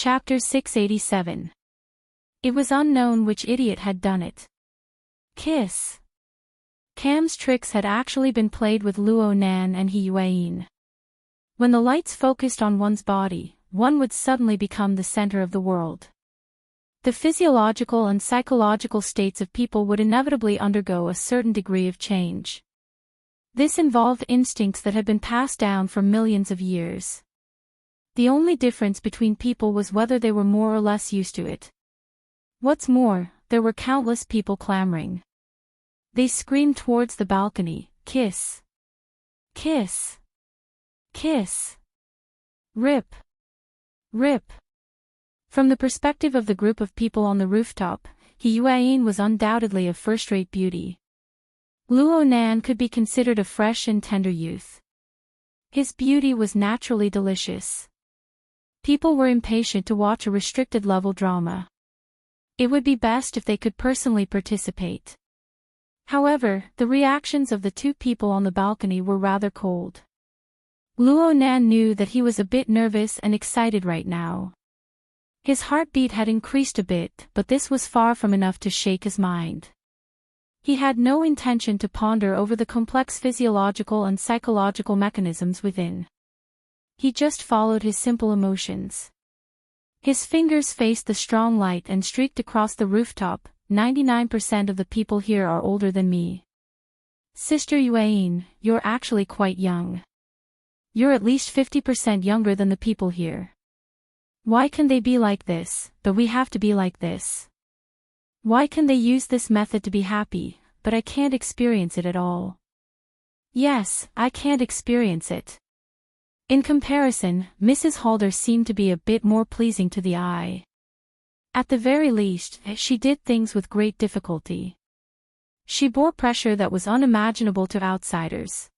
Chapter 687. It was unknown which idiot had done it. Kiss. Cam's tricks had actually been played with Luo Nan and He Yuan. When the lights focused on one's body, one would suddenly become the center of the world. The physiological and psychological states of people would inevitably undergo a certain degree of change. This involved instincts that had been passed down for millions of years. The only difference between people was whether they were more or less used to it. What's more, there were countless people clamoring. They screamed towards the balcony, "Kiss! Kiss! Kiss! Rip! Rip!" From the perspective of the group of people on the rooftop, He Yuan was undoubtedly of first-rate beauty. Luo Nan could be considered a fresh and tender youth. His beauty was naturally delicious. People were impatient to watch a restricted-level drama. It would be best if they could personally participate. However, the reactions of the two people on the balcony were rather cold. Luo Nan knew that he was a bit nervous and excited right now. His heartbeat had increased a bit, but this was far from enough to shake his mind. He had no intention to ponder over the complex physiological and psychological mechanisms within. He just followed his simple emotions. His fingers faced the strong light and streaked across the rooftop. 99% of the people here are older than me. Sister Yuan, you're actually quite young. You're at least 50% younger than the people here. Why can they be like this, but we have to be like this? Why can they use this method to be happy, but I can't experience it at all? Yes, I can't experience it. In comparison, Mrs. Halder seemed to be a bit more pleasing to the eye. At the very least, she did things with great difficulty. She bore pressure that was unimaginable to outsiders.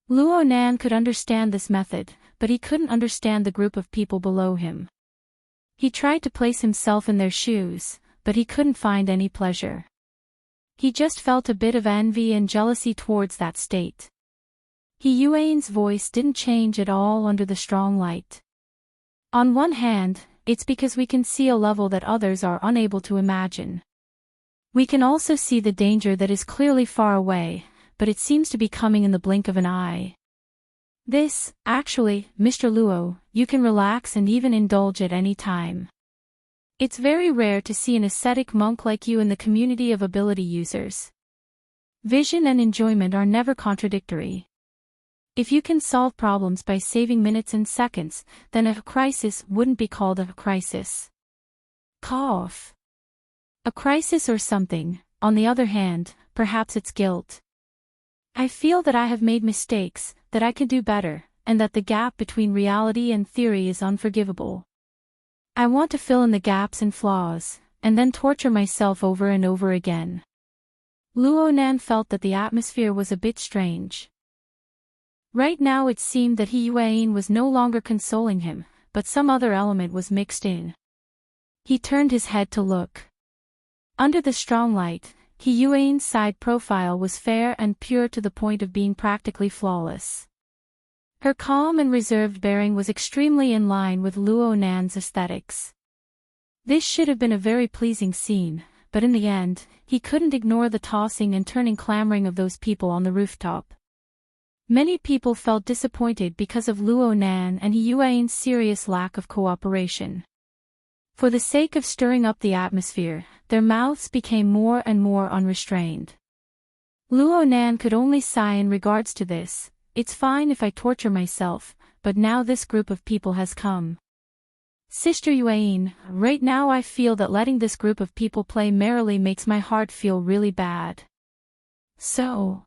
Luo Nan could understand this method, but he couldn't understand the group of people below him. He tried to place himself in their shoes, but he couldn't find any pleasure. He just felt a bit of envy and jealousy towards that state. He Yuan's voice didn't change at all under the strong light. On one hand, it's because we can see a level that others are unable to imagine. We can also see the danger that is clearly far away, but it seems to be coming in the blink of an eye. This, actually, Mr. Luo, you can relax and even indulge at any time. It's very rare to see an ascetic monk like you in the community of ability users. Vision and enjoyment are never contradictory. If you can solve problems by saving minutes and seconds, then a crisis wouldn't be called a crisis. Cough. A crisis or something, on the other hand, perhaps it's guilt. I feel that I have made mistakes, that I can do better, and that the gap between reality and theory is unforgivable. I want to fill in the gaps and flaws, and then torture myself over and over again. Luo Nan felt that the atmosphere was a bit strange. Right now it seemed that He Yuan was no longer consoling him, but some other element was mixed in. He turned his head to look. Under the strong light, He Yuan's side profile was fair and pure to the point of being practically flawless. Her calm and reserved bearing was extremely in line with Luo Nan's aesthetics. This should have been a very pleasing scene, but in the end, he couldn't ignore the tossing and turning clamoring of those people on the rooftop. Many people felt disappointed because of Luo Nan and He Yuan's serious lack of cooperation. For the sake of stirring up the atmosphere, their mouths became more and more unrestrained. Luo Nan could only sigh in regards to this. It's fine if I torture myself, but now this group of people has come. Sister Yuan, right now I feel that letting this group of people play merrily makes my heart feel really bad. So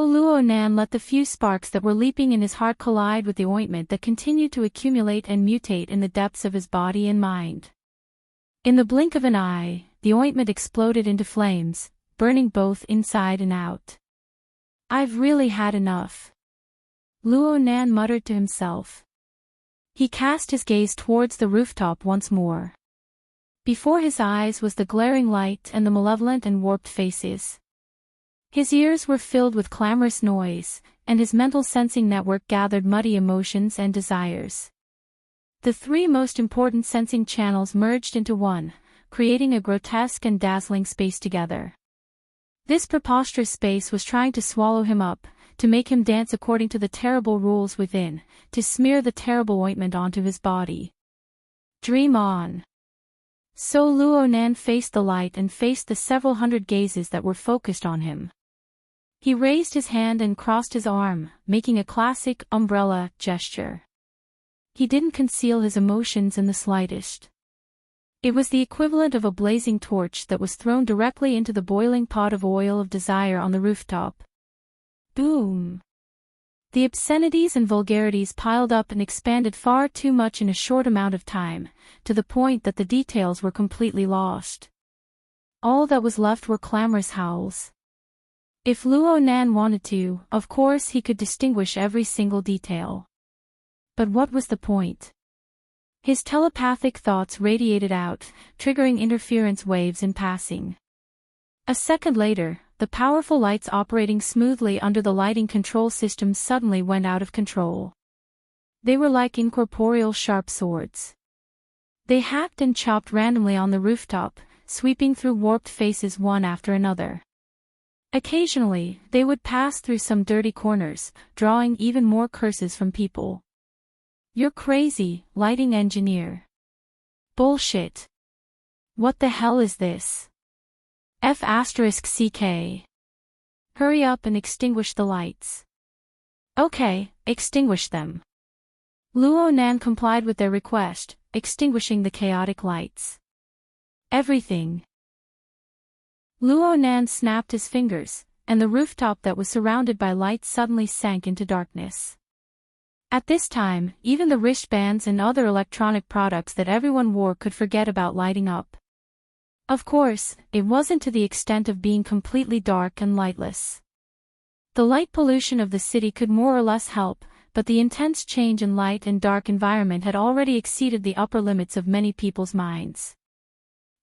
Luo Nan let the few sparks that were leaping in his heart collide with the ointment that continued to accumulate and mutate in the depths of his body and mind. In the blink of an eye, the ointment exploded into flames, burning both inside and out. I've really had enough. Luo Nan muttered to himself. He cast his gaze towards the rooftop once more. Before his eyes was the glaring light and the malevolent and warped faces. His ears were filled with clamorous noise, and his mental sensing network gathered muddy emotions and desires. The three most important sensing channels merged into one, creating a grotesque and dazzling space together. This preposterous space was trying to swallow him up, to make him dance according to the terrible rules within, to smear the terrible ointment onto his body. Dream on. So Luo Nan faced the light and faced the several hundred gazes that were focused on him. He raised his hand and crossed his arm, making a classic umbrella gesture. He didn't conceal his emotions in the slightest. It was the equivalent of a blazing torch that was thrown directly into the boiling pot of oil of desire on the rooftop. Boom! The obscenities and vulgarities piled up and expanded far too much in a short amount of time, to the point that the details were completely lost. All that was left were clamorous howls. If Luo Nan wanted to, of course he could distinguish every single detail. But what was the point? His telepathic thoughts radiated out, triggering interference waves in passing. A second later, the powerful lights operating smoothly under the lighting control system suddenly went out of control. They were like incorporeal sharp swords. They hacked and chopped randomly on the rooftop, sweeping through warped faces one after another. Occasionally, they would pass through some dirty corners, drawing even more curses from people. "You're crazy, lighting engineer. Bullshit. What the hell is this? F***CK. Hurry up and extinguish the lights." "Okay, extinguish them." Luo Nan complied with their request, extinguishing the chaotic lights. Everything. Luo Nan snapped his fingers, and the rooftop that was surrounded by lights suddenly sank into darkness. At this time, even the wristbands and other electronic products that everyone wore could forget about lighting up. Of course, it wasn't to the extent of being completely dark and lightless. The light pollution of the city could more or less help, but the intense change in light and dark environment had already exceeded the upper limits of many people's minds.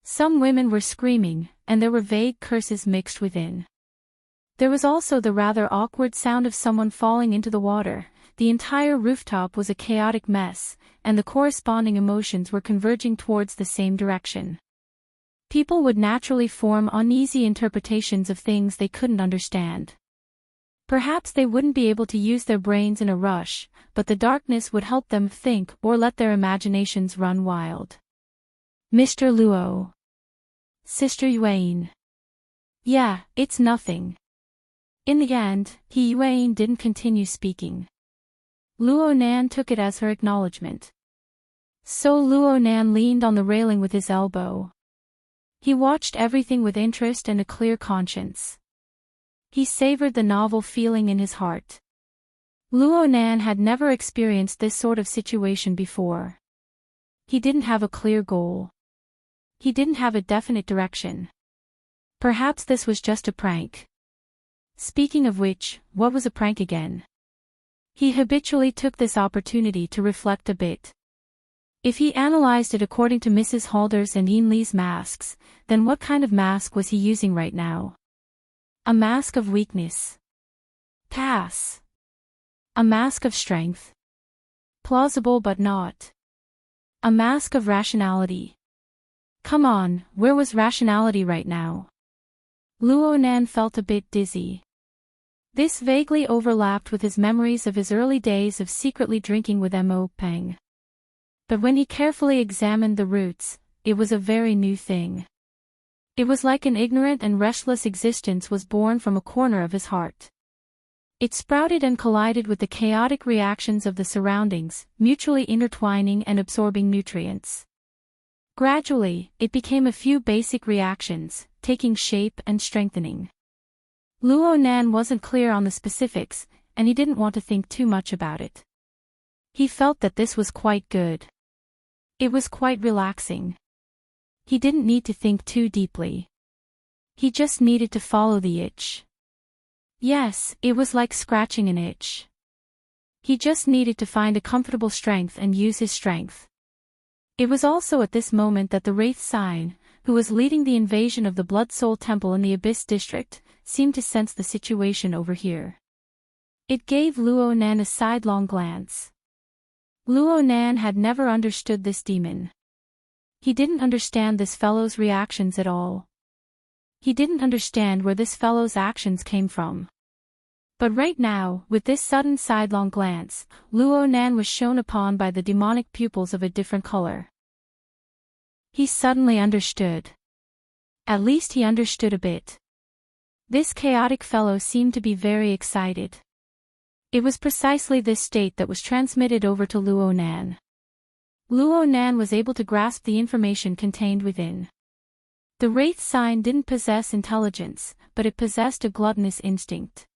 Some women were screaming, and there were vague curses mixed within. There was also the rather awkward sound of someone falling into the water. The entire rooftop was a chaotic mess, and the corresponding emotions were converging towards the same direction. People would naturally form uneasy interpretations of things they couldn't understand. Perhaps they wouldn't be able to use their brains in a rush, but the darkness would help them think or let their imaginations run wild. "Mr. Luo. Sister Yuan. Yeah, it's nothing." In the end, Yuan didn't continue speaking. Luo Nan took it as her acknowledgement. So Luo Nan leaned on the railing with his elbow. He watched everything with interest and a clear conscience. He savored the novel feeling in his heart. Luo Nan had never experienced this sort of situation before. He didn't have a clear goal. He didn't have a definite direction. Perhaps this was just a prank. Speaking of which, what was a prank again? He habitually took this opportunity to reflect a bit. If he analyzed it according to Mrs. Halder's and Ian Lee's masks, then what kind of mask was he using right now? A mask of weakness. Pass. A mask of strength. Plausible but not. A mask of rationality. Come on, where was rationality right now? Luo Nan felt a bit dizzy. This vaguely overlapped with his memories of his early days of secretly drinking with Mo Peng. But when he carefully examined the roots, it was a very new thing. It was like an ignorant and restless existence was born from a corner of his heart. It sprouted and collided with the chaotic reactions of the surroundings, mutually intertwining and absorbing nutrients. Gradually, it became a few basic reactions, taking shape and strengthening. Luo Nan wasn't clear on the specifics, and he didn't want to think too much about it. He felt that this was quite good. It was quite relaxing. He didn't need to think too deeply. He just needed to follow the itch. Yes, it was like scratching an itch. He just needed to find a comfortable strength and use his strength. It was also at this moment that the Wraith Sign, who was leading the invasion of the Blood Soul Temple in the Abyss District, seemed to sense the situation over here. It gave Luo Nan a sidelong glance. Luo Nan had never understood this demon. He didn't understand this fellow's reactions at all. He didn't understand where this fellow's actions came from. But right now, with this sudden sidelong glance, Luo Nan was shone upon by the demonic pupils of a different color. He suddenly understood. At least he understood a bit. This chaotic fellow seemed to be very excited. It was precisely this state that was transmitted over to Luo Nan. Luo Nan was able to grasp the information contained within. The wraith sign didn't possess intelligence, but it possessed a gluttonous instinct.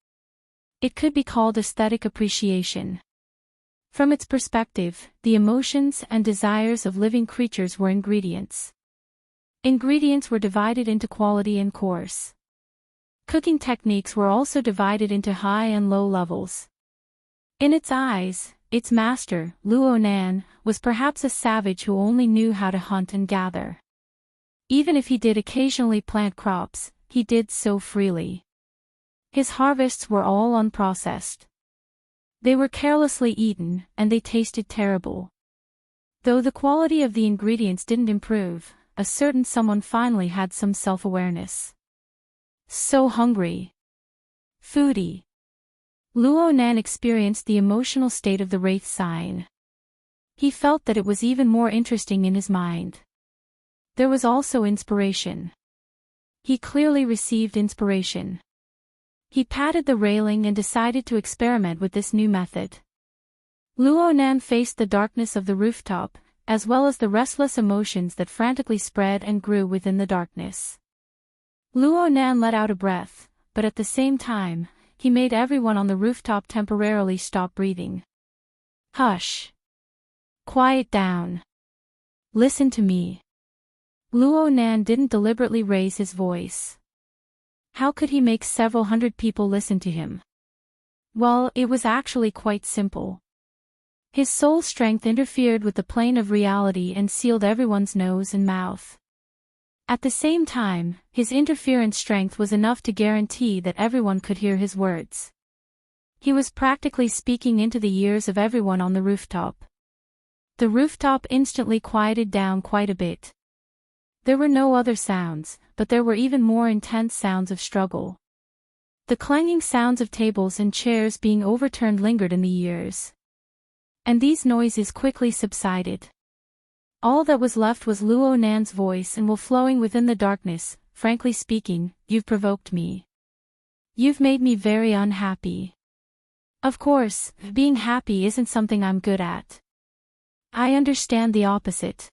It could be called aesthetic appreciation. From its perspective, the emotions and desires of living creatures were ingredients. Ingredients were divided into quality and coarse. Cooking techniques were also divided into high and low levels. In its eyes, its master, Luo Nan, was perhaps a savage who only knew how to hunt and gather. Even if he did occasionally plant crops, he did so freely. His harvests were all unprocessed. They were carelessly eaten, and they tasted terrible. Though the quality of the ingredients didn't improve, a certain someone finally had some self-awareness. So hungry. Foodie. Luo Nan experienced the emotional state of the wraith sign. He felt that it was even more interesting in his mind. There was also inspiration. He clearly received inspiration. He patted the railing and decided to experiment with this new method. Luo Nan faced the darkness of the rooftop, as well as the restless emotions that frantically spread and grew within the darkness. Luo Nan let out a breath, but at the same time, he made everyone on the rooftop temporarily stop breathing. Hush. Quiet down. Listen to me. Luo Nan didn't deliberately raise his voice. How could he make several hundred people listen to him? Well, it was actually quite simple. His soul strength interfered with the plane of reality and sealed everyone's nose and mouth. At the same time, his interference strength was enough to guarantee that everyone could hear his words. He was practically speaking into the ears of everyone on the rooftop. The rooftop instantly quieted down quite a bit. There were no other sounds, but there were even more intense sounds of struggle. The clanging sounds of tables and chairs being overturned lingered in the ears. And these noises quickly subsided. All that was left was Luo Nan's voice and will flowing within the darkness. Frankly speaking, you've provoked me. You've made me very unhappy. Of course, being happy isn't something I'm good at. I understand the opposite.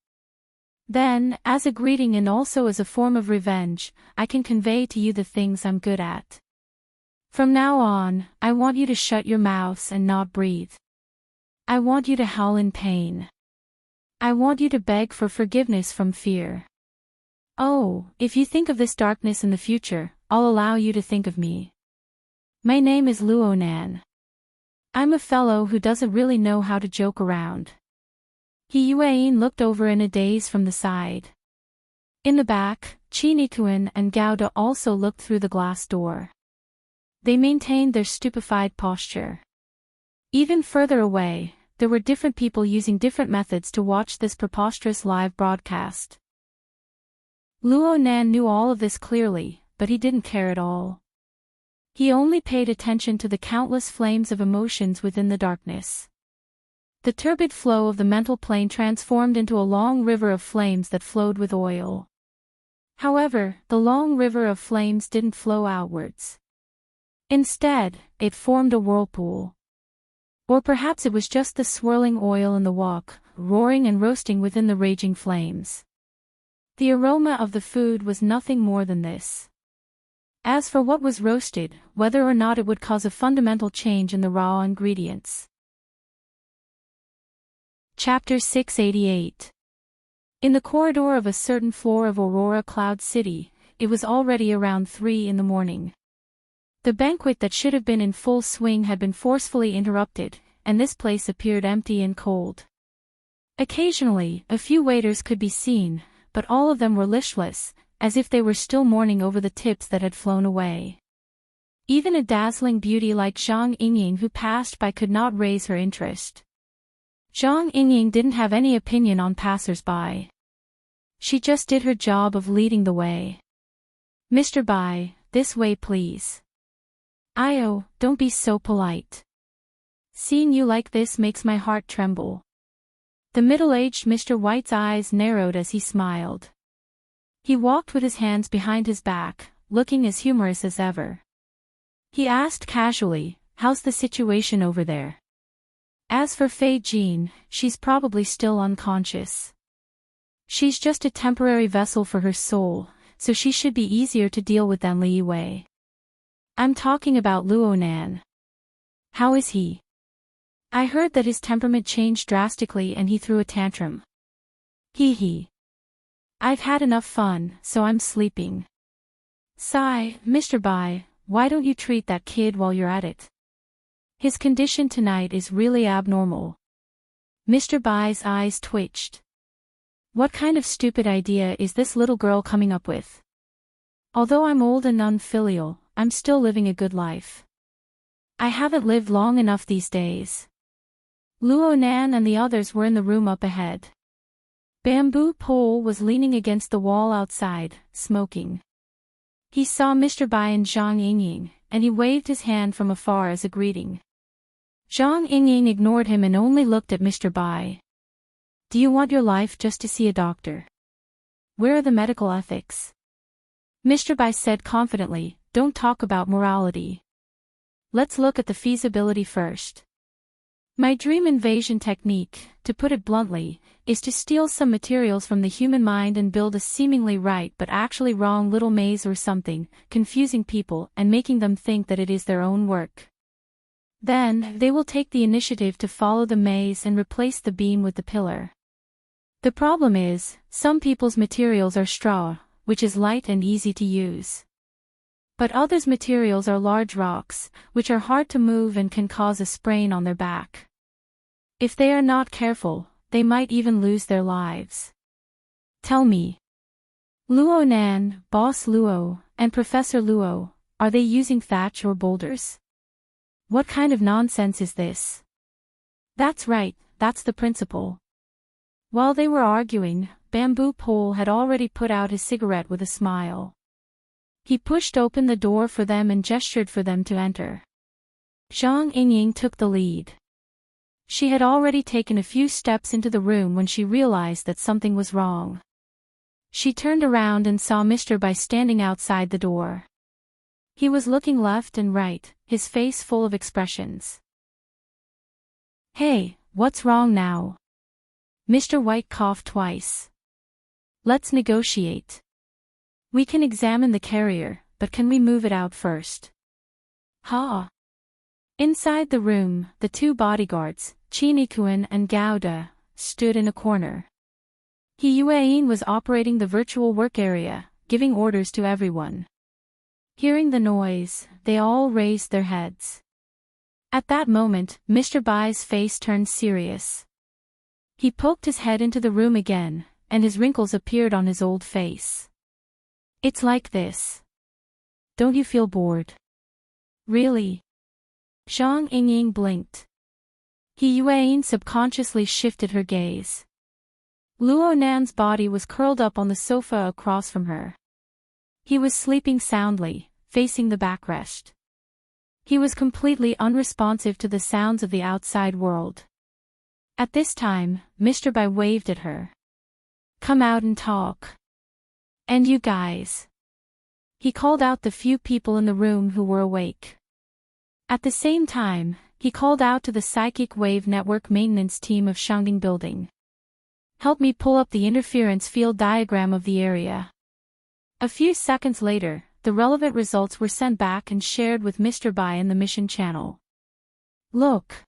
Then, as a greeting and also as a form of revenge, I can convey to you the things I'm good at. From now on, I want you to shut your mouths and not breathe. I want you to howl in pain. I want you to beg for forgiveness from fear. Oh, if you think of this darkness in the future, I'll allow you to think of me. My name is Luo Nan. I'm a fellow who doesn't really know how to joke around. He Yuan looked over in a daze from the side. In the back, Chinikuan and Gauda also looked through the glass door. They maintained their stupefied posture. Even further away, there were different people using different methods to watch this preposterous live broadcast. Luo Nan knew all of this clearly, but he didn't care at all. He only paid attention to the countless flames of emotions within the darkness. The turbid flow of the mental plane transformed into a long river of flames that flowed with oil. However, the long river of flames didn't flow outwards. Instead, it formed a whirlpool. Or perhaps it was just the swirling oil in the wok, roaring and roasting within the raging flames. The aroma of the food was nothing more than this. As for what was roasted, whether or not it would cause a fundamental change in the raw ingredients. Chapter 688. In the corridor of a certain floor of Aurora Cloud City, it was already around 3 in the morning. The banquet that should have been in full swing had been forcefully interrupted, and this place appeared empty and cold. Occasionally, a few waiters could be seen, but all of them were listless, as if they were still mourning over the tips that had flown away. Even a dazzling beauty like Zhang Yingying who passed by could not raise her interest. Zhang Yingying didn't have any opinion on passers-by. She just did her job of leading the way. Mr. Bai, this way please. Io, don't be so polite. Seeing you like this makes my heart tremble. The middle-aged Mr. White's eyes narrowed as he smiled. He walked with his hands behind his back, looking as humorous as ever. He asked casually, how's the situation over there? As for Fei Jean, she's probably still unconscious. She's just a temporary vessel for her soul, so she should be easier to deal with than Li Wei. I'm talking about Luo Nan. How is he? I heard that his temperament changed drastically and he threw a tantrum. Hee. I've had enough fun, so I'm sleeping. Sigh, Mr. Bai, why don't you treat that kid while you're at it? His condition tonight is really abnormal. Mr. Bai's eyes twitched. What kind of stupid idea is this little girl coming up with? Although I'm old and unfilial, I'm still living a good life. I haven't lived long enough these days. Luo Nan and the others were in the room up ahead. Bamboo Pole was leaning against the wall outside, smoking. He saw Mr. Bai and Zhang Yingying, and he waved his hand from afar as a greeting. Zhang Yingying ignored him and only looked at Mr. Bai. Do you want your life just to see a doctor? Where are the medical ethics? Mr. Bai said confidently, don't talk about morality. Let's look at the feasibility first. My dream invasion technique, to put it bluntly, is to steal some materials from the human mind and build a seemingly right but actually wrong little maze or something, confusing people and making them think that it is their own work. Then, they will take the initiative to follow the maze and replace the beam with the pillar. The problem is, some people's materials are straw, which is light and easy to use. But others' materials are large rocks, which are hard to move and can cause a sprain on their back. If they are not careful, they might even lose their lives. Tell me. Luo Nan, Boss Luo, and Professor Luo, are they using thatch or boulders? What kind of nonsense is this? That's right, that's the principle. While they were arguing, Bamboo Pole had already put out his cigarette with a smile. He pushed open the door for them and gestured for them to enter. Zhang Yingying took the lead. She had already taken a few steps into the room when she realized that something was wrong. She turned around and saw Mr. Bai standing outside the door. He was looking left and right, his face full of expressions. Hey, what's wrong now? Mr. White coughed twice. Let's negotiate. We can examine the carrier, but can we move it out first? Ha! Inside the room, the two bodyguards, Chinikuan and Gauda, stood in a corner. He Yueyin was operating the virtual work area, giving orders to everyone. Hearing the noise, they all raised their heads. At that moment, Mr. Bai's face turned serious. He poked his head into the room again, and his wrinkles appeared on his old face. It's like this. Don't you feel bored? Really? Zhang Yingying blinked. He Yueyin subconsciously shifted her gaze. Luo Nan's body was curled up on the sofa across from her. He was sleeping soundly, facing the backrest. He was completely unresponsive to the sounds of the outside world. At this time, Mr. Bai waved at her. Come out and talk. And you guys. He called out the few people in the room who were awake. At the same time, he called out to the Psychic Wave Network maintenance team of Shangding Building. Help me pull up the interference field diagram of the area. A few seconds later, the relevant results were sent back and shared with Mr. Bai in the mission channel. Look.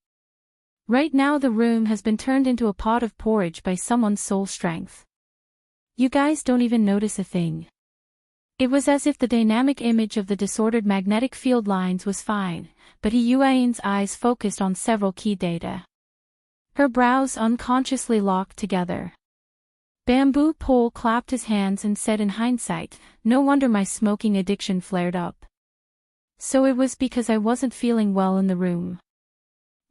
Right now the room has been turned into a pot of porridge by someone's soul strength. You guys don't even notice a thing. It was as if the dynamic image of the disordered magnetic field lines was fine, but Yueyin's eyes focused on several key data. Her brows unconsciously locked together. Bamboo Pole clapped his hands and said in hindsight, no wonder my smoking addiction flared up. So it was because I wasn't feeling well in the room.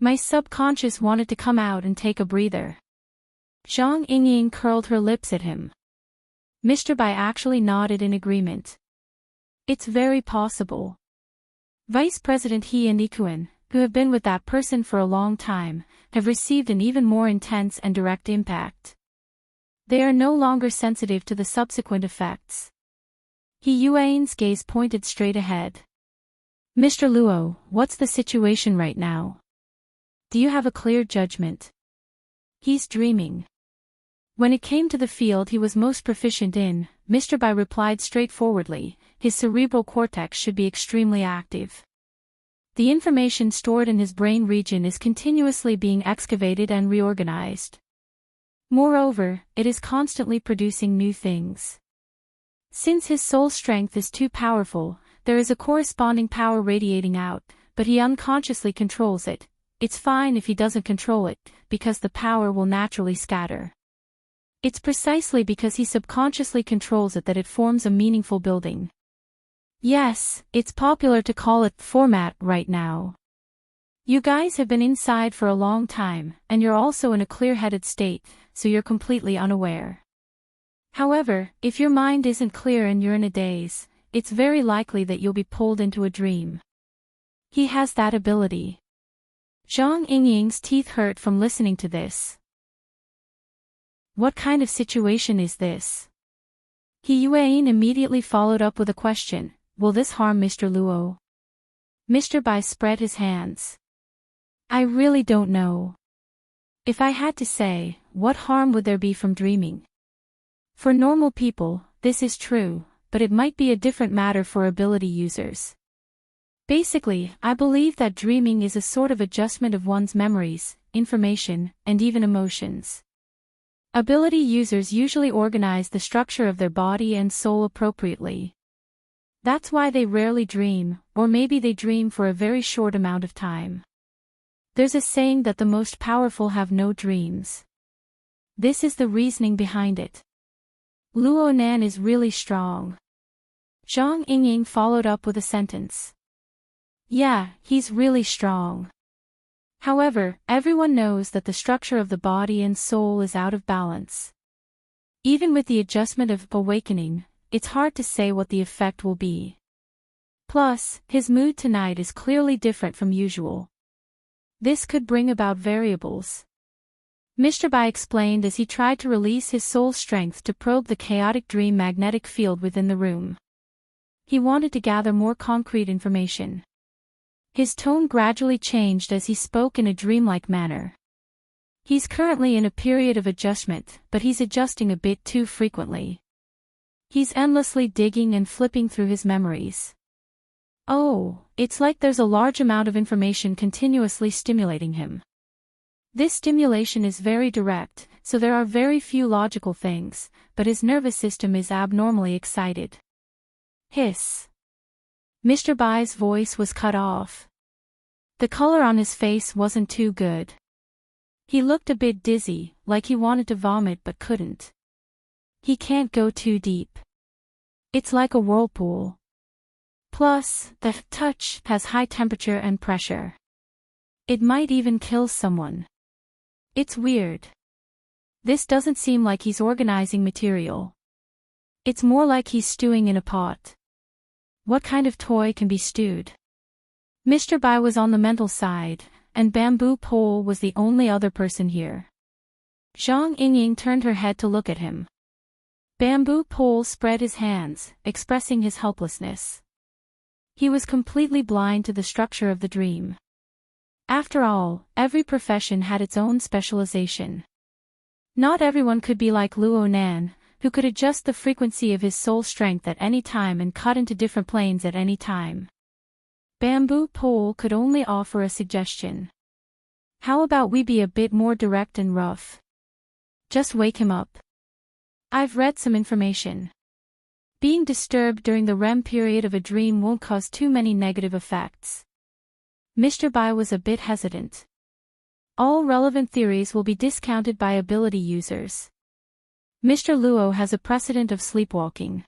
My subconscious wanted to come out and take a breather. Zhang Yingying curled her lips at him. Mr. Bai actually nodded in agreement. It's very possible. Vice President He and Ikuan, who have been with that person for a long time, have received an even more intense and direct impact. They are no longer sensitive to the subsequent effects. He Yuan's gaze pointed straight ahead. Mr. Luo, what's the situation right now? Do you have a clear judgment? He's dreaming. When it came to the field he was most proficient in, Mr. Bai replied straightforwardly, his cerebral cortex should be extremely active. The information stored in his brain region is continuously being excavated and reorganized. Moreover, it is constantly producing new things. Since his soul strength is too powerful, there is a corresponding power radiating out, but he unconsciously controls it. It's fine if he doesn't control it, because the power will naturally scatter. It's precisely because he subconsciously controls it that it forms a meaningful building. Yes, it's popular to call it format right now. You guys have been inside for a long time, and you're also in a clear-headed state, so you're completely unaware. However, if your mind isn't clear and you're in a daze, it's very likely that you'll be pulled into a dream. He has that ability. Zhang Yingying's teeth hurt from listening to this. What kind of situation is this? He Yuan immediately followed up with a question, will this harm Mr. Luo? Mr. Bai spread his hands. I really don't know. If I had to say, what harm would there be from dreaming? For normal people, this is true, but it might be a different matter for ability users. Basically, I believe that dreaming is a sort of adjustment of one's memories, information, and even emotions. Ability users usually organize the structure of their body and soul appropriately. That's why they rarely dream, or maybe they dream for a very short amount of time. There's a saying that the most powerful have no dreams. This is the reasoning behind it. Luo Nan is really strong. Zhang Yingying followed up with a sentence. Yeah, he's really strong. However, everyone knows that the structure of the body and soul is out of balance. Even with the adjustment of awakening, it's hard to say what the effect will be. Plus, his mood tonight is clearly different from usual. This could bring about variables. Mr. Bai explained as he tried to release his soul strength to probe the chaotic dream magnetic field within the room. He wanted to gather more concrete information. His tone gradually changed as he spoke in a dreamlike manner. He's currently in a period of adjustment, but he's adjusting a bit too frequently. He's endlessly digging and flipping through his memories. Oh, it's like there's a large amount of information continuously stimulating him. This stimulation is very direct, so there are very few logical things, but his nervous system is abnormally excited. Hiss. Mr. Bai's voice was cut off. The color on his face wasn't too good. He looked a bit dizzy, like he wanted to vomit but couldn't. He can't go too deep. It's like a whirlpool. Plus, the touch has high temperature and pressure. It might even kill someone. It's weird. This doesn't seem like he's organizing material. It's more like he's stewing in a pot. What kind of toy can be stewed? Mr. Bai was on the mental side, and Bamboo Pole was the only other person here. Zhang Yingying turned her head to look at him. Bamboo Pole spread his hands, expressing his helplessness. He was completely blind to the structure of the dream. After all, every profession had its own specialization. Not everyone could be like Luo Nan, who could adjust the frequency of his soul strength at any time and cut into different planes at any time. Bamboo Pole could only offer a suggestion. How about we be a bit more direct and rough? Just wake him up. I've read some information. Being disturbed during the REM period of a dream won't cause too many negative effects. Mr. Bai was a bit hesitant. All relevant theories will be discounted by ability users. Mr. Luo has a precedent of sleepwalking.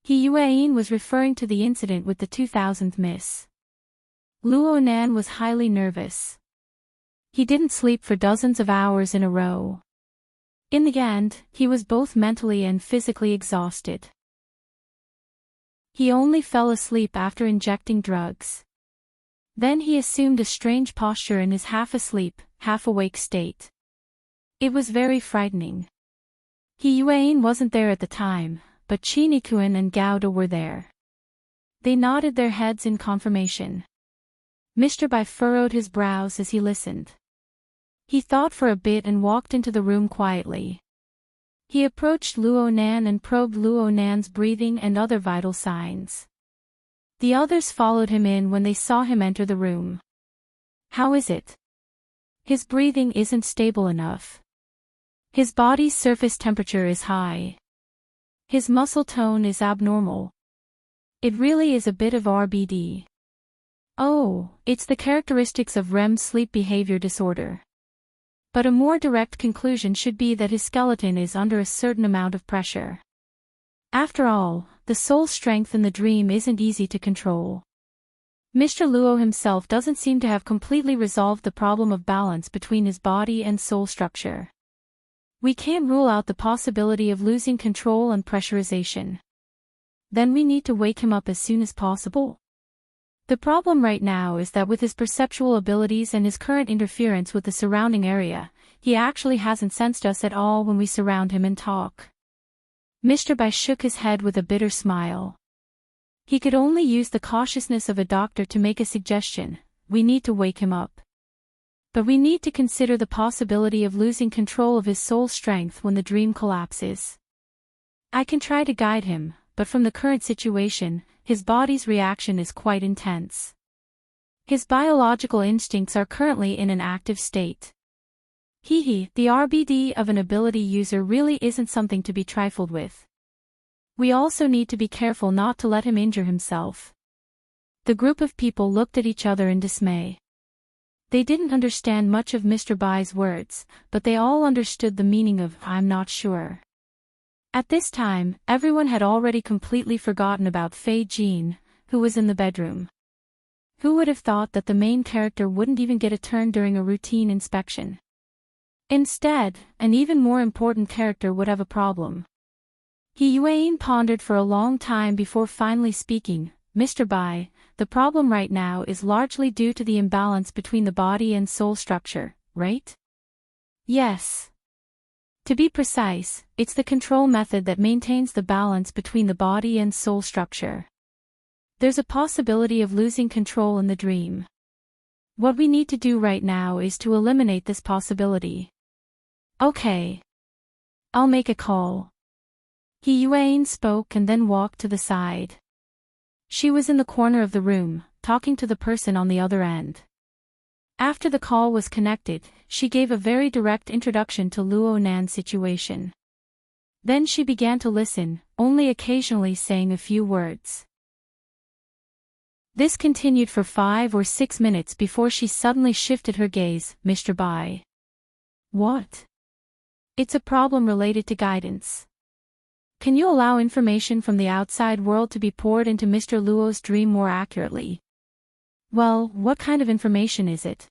He Yuan was referring to the incident with the 2000th miss. Luo Nan was highly nervous. He didn't sleep for dozens of hours in a row. In the end, he was both mentally and physically exhausted. He only fell asleep after injecting drugs. Then he assumed a strange posture in his half-asleep, half-awake state. It was very frightening. Yuan wasn't there at the time, but Chinikuan and Gauda were there. They nodded their heads in confirmation. Mr. Bai furrowed his brows as he listened. He thought for a bit and walked into the room quietly. He approached Luo Nan and probed Luo Nan's breathing and other vital signs. The others followed him in when they saw him enter the room. How is it? His breathing isn't stable enough. His body's surface temperature is high. His muscle tone is abnormal. It really is a bit of RBD. Oh, it's the characteristics of REM sleep behavior disorder. But a more direct conclusion should be that his skeleton is under a certain amount of pressure. After all, the soul strength in the dream isn't easy to control. Mr. Luo himself doesn't seem to have completely resolved the problem of balance between his body and soul structure. We can't rule out the possibility of losing control and pressurization. Then we need to wake him up as soon as possible. The problem right now is that with his perceptual abilities and his current interference with the surrounding area, he actually hasn't sensed us at all when we surround him and talk. Mr. Bai shook his head with a bitter smile. He could only use the cautiousness of a doctor to make a suggestion: we need to wake him up. But we need to consider the possibility of losing control of his soul strength when the dream collapses. I can try to guide him, but from the current situation, his body's reaction is quite intense. His biological instincts are currently in an active state. The RBD of an ability user really isn't something to be trifled with. We also need to be careful not to let him injure himself. The group of people looked at each other in dismay. They didn't understand much of Mr. Bai's words, but they all understood the meaning of "I'm not sure." At this time, everyone had already completely forgotten about Fei Jin, who was in the bedroom. Who would have thought that the main character wouldn't even get a turn during a routine inspection? Instead, an even more important character would have a problem. Yuan pondered for a long time before finally speaking. Mr. Bai, the problem right now is largely due to the imbalance between the body and soul structure, right? Yes. To be precise, it's the control method that maintains the balance between the body and soul structure. There's a possibility of losing control in the dream. What we need to do right now is to eliminate this possibility. Okay. I'll make a call. Yuan spoke and then walked to the side. She was in the corner of the room, talking to the person on the other end. After the call was connected, she gave a very direct introduction to Luo Nan's situation. Then she began to listen, only occasionally saying a few words. This continued for 5 or 6 minutes before she suddenly shifted her gaze. Mr. Bai. What? It's a problem related to guidance. Can you allow information from the outside world to be poured into Mr. Luo's dream more accurately? Well, what kind of information is it?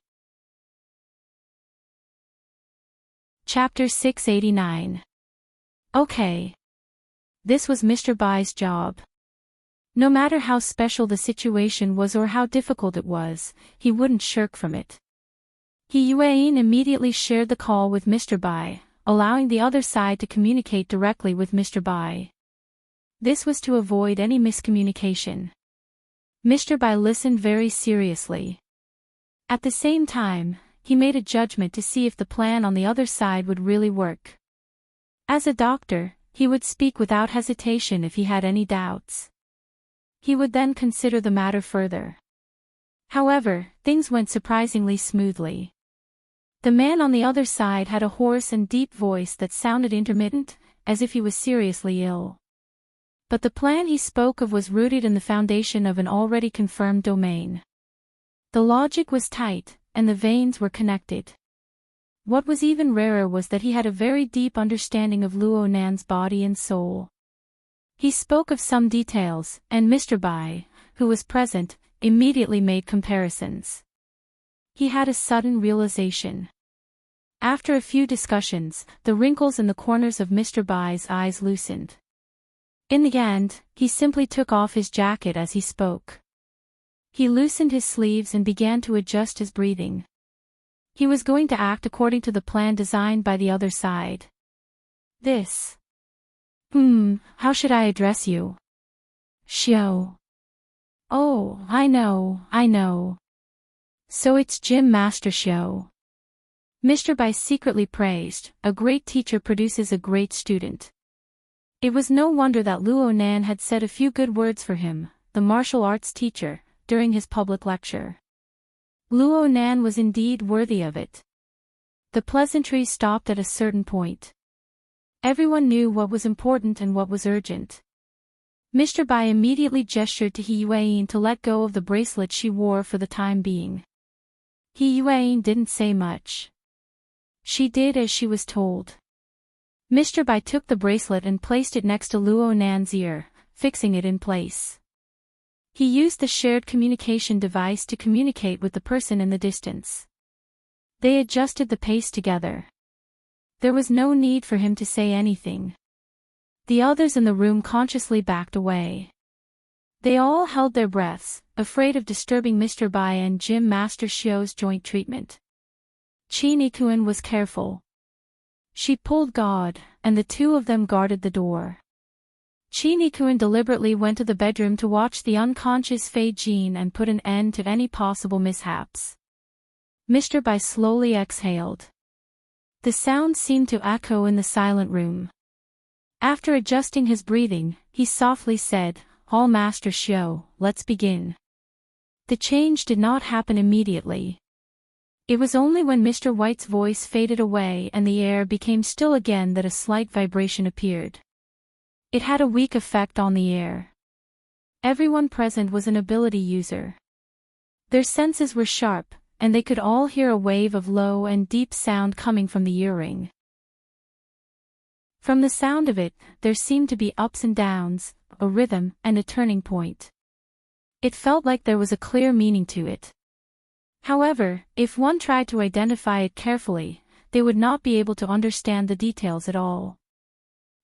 Chapter 689. Okay. This was Mr. Bai's job. No matter how special the situation was or how difficult it was, he wouldn't shirk from it. Yuan immediately shared the call with Mr. Bai, allowing the other side to communicate directly with Mr. Bai. This was to avoid any miscommunication. Mr. Bai listened very seriously. At the same time, he made a judgment to see if the plan on the other side would really work. As a doctor, he would speak without hesitation if he had any doubts. He would then consider the matter further. However, things went surprisingly smoothly. The man on the other side had a hoarse and deep voice that sounded intermittent, as if he was seriously ill. But the plan he spoke of was rooted in the foundation of an already confirmed domain. The logic was tight, and the veins were connected. What was even rarer was that he had a very deep understanding of Luo Nan's body and soul. He spoke of some details, and Mr. Bai, who was present, immediately made comparisons. He had a sudden realization. After a few discussions, the wrinkles in the corners of Mr. Bai's eyes loosened. In the end, he simply took off his jacket as he spoke. He loosened his sleeves and began to adjust his breathing. He was going to act according to the plan designed by the other side. This. How should I address you? Xiao. Oh, I know. So it's Gym Master Xiao. Mr. Bai secretly praised, a great teacher produces a great student. It was no wonder that Luo Nan had said a few good words for him, the martial arts teacher, during his public lecture. Luo Nan was indeed worthy of it. The pleasantries stopped at a certain point. Everyone knew what was important and what was urgent. Mr. Bai immediately gestured to He Yueyin to let go of the bracelet she wore for the time being. He Yueyin didn't say much. She did as she was told. Mr. Bai took the bracelet and placed it next to Luo Nan's ear, fixing it in place. He used the shared communication device to communicate with the person in the distance. They adjusted the pace together. There was no need for him to say anything. The others in the room consciously backed away. They all held their breaths, afraid of disturbing Mr. Bai and Gym Master Xiao's joint treatment. Qi Nikuan was careful. She pulled guard, and the two of them guarded the door. Qi Nikuan deliberately went to the bedroom to watch the unconscious Fei Jin and put an end to any possible mishaps. Mr. Bai slowly exhaled. The sound seemed to echo in the silent room. After adjusting his breathing, he softly said, "All Master Xiao, let's begin." The change did not happen immediately. It was only when Mr. White's voice faded away and the air became still again that a slight vibration appeared. It had a weak effect on the air. Everyone present was an ability user. Their senses were sharp, and they could all hear a wave of low and deep sound coming from the earring. From the sound of it, there seemed to be ups and downs, a rhythm, and a turning point. It felt like there was a clear meaning to it. However, if one tried to identify it carefully, they would not be able to understand the details at all.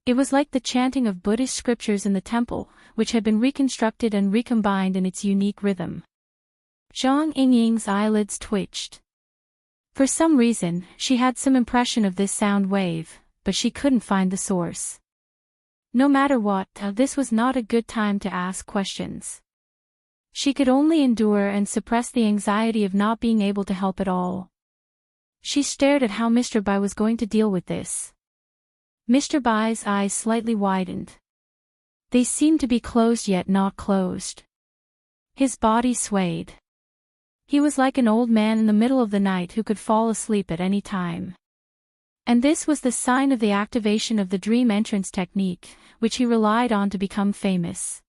It was like the chanting of Buddhist scriptures in the temple, which had been reconstructed and recombined in its unique rhythm. Zhang Yingying's eyelids twitched. For some reason, she had some impression of this sound wave, but she couldn't find the source. No matter what, this was not a good time to ask questions. She could only endure and suppress the anxiety of not being able to help at all. She stared at how Mr. Bai was going to deal with this. Mr. Bai's eyes slightly widened. They seemed to be closed yet not closed. His body swayed. He was like an old man in the middle of the night who could fall asleep at any time. And this was the sign of the activation of the dream entrance technique, which he relied on to become famous.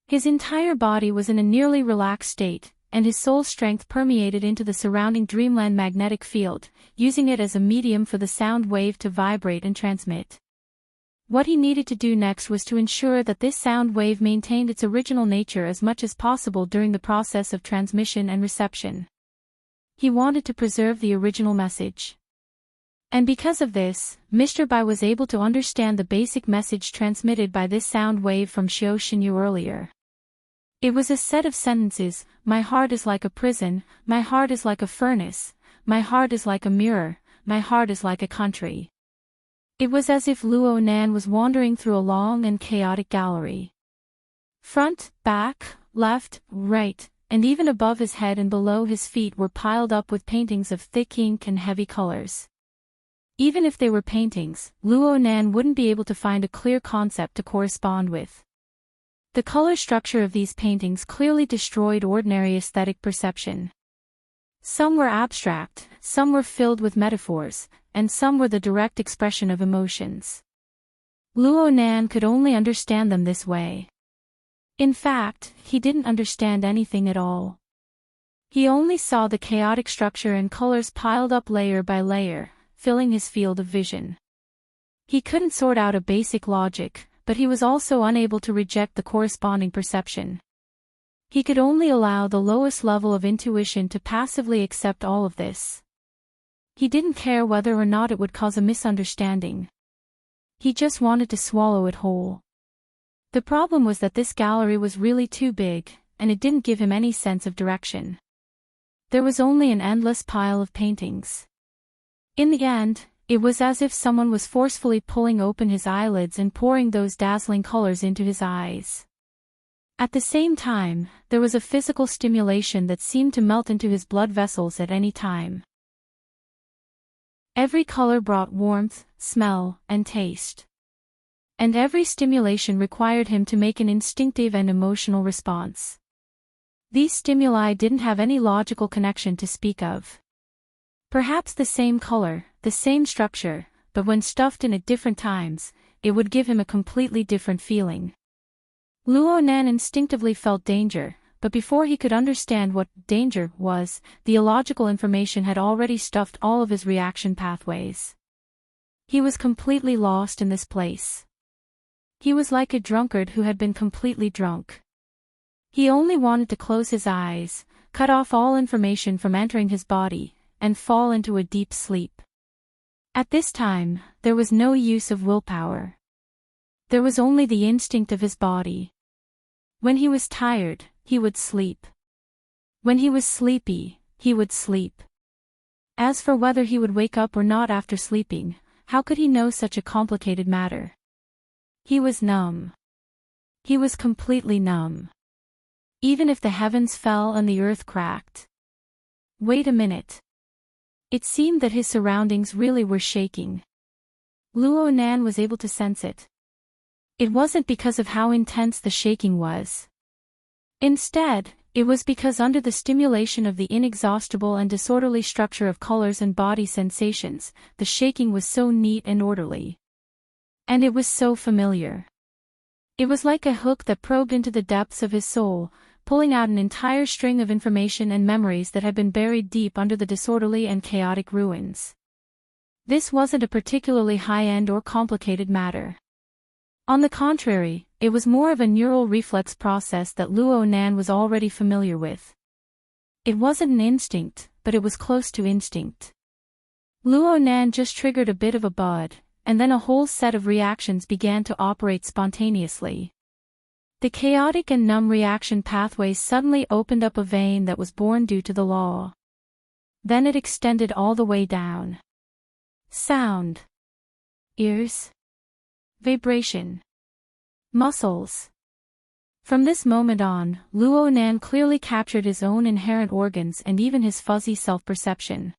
His entire body was in a nearly relaxed state, and his soul strength permeated into the surrounding dreamland magnetic field, using it as a medium for the sound wave to vibrate and transmit. What he needed to do next was to ensure that this sound wave maintained its original nature as much as possible during the process of transmission and reception. He wanted to preserve the original message. And because of this, Mr. Bai was able to understand the basic message transmitted by this sound wave from Xiao Xinyu earlier. It was a set of sentences: "My heart is like a prison, my heart is like a furnace, my heart is like a mirror, my heart is like a country." It was as if Luo Nan was wandering through a long and chaotic gallery. Front, back, left, right, and even above his head and below his feet were piled up with paintings of thick ink and heavy colors. Even if they were paintings, Luo Nan wouldn't be able to find a clear concept to correspond with. The color structure of these paintings clearly destroyed ordinary aesthetic perception. Some were abstract, some were filled with metaphors, and some were the direct expression of emotions. Luo Nan could only understand them this way. In fact, he didn't understand anything at all. He only saw the chaotic structure and colors piled up layer by layer, filling his field of vision. He couldn't sort out a basic logic, but he was also unable to reject the corresponding perception. He could only allow the lowest level of intuition to passively accept all of this. He didn't care whether or not it would cause a misunderstanding. He just wanted to swallow it whole. The problem was that this gallery was really too big, and it didn't give him any sense of direction. There was only an endless pile of paintings. In the end, it was as if someone was forcefully pulling open his eyelids and pouring those dazzling colors into his eyes. At the same time, there was a physical stimulation that seemed to melt into his blood vessels at any time. Every color brought warmth, smell, and taste. And every stimulation required him to make an instinctive and emotional response. These stimuli didn't have any logical connection to speak of. Perhaps the same color, the same structure, but when stuffed in at different times, it would give him a completely different feeling. Luo Nan instinctively felt danger, but before he could understand what danger was, the illogical information had already stuffed all of his reaction pathways. He was completely lost in this place. He was like a drunkard who had been completely drunk. He only wanted to close his eyes, cut off all information from entering his body, and fall into a deep sleep. At this time, there was no use of willpower. There was only the instinct of his body. When he was tired, he would sleep. When he was sleepy, he would sleep. As for whether he would wake up or not after sleeping, how could he know such a complicated matter? He was numb. He was completely numb. Even if the heavens fell and the earth cracked. Wait a minute. It seemed that his surroundings really were shaking. Luo Nan was able to sense it. It wasn't because of how intense the shaking was. Instead, it was because under the stimulation of the inexhaustible and disorderly structure of colors and body sensations, the shaking was so neat and orderly. And it was so familiar. It was like a hook that probed into the depths of his soul, pulling out an entire string of information and memories that had been buried deep under the disorderly and chaotic ruins. This wasn't a particularly high-end or complicated matter. On the contrary, it was more of a neural reflex process that Luo Nan was already familiar with. It wasn't an instinct, but it was close to instinct. Luo Nan just triggered a bit of a bud, and then a whole set of reactions began to operate spontaneously. The chaotic and numb reaction pathways suddenly opened up a vein that was born due to the law. Then it extended all the way down. Sound. Ears. Vibration. Muscles. From this moment on, Luo Nan clearly captured his own inherent organs and even his fuzzy self-perception.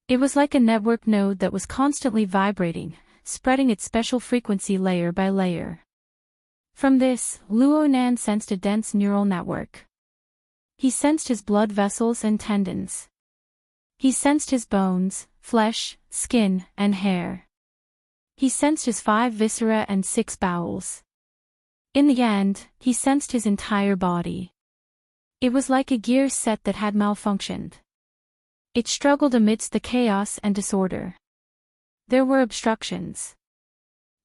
It was like a network node that was constantly vibrating, spreading its special frequency layer by layer. From this, Luo Nan sensed a dense neural network. He sensed his blood vessels and tendons. He sensed his bones, flesh, skin, and hair. He sensed his 5 viscera and 6 bowels. In the end, he sensed his entire body. It was like a gear set that had malfunctioned. It struggled amidst the chaos and disorder. There were obstructions.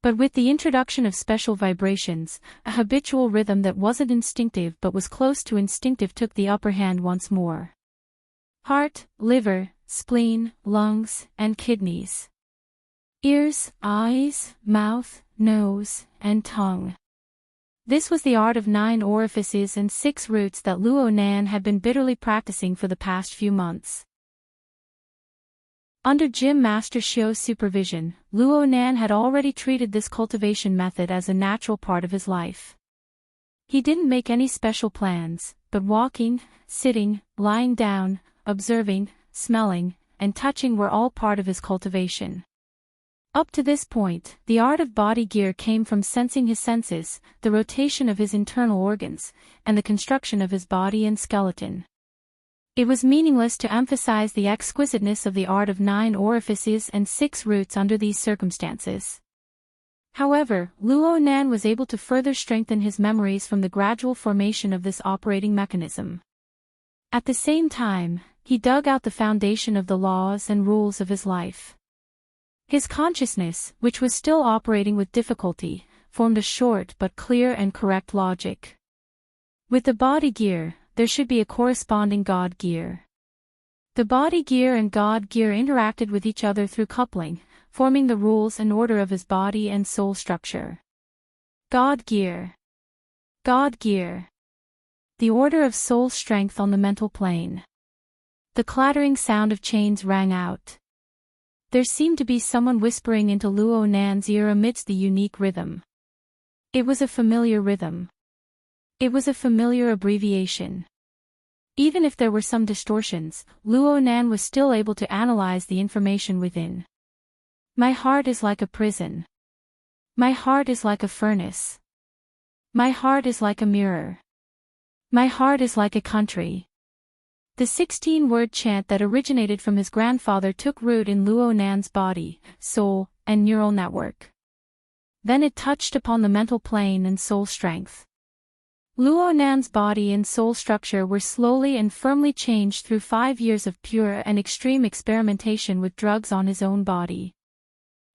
But with the introduction of special vibrations, a habitual rhythm that wasn't instinctive but was close to instinctive took the upper hand once more. Heart, liver, spleen, lungs, and kidneys. Ears, eyes, mouth, nose, and tongue. This was the art of 9 orifices and 6 roots that Luo Nan had been bitterly practicing for the past few months. Under Gym Master Xiu's supervision, Luo Nan had already treated this cultivation method as a natural part of his life. He didn't make any special plans, but walking, sitting, lying down, observing, smelling, and touching were all part of his cultivation. Up to this point, the art of body gear came from sensing his senses, the rotation of his internal organs, and the construction of his body and skeleton. It was meaningless to emphasize the exquisiteness of the art of 9 orifices and 6 roots under these circumstances. However, Luo Nan was able to further strengthen his memories from the gradual formation of this operating mechanism. At the same time, he dug out the foundation of the laws and rules of his life. His consciousness, which was still operating with difficulty, formed a short but clear and correct logic. With the body gear, there should be a corresponding God gear. The body gear and God gear interacted with each other through coupling, forming the rules and order of his body and soul structure. God gear. God gear. The order of soul strength on the mental plane. The clattering sound of chains rang out. There seemed to be someone whispering into Luo Nan's ear amidst the unique rhythm. It was a familiar rhythm. It was a familiar abbreviation. Even if there were some distortions, Luo Nan was still able to analyze the information within. My heart is like a prison. My heart is like a furnace. My heart is like a mirror. My heart is like a country. The 16-word chant that originated from his grandfather took root in Luo Nan's body, soul, and neural network. Then it touched upon the mental plane and soul strength. Luo Nan's body and soul structure were slowly and firmly changed through 5 years of pure and extreme experimentation with drugs on his own body.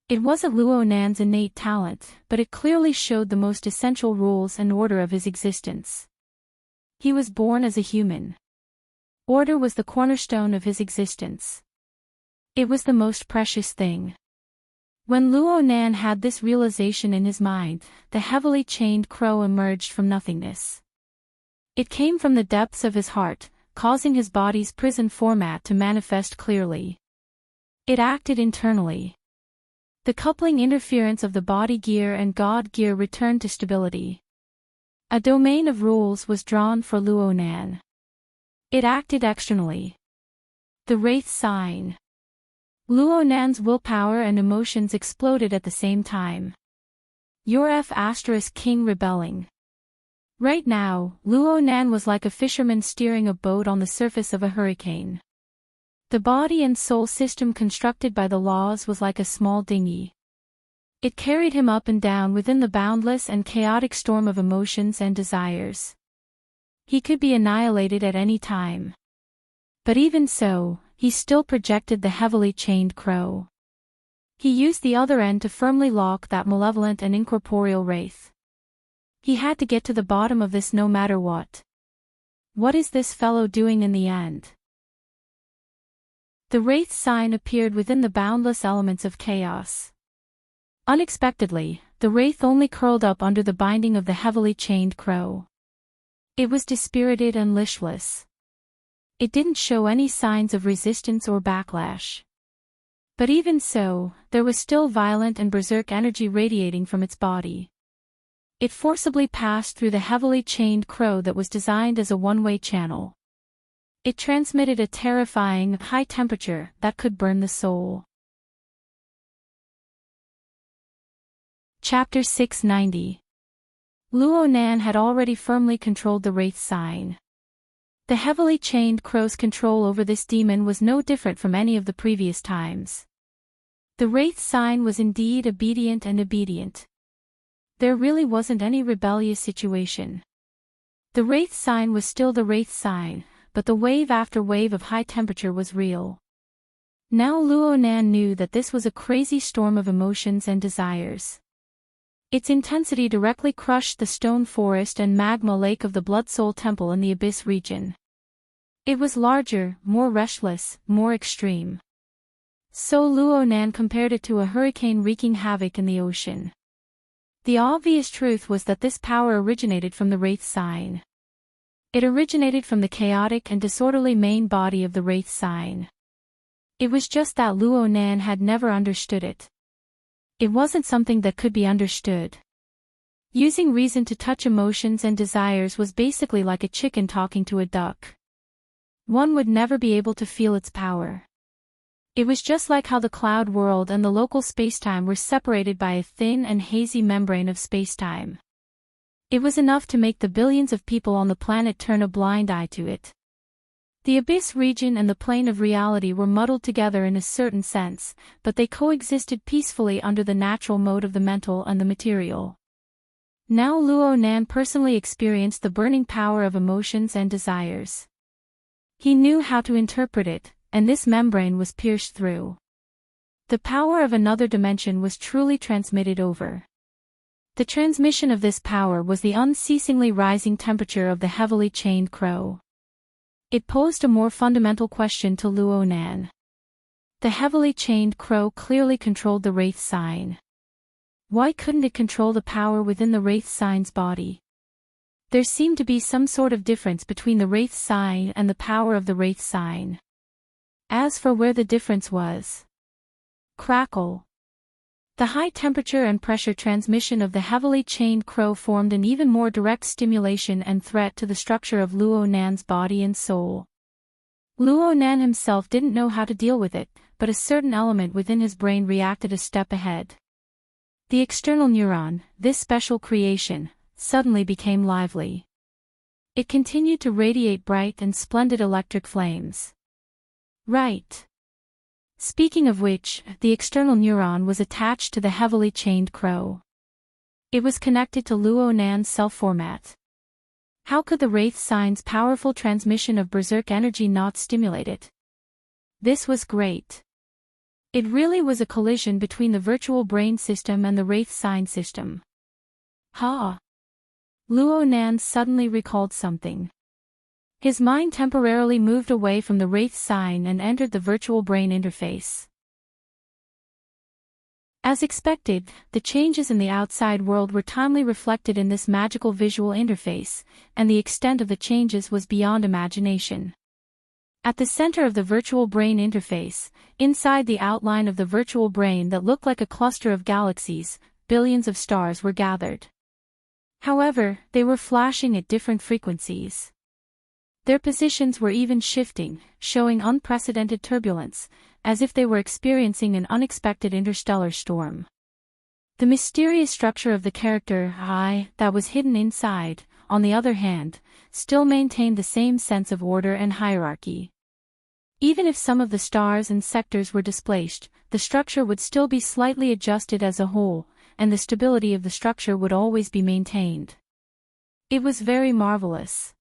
It wasn't Luo Nan's innate talent, but it clearly showed the most essential rules and order of his existence. He was born as a human. Order was the cornerstone of his existence. It was the most precious thing. When Luo Nan had this realization in his mind, the heavily chained crow emerged from nothingness. It came from the depths of his heart, causing his body's prison format to manifest clearly. It acted internally. The coupling interference of the body gear and God gear returned to stability. A domain of rules was drawn for Luo Nan. It acted externally. The Wraith sign. Luo Nan's willpower and emotions exploded at the same time. Your King rebelling. Right now, Luo Nan was like a fisherman steering a boat on the surface of a hurricane. The body and soul system constructed by the laws was like a small dinghy. It carried him up and down within the boundless and chaotic storm of emotions and desires. He could be annihilated at any time. But even so, he still projected the heavily chained crow. He used the other end to firmly lock that malevolent and incorporeal wraith. He had to get to the bottom of this no matter what. What is this fellow doing in the end? The wraith sign appeared within the boundless elements of chaos. Unexpectedly, the wraith only curled up under the binding of the heavily chained crow. It was dispirited and listless. It didn't show any signs of resistance or backlash. But even so, there was still violent and berserk energy radiating from its body. It forcibly passed through the heavily chained crow that was designed as a one-way channel. It transmitted a terrifying, high temperature that could burn the soul. Chapter 690. Luo Nan had already firmly controlled the wraith sign. The heavily chained crow's control over this demon was no different from any of the previous times. The wraith sign was indeed obedient and obedient. There really wasn't any rebellious situation. The wraith sign was still the wraith sign, but the wave after wave of high temperature was real. Now Luo Nan knew that this was a crazy storm of emotions and desires. Its intensity directly crushed the stone forest and magma lake of the Blood Soul Temple in the Abyss region. It was larger, more restless, more extreme. So Luo Nan compared it to a hurricane wreaking havoc in the ocean. The obvious truth was that this power originated from the wraith sign. It originated from the chaotic and disorderly main body of the wraith sign. It was just that Luo Nan had never understood it. It wasn't something that could be understood. Using reason to touch emotions and desires was basically like a chicken talking to a duck. One would never be able to feel its power. It was just like how the cloud world and the local spacetime were separated by a thin and hazy membrane of spacetime. It was enough to make the billions of people on the planet turn a blind eye to it. The Abyss region and the plane of reality were muddled together in a certain sense, but they coexisted peacefully under the natural mode of the mental and the material. Now Luo Nan personally experienced the burning power of emotions and desires. He knew how to interpret it, and this membrane was pierced through. The power of another dimension was truly transmitted over. The transmission of this power was the unceasingly rising temperature of the heavily chained crow. It posed a more fundamental question to Luo Nan. The heavily chained crow clearly controlled the wraith sign. Why couldn't it control the power within the wraith sign's body? There seemed to be some sort of difference between the wraith sign and the power of the wraith sign. As for where the difference was. Crackle. The high temperature and pressure transmission of the heavily chained crow formed an even more direct stimulation and threat to the structure of Luo Nan's body and soul. Luo Nan himself didn't know how to deal with it, but a certain element within his brain reacted a step ahead. The external neuron, this special creation, suddenly became lively. It continued to radiate bright and splendid electric flames. Right. Speaking of which, the external neuron was attached to the heavily chained crow. It was connected to Luo Nan's self-format. How could the wraith sign's powerful transmission of berserk energy not stimulate it? This was great. It really was a collision between the virtual brain system and the wraith sign system. Ha! Luo Nan suddenly recalled something. His mind temporarily moved away from the wraith sign and entered the virtual brain interface. As expected, the changes in the outside world were timely reflected in this magical visual interface, and the extent of the changes was beyond imagination. At the center of the virtual brain interface, inside the outline of the virtual brain that looked like a cluster of galaxies, billions of stars were gathered. However, they were flashing at different frequencies. Their positions were even shifting, showing unprecedented turbulence, as if they were experiencing an unexpected interstellar storm. The mysterious structure of the character I that was hidden inside, on the other hand, still maintained the same sense of order and hierarchy. Even if some of the stars and sectors were displaced, the structure would still be slightly adjusted as a whole, and the stability of the structure would always be maintained. It was very marvelous.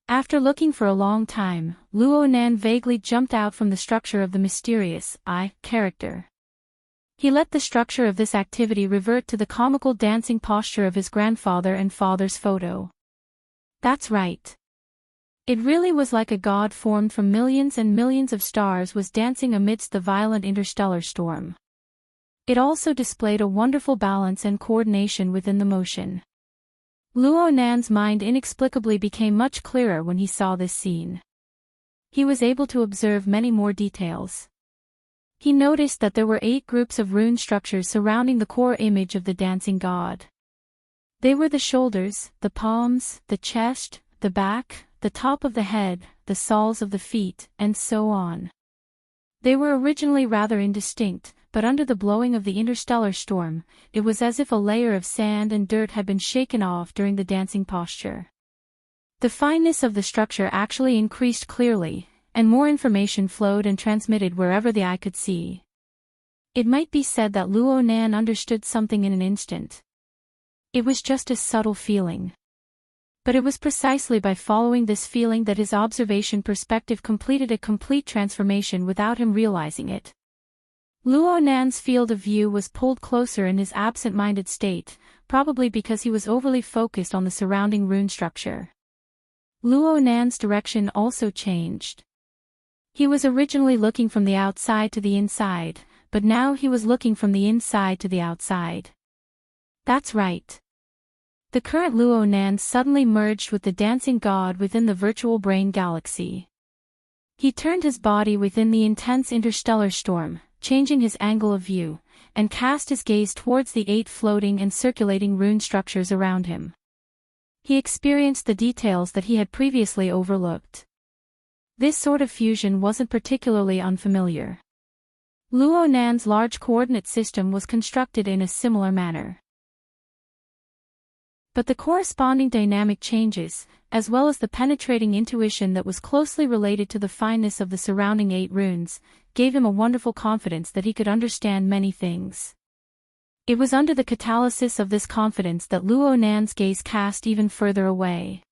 After looking for a long time, Luo Nan vaguely jumped out from the structure of the mysterious I character. He let the structure of this activity revert to the comical dancing posture of his grandfather and father's photo. That's right. It really was like a god formed from millions and millions of stars was dancing amidst the violent interstellar storm. It also displayed a wonderful balance and coordination within the motion. Luo Nan's mind inexplicably became much clearer when he saw this scene. He was able to observe many more details. He noticed that there were 8 groups of rune structures surrounding the core image of the dancing god. They were the shoulders, the palms, the chest, the back, the top of the head, the soles of the feet, and so on. They were originally rather indistinct, but under the blowing of the interstellar storm, it was as if a layer of sand and dirt had been shaken off during the dancing posture. The fineness of the structure actually increased clearly, and more information flowed and transmitted wherever the eye could see. It might be said that Luo Nan understood something in an instant. It was just a subtle feeling. But it was precisely by following this feeling that his observation perspective completed a complete transformation without him realizing it. Luo Nan's field of view was pulled closer in his absent-minded state, probably because he was overly focused on the surrounding rune structure. Luo Nan's direction also changed. He was originally looking from the outside to the inside, but now he was looking from the inside to the outside. That's right. The current Luo Nan suddenly merged with the dancing god within the virtual brain galaxy. He turned his body within the intense interstellar storm, changing his angle of view, and cast his gaze towards the 8 floating and circulating rune structures around him. He experienced the details that he had previously overlooked. This sort of fusion wasn't particularly unfamiliar. Luo Nan's large coordinate system was constructed in a similar manner. But the corresponding dynamic changes, as well as the penetrating intuition that was closely related to the fineness of the surrounding 8 runes, gave him a wonderful confidence that he could understand many things. It was under the catalysis of this confidence that Luo Nan's gaze cast even further away.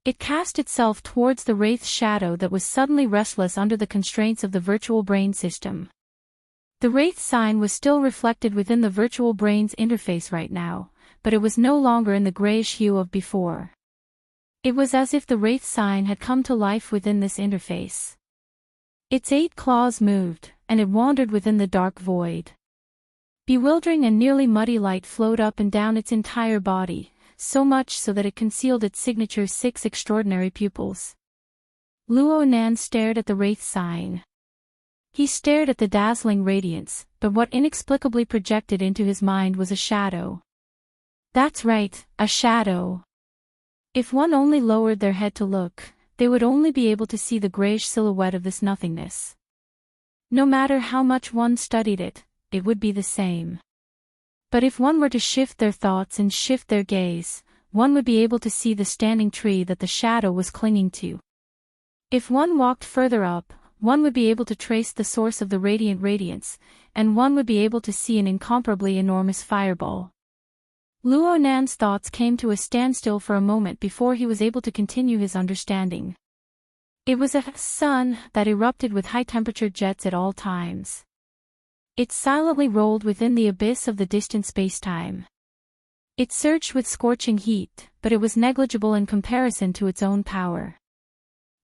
It cast itself towards the wraith's shadow that was suddenly restless under the constraints of the virtual brain system. The wraith sign was still reflected within the virtual brain's interface right now, but it was no longer in the grayish hue of before. It was as if the wraith sign had come to life within this interface. Its 8 claws moved, and it wandered within the dark void. Bewildering and nearly muddy light flowed up and down its entire body, so much so that it concealed its signature 6 extraordinary pupils. Luo Nan stared at the wraith sign. He stared at the dazzling radiance, but what inexplicably projected into his mind was a shadow. That's right, a shadow. If one only lowered their head to look, they would only be able to see the grayish silhouette of this nothingness. No matter how much one studied it, it would be the same. But if one were to shift their thoughts and shift their gaze, one would be able to see the standing tree that the shadow was clinging to. If one walked further up, one would be able to trace the source of the radiant radiance, and one would be able to see an incomparably enormous fireball. Luo Nan's thoughts came to a standstill for a moment before he was able to continue his understanding. It was a sun that erupted with high-temperature jets at all times. It silently rolled within the abyss of the distant space-time. It surged with scorching heat, but it was negligible in comparison to its own power.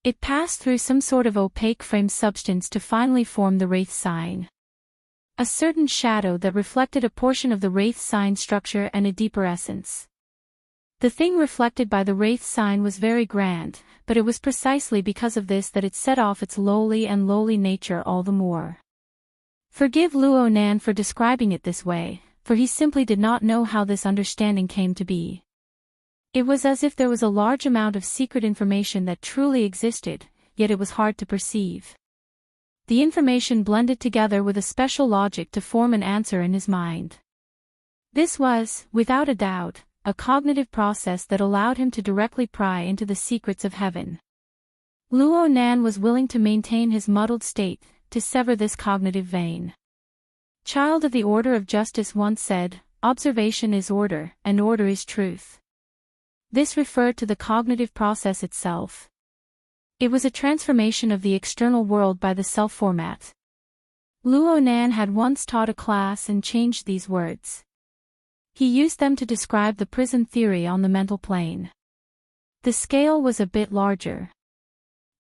It passed through some sort of opaque frame substance to finally form the wraith sign. A certain shadow that reflected a portion of the wraith sign structure and a deeper essence. The thing reflected by the wraith sign was very grand, but it was precisely because of this that it set off its lowly nature all the more. Forgive Luo Nan for describing it this way, for he simply did not know how this understanding came to be. It was as if there was a large amount of secret information that truly existed, yet it was hard to perceive. The information blended together with a special logic to form an answer in his mind. This was, without a doubt, a cognitive process that allowed him to directly pry into the secrets of heaven. Luo Nan was willing to maintain his muddled state, to sever this cognitive vein. Child of the Order of Justice once said, "Observation is order, and order is truth." This referred to the cognitive process itself. It was a transformation of the external world by the self-format. Luo Nan had once taught a class and changed these words. He used them to describe the prison theory on the mental plane. The scale was a bit larger.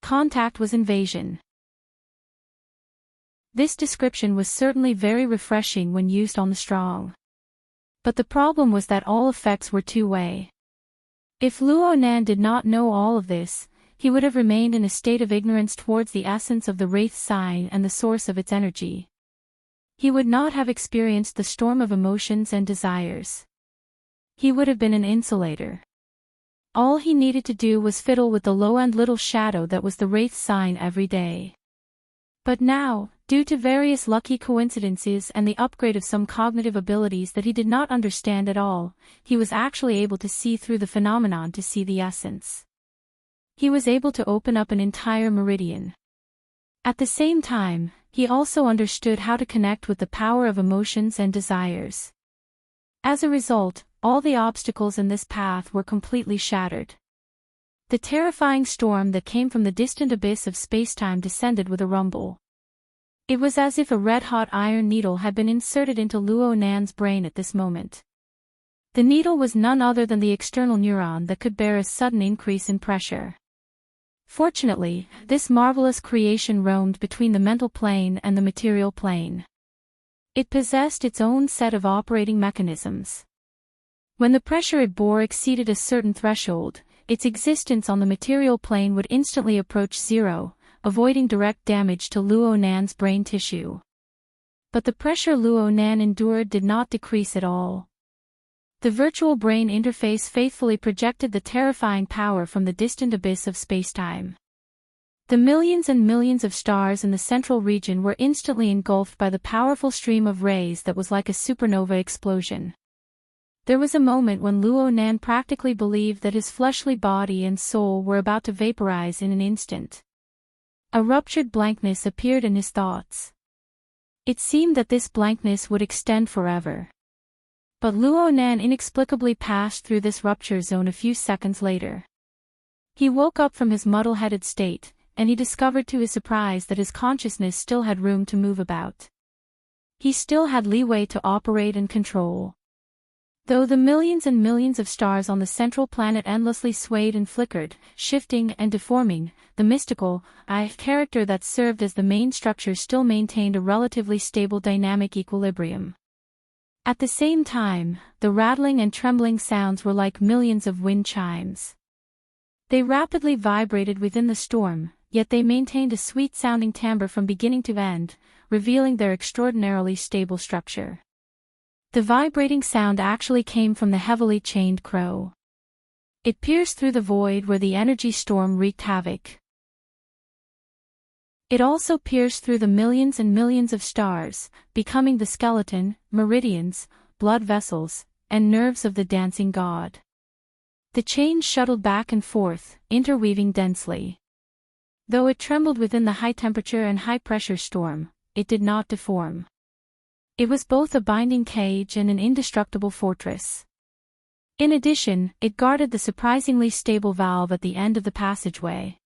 Contact was invasion. This description was certainly very refreshing when used on the strong. But the problem was that all effects were two-way. If Luo Nan did not know all of this, he would have remained in a state of ignorance towards the essence of the wraith sign and the source of its energy. He would not have experienced the storm of emotions and desires. He would have been an insulator. All he needed to do was fiddle with the low-end little shadow that was the wraith sign every day. But now, due to various lucky coincidences and the upgrade of some cognitive abilities that he did not understand at all, he was actually able to see through the phenomenon to see the essence. He was able to open up an entire meridian. At the same time, he also understood how to connect with the power of emotions and desires. As a result, all the obstacles in this path were completely shattered. The terrifying storm that came from the distant abyss of spacetime descended with a rumble. It was as if a red-hot iron needle had been inserted into Luo Nan's brain at this moment. The needle was none other than the external neuron that could bear a sudden increase in pressure. Fortunately, this marvelous creation roamed between the mental plane and the material plane. It possessed its own set of operating mechanisms. When the pressure it bore exceeded a certain threshold, its existence on the material plane would instantly approach zero, avoiding direct damage to Luo Nan's brain tissue. But the pressure Luo Nan endured did not decrease at all. The virtual brain interface faithfully projected the terrifying power from the distant abyss of spacetime. The millions and millions of stars in the central region were instantly engulfed by the powerful stream of rays that was like a supernova explosion. There was a moment when Luo Nan practically believed that his fleshly body and soul were about to vaporize in an instant. A ruptured blankness appeared in his thoughts. It seemed that this blankness would extend forever. But Luo Nan inexplicably passed through this rupture zone a few seconds later. He woke up from his muddle-headed state, and he discovered to his surprise that his consciousness still had room to move about. He still had leeway to operate and control. Though the millions and millions of stars on the central planet endlessly swayed and flickered, shifting and deforming, the mystical, character that served as the main structure still maintained a relatively stable dynamic equilibrium. At the same time, the rattling and trembling sounds were like millions of wind chimes. They rapidly vibrated within the storm, yet they maintained a sweet-sounding timbre from beginning to end, revealing their extraordinarily stable structure. The vibrating sound actually came from the heavily chained crow. It pierced through the void where the energy storm wreaked havoc. It also pierced through the millions and millions of stars, becoming the skeleton, meridians, blood vessels, and nerves of the dancing god. The chain shuttled back and forth, interweaving densely. Though it trembled within the high-temperature and high-pressure storm, it did not deform. It was both a binding cage and an indestructible fortress. In addition, it guarded the surprisingly stable valve at the end of the passageway.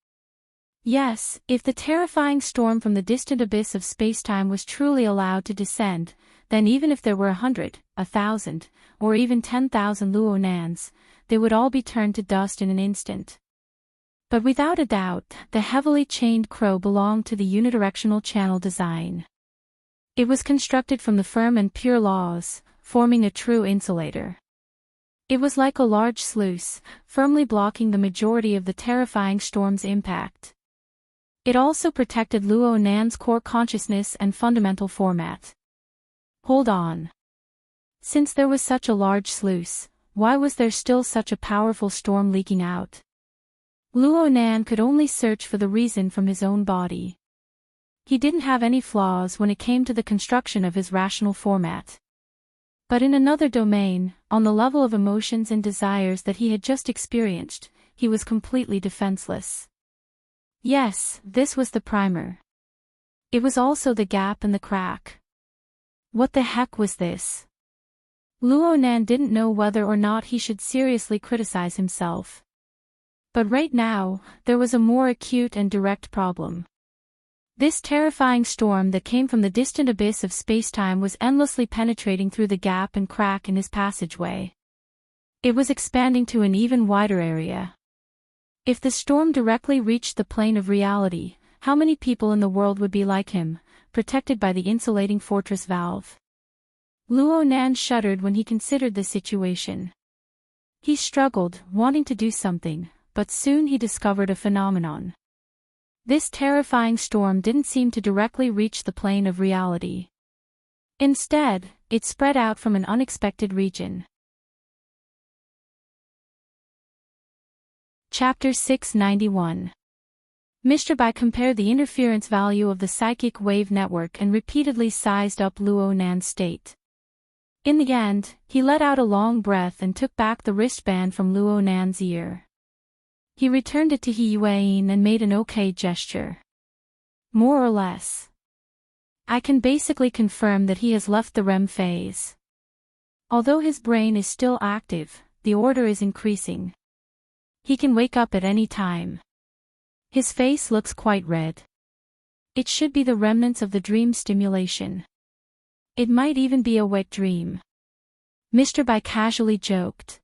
Yes, if the terrifying storm from the distant abyss of spacetime was truly allowed to descend, then even if there were 100, 1,000, or even 10,000 Luonans, they would all be turned to dust in an instant. But without a doubt, the heavily chained crow belonged to the unidirectional channel design. It was constructed from the firm and pure laws, forming a true insulator. It was like a large sluice, firmly blocking the majority of the terrifying storm's impact. It also protected Luonan's core consciousness and fundamental format. Hold on. Since there was such a large sluice, why was there still such a powerful storm leaking out? Luonan could only search for the reason from his own body. He didn't have any flaws when it came to the construction of his rational format. But in another domain, on the level of emotions and desires that he had just experienced, he was completely defenseless. Yes, this was the primer. It was also the gap and the crack. What the heck was this? Luonan didn't know whether or not he should seriously criticize himself. But right now, there was a more acute and direct problem. This terrifying storm that came from the distant abyss of spacetime was endlessly penetrating through the gap and crack in his passageway. It was expanding to an even wider area. If the storm directly reached the plane of reality, how many people in the world would be like him, protected by the insulating fortress valve? Luonan shuddered when he considered the situation. He struggled, wanting to do something, but soon he discovered a phenomenon. This terrifying storm didn't seem to directly reach the plane of reality. Instead, it spread out from an unexpected region. Chapter 691. Mr. Bai compared the interference value of the psychic wave network and repeatedly sized up Luonan's state. In the end, he let out a long breath and took back the wristband from Luonan's ear. He returned it to Hiyuain and made an okay gesture. More or less. I can basically confirm that he has left the REM phase. Although his brain is still active, the order is increasing. He can wake up at any time. His face looks quite red. It should be the remnants of the dream stimulation. It might even be a wet dream. Mr. Bai casually joked.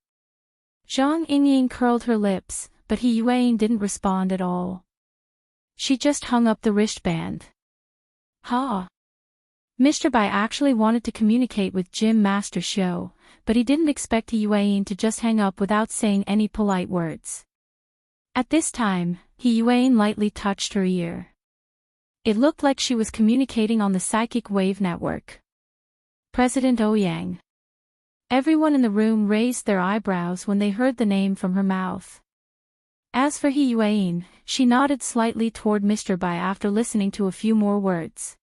Zhang Yingying curled her lips, but Hiyuain didn't respond at all. She just hung up the wristband. Ha! Mr. Bai actually wanted to communicate with Gym Master Shou, but he didn't expect Hiyuain to just hang up without saying any polite words. At this time, Hiyuain lightly touched her ear. It looked like she was communicating on the psychic wave network. President Ouyang. Everyone in the room raised their eyebrows when they heard the name from her mouth. As for Hiyuain, she nodded slightly toward Mr. Bai after listening to a few more words.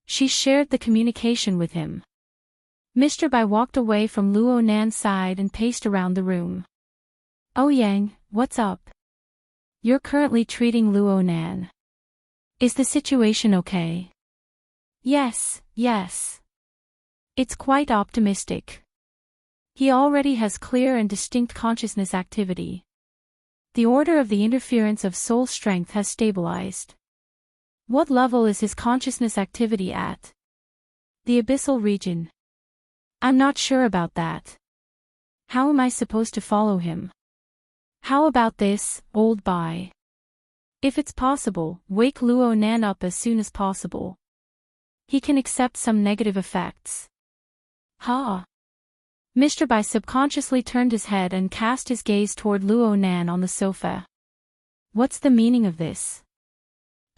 She shared the communication with him. Mr. Bai walked away from Luonan's side and paced around the room. Ouyang, what's up? You're currently treating Luonan. Is the situation okay? Yes. It's quite optimistic. He already has clear and distinct consciousness activity. The order of the interference of soul strength has stabilized. What level is his consciousness activity at? The abyssal region. I'm not sure about that. How am I supposed to follow him? How about this, old Bai? If it's possible, wake Luo Nan up as soon as possible. He can accept some negative effects. Ha! Mr. Bai subconsciously turned his head and cast his gaze toward Luo Nan on the sofa. What's the meaning of this?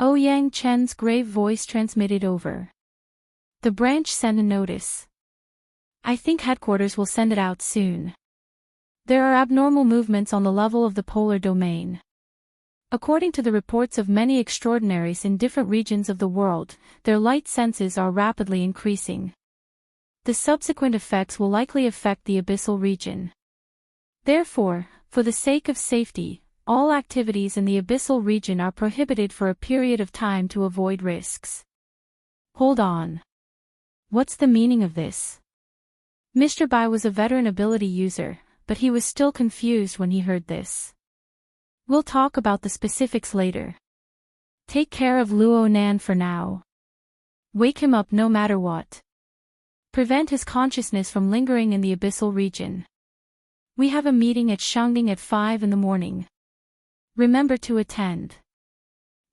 Ouyang Chen's grave voice transmitted over. The branch sent a notice. I think headquarters will send it out soon. There are abnormal movements on the level of the polar domain. According to the reports of many extraordinaries in different regions of the world, their light senses are rapidly increasing. The subsequent effects will likely affect the abyssal region. Therefore, for the sake of safety, all activities in the abyssal region are prohibited for a period of time to avoid risks. Hold on. What's the meaning of this? Mr. Bai was a veteran ability user, but he was still confused when he heard this. We'll talk about the specifics later. Take care of Luo Nan for now. Wake him up no matter what. Prevent his consciousness from lingering in the abyssal region. We have a meeting at Shangding at 5 in the morning. Remember to attend.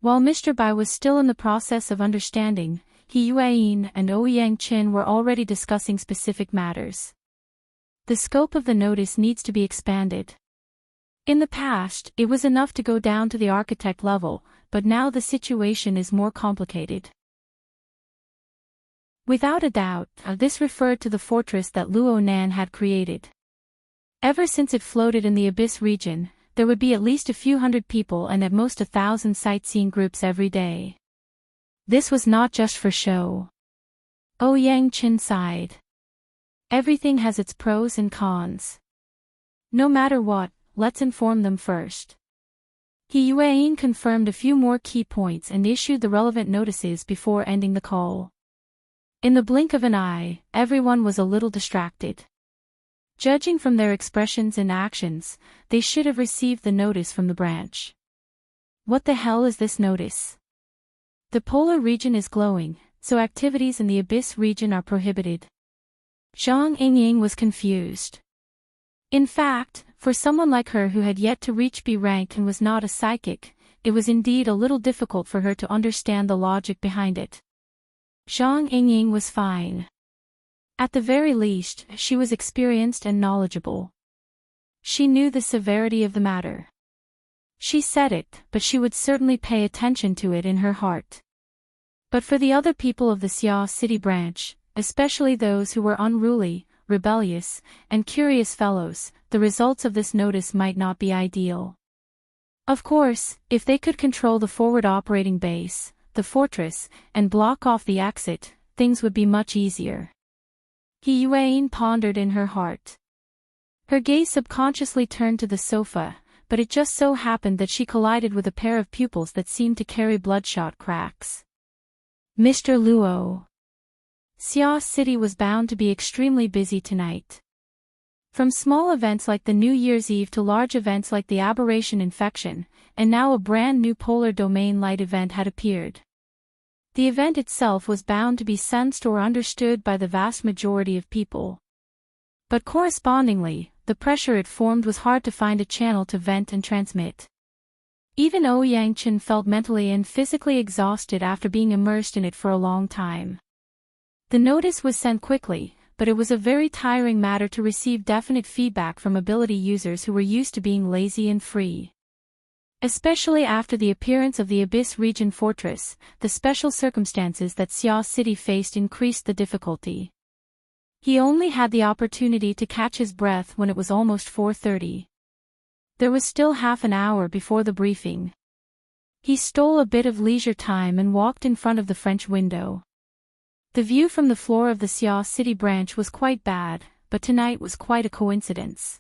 While Mr. Bai was still in the process of understanding, He Yueyin and Ouyang Qin were already discussing specific matters. The scope of the notice needs to be expanded. In the past, it was enough to go down to the architect level, but now the situation is more complicated. Without a doubt, this referred to the fortress that Luo Nan had created. Ever since it floated in the abyss region, there would be at least a few hundred people and at most 1,000 sightseeing groups every day. This was not just for show. Ouyang Qin sighed. Everything has its pros and cons. No matter what, let's inform them first. He Yueyin confirmed a few more key points and issued the relevant notices before ending the call. In the blink of an eye, everyone was a little distracted. Judging from their expressions and actions, they should have received the notice from the branch. What the hell is this notice? The polar region is glowing, so activities in the abyss region are prohibited. Zhang Yingying was confused. In fact, for someone like her who had yet to reach B rank and was not a psychic, it was indeed a little difficult for her to understand the logic behind it. Zhang Yingying was fine. At the very least, she was experienced and knowledgeable. She knew the severity of the matter. She said it, but she would certainly pay attention to it in her heart. But for the other people of the Xia City branch, especially those who were unruly, rebellious, and curious fellows, the results of this notice might not be ideal. Of course, if they could control the forward operating base, the fortress, and block off the exit, things would be much easier. He Yueyin pondered in her heart. Her gaze subconsciously turned to the sofa, but it just so happened that she collided with a pair of pupils that seemed to carry bloodshot cracks. Mr. Luo. Xia City was bound to be extremely busy tonight. From small events like the New Year's Eve to large events like the aberration infection, and now a brand new polar domain light event had appeared. The event itself was bound to be sensed or understood by the vast majority of people. But correspondingly, the pressure it formed was hard to find a channel to vent and transmit. Even Ouyang Qin felt mentally and physically exhausted after being immersed in it for a long time. The notice was sent quickly, but it was a very tiring matter to receive definite feedback from ability users who were used to being lazy and free. Especially after the appearance of the Abyss Region Fortress, the special circumstances that Xia City faced increased the difficulty. He only had the opportunity to catch his breath when it was almost 4:30. There was still half an hour before the briefing. He stole a bit of leisure time and walked in front of the French window. The view from the floor of the Xia City branch was quite bad, but tonight was quite a coincidence.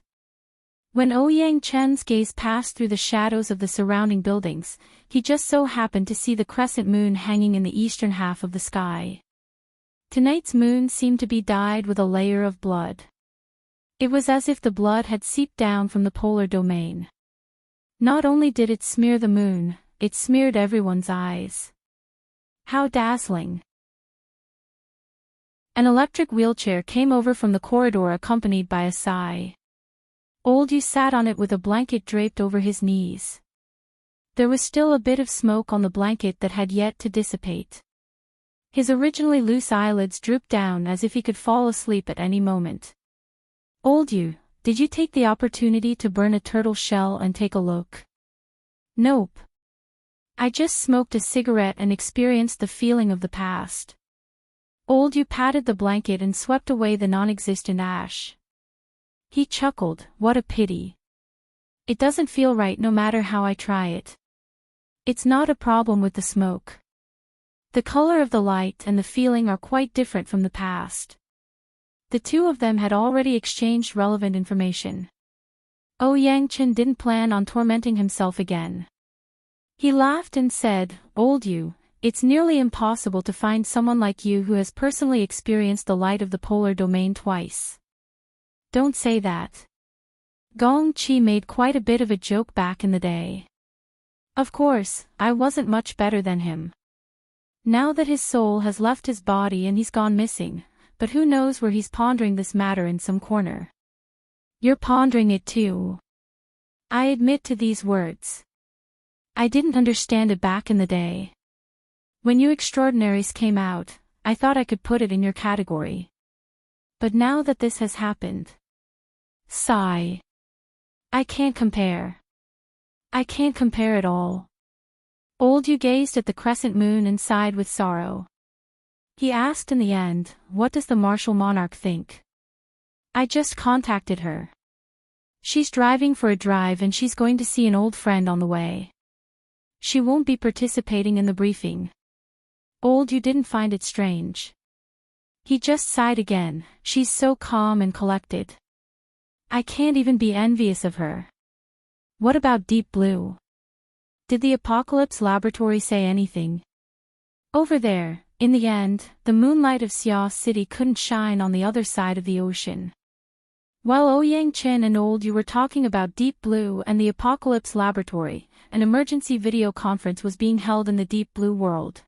When Ouyang Chen's gaze passed through the shadows of the surrounding buildings, he just so happened to see the crescent moon hanging in the eastern half of the sky. Tonight's moon seemed to be dyed with a layer of blood. It was as if the blood had seeped down from the polar domain. Not only did it smear the moon, it smeared everyone's eyes. How dazzling! An electric wheelchair came over from the corridor accompanied by a sigh. Old Yu sat on it with a blanket draped over his knees. There was still a bit of smoke on the blanket that had yet to dissipate. His originally loose eyelids drooped down as if he could fall asleep at any moment. Old Yu, did you take the opportunity to burn a turtle shell and take a look? Nope. I just smoked a cigarette and experienced the feeling of the past. Old Yu patted the blanket and swept away the non-existent ash. He chuckled, what a pity. It doesn't feel right no matter how I try it. It's not a problem with the smoke. The color of the light and the feeling are quite different from the past. The two of them had already exchanged relevant information. Ouyang Chen didn't plan on tormenting himself again. He laughed and said, Old Yu, it's nearly impossible to find someone like you who has personally experienced the light of the polar domain twice. Don't say that. Gong Chi made quite a bit of a joke back in the day. Of course, I wasn't much better than him. Now that his soul has left his body and he's gone missing, but who knows where he's pondering this matter in some corner. You're pondering it too. I admit to these words. I didn't understand it back in the day. When you extraordinaries came out, I thought I could put it in your category. But now that this has happened. Sigh. I can't compare. I can't compare at all. Old Yu gazed at the crescent moon and sighed with sorrow. He asked in the end, what does the martial monarch think? I just contacted her. She's driving for a drive and she's going to see an old friend on the way. She won't be participating in the briefing. Old Yu didn't find it strange. He just sighed again, she's so calm and collected. I can't even be envious of her. What about Deep Blue? Did the Apocalypse Laboratory say anything? Over there, in the end, the moonlight of Xia City couldn't shine on the other side of the ocean. While Ouyang Chen and Old Yu were talking about Deep Blue and the Apocalypse Laboratory, an emergency video conference was being held in the Deep Blue world.